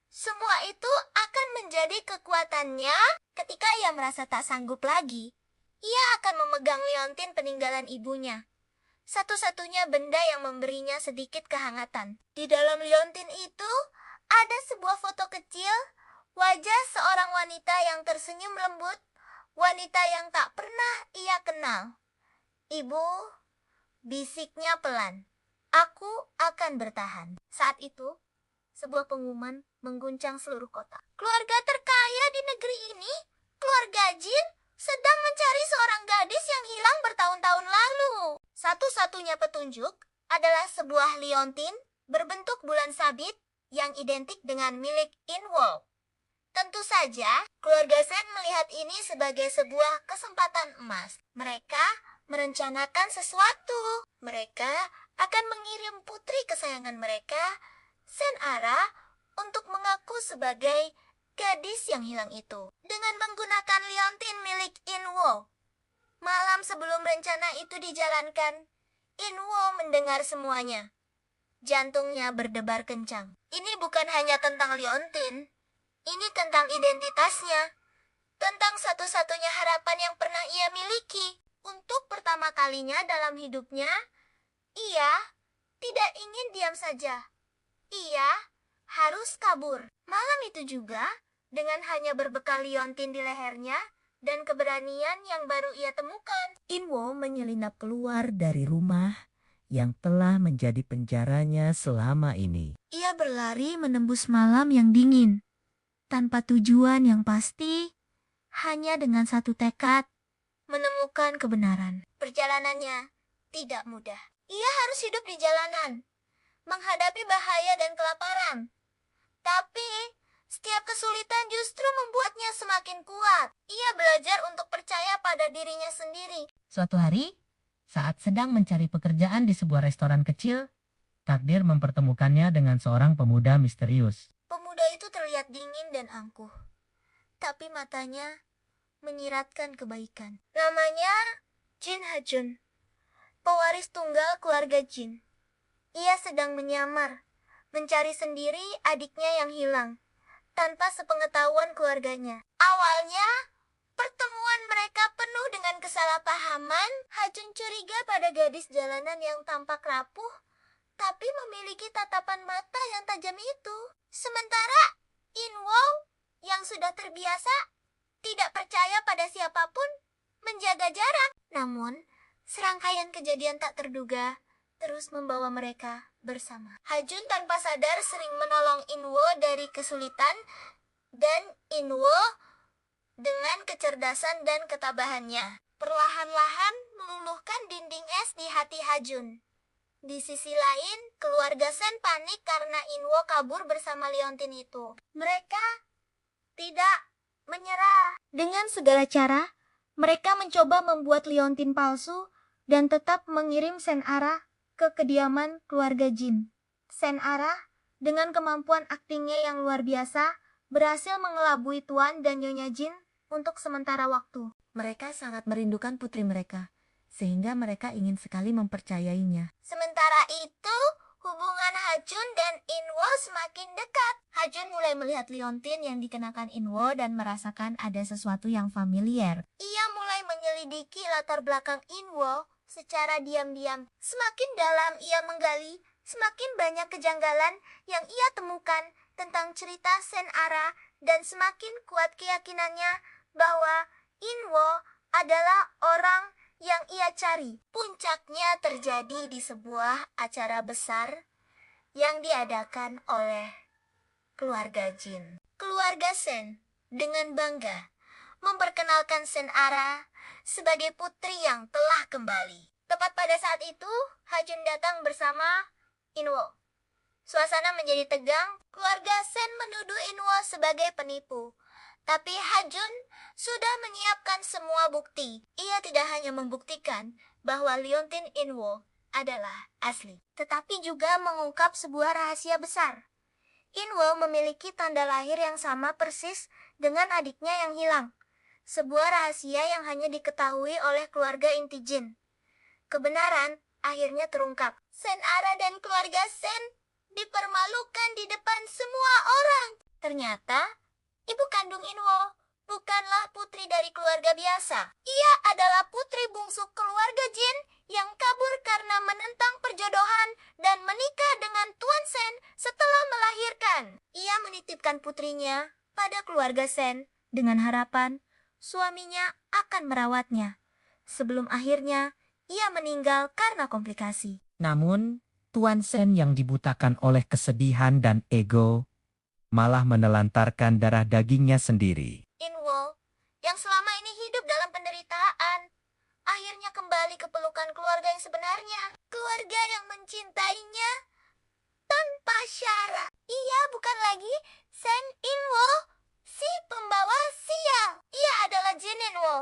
Speaker 5: semua itu akan menjadi kekuatannya ketika ia merasa tak sanggup lagi. Ia akan memegang liontin peninggalan ibunya. Satu-satunya benda yang memberinya sedikit kehangatan. Di dalam liontin itu ada sebuah foto kecil, wajah seorang wanita yang tersenyum lembut, wanita yang tak pernah ia kenal. Ibu, bisiknya pelan. Aku akan bertahan. Saat itu, sebuah pengumuman mengguncang seluruh kota. Keluarga terkaya di negeri ini, keluarga Jin, sedang mencari seorang gadis yang hilang bertahun-tahun lalu. Satu-satunya petunjuk adalah sebuah liontin berbentuk bulan sabit yang identik dengan milik Inwo. Tentu saja, keluarga Sen melihat ini sebagai sebuah kesempatan emas. Mereka merencanakan sesuatu. Mereka akan mengirim putri kesayangan mereka, Senara, untuk mengaku sebagai gadis yang hilang itu. Dengan menggunakan liontin milik Inwo. Malam sebelum rencana itu dijalankan, Inwo mendengar semuanya. Jantungnya berdebar kencang. Ini bukan hanya tentang liontin. Ini tentang identitasnya. Tentang satu-satunya harapan yang pernah ia miliki. Untuk pertama kalinya dalam hidupnya, ia tidak ingin diam saja. Ia harus kabur. Malam itu juga, dengan hanya berbekal liontin di lehernya dan keberanian yang baru ia temukan,
Speaker 7: Inwo menyelinap keluar dari rumah yang telah menjadi penjaranya selama ini.
Speaker 5: ia Ia berlari menembus malam yang dingin, tanpa tujuan yang pasti, hanya dengan satu tekad, menemukan kebenaran. Perjalanannya tidak mudah. Ia harus hidup di jalanan, menghadapi bahaya dan kelaparan. Tapi, setiap kesulitan justru membuatnya semakin kuat. Ia belajar untuk percaya pada dirinya sendiri.
Speaker 7: Suatu hari, saat sedang mencari pekerjaan di sebuah restoran kecil, takdir mempertemukannya dengan seorang pemuda misterius.
Speaker 5: Pemuda itu terlihat dingin dan angkuh, tapi matanya menyiratkan kebaikan. Namanya Jin Hajun, pewaris tunggal keluarga Jin. Ia sedang menyamar, mencari sendiri adiknya yang hilang, tanpa sepengetahuan keluarganya. Awalnya, pertemuan mereka penuh dengan kesalahpahaman. Hajun curiga pada gadis jalanan yang tampak rapuh, tapi memiliki tatapan mata yang tajam itu. Sementara Inwo yang sudah terbiasa tidak percaya pada siapapun menjaga jarak. Namun, serangkaian kejadian tak terduga terus membawa mereka bersama. Hajun tanpa sadar sering menolong Inwo dari kesulitan, dan Inwo dengan kecerdasan dan ketabahannya perlahan-lahan meluluhkan dinding es di hati Hajun. Di sisi lain, keluarga Sen panik karena Inwo kabur bersama Leontin itu. Mereka tidak menyerah. Dengan segala cara, mereka mencoba membuat Leontin palsu dan tetap mengirim Senara ke kediaman keluarga Jin. Senara, dengan kemampuan aktingnya yang luar biasa, berhasil mengelabui Tuan dan Nyonya Jin untuk sementara waktu. Mereka sangat merindukan putri mereka, sehingga mereka ingin sekali mempercayainya. Sementara itu, hubungan Hajun dan Inwo semakin dekat. Hajun mulai melihat Leontin yang dikenakan Inwo dan merasakan ada sesuatu yang familiar. Ia mulai menyelidiki latar belakang Inwo secara diam-diam. Semakin dalam ia menggali, semakin banyak kejanggalan yang ia temukan tentang cerita Senara, dan semakin kuat keyakinannya bahwa Inwo adalah orang yang ia cari. Puncaknya terjadi di sebuah acara besar yang diadakan oleh keluarga Jin. Keluarga Sen dengan bangga memperkenalkan Senara sebagai putri yang telah kembali. Tepat pada saat itu, Hajun datang bersama Inwo. Suasana menjadi tegang. Keluarga Sen menuduh Inwo sebagai penipu. Tapi Hajun sudah menyiapkan semua bukti. Ia tidak hanya membuktikan bahwa Leontin Inwo adalah asli, tetapi juga mengungkap sebuah rahasia besar. Inwo memiliki tanda lahir yang sama persis dengan adiknya yang hilang. Sebuah rahasia yang hanya diketahui oleh keluarga inti Jin. Kebenaran akhirnya terungkap. Senara dan keluarga Sen dipermalukan di depan semua orang. Ternyata, ibu kandung Inwo bukanlah putri dari keluarga biasa. Ia adalah putri bungsu keluarga Jin yang kabur karena menentang perjodohan dan menikah dengan Tuan Sen setelah melahirkan. Ia menitipkan putrinya pada keluarga Sen dengan harapan suaminya akan merawatnya. Sebelum akhirnya, ia meninggal karena komplikasi.
Speaker 7: Namun, Tuan Sen yang dibutakan oleh kesedihan dan ego, malah menelantarkan darah dagingnya sendiri.
Speaker 5: Inwo, yang selama ini hidup dalam penderitaan, akhirnya kembali ke pelukan keluarga yang sebenarnya. Keluarga yang mencintainya tanpa syarat. Ia bukan lagi Sen Inwo, si pembawa sial. Ia adalah Jin Inwo,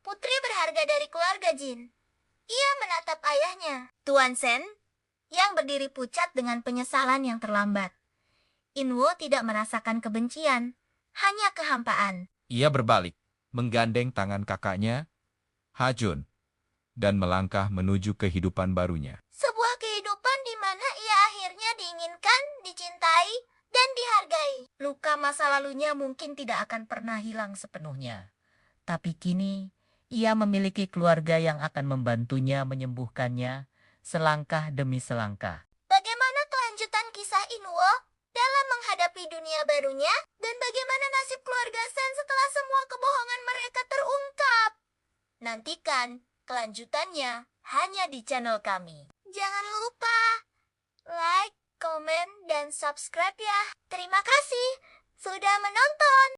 Speaker 5: putri berharga dari keluarga Jin. Ia menatap ayahnya, Tuan Sen, yang berdiri pucat dengan penyesalan yang terlambat. Inwo tidak merasakan kebencian, hanya kehampaan.
Speaker 6: Ia berbalik, menggandeng tangan kakaknya, Hajun, dan melangkah menuju kehidupan barunya.
Speaker 5: Sebuah kehidupan di mana ia akhirnya diinginkan, dicintai, dan dihargai.
Speaker 7: Luka masa lalunya mungkin tidak akan pernah hilang sepenuhnya. Tapi kini, ia memiliki keluarga yang akan membantunya menyembuhkannya selangkah demi selangkah.
Speaker 5: Bagaimana kelanjutan kisah Inwo dalam menghadapi dunia barunya, dan bagaimana nasib keluarga Sen setelah semua kebohongan mereka terungkap? Nantikan kelanjutannya hanya di channel kami. Jangan lupa like, komen, dan subscribe ya. Terima kasih sudah menonton.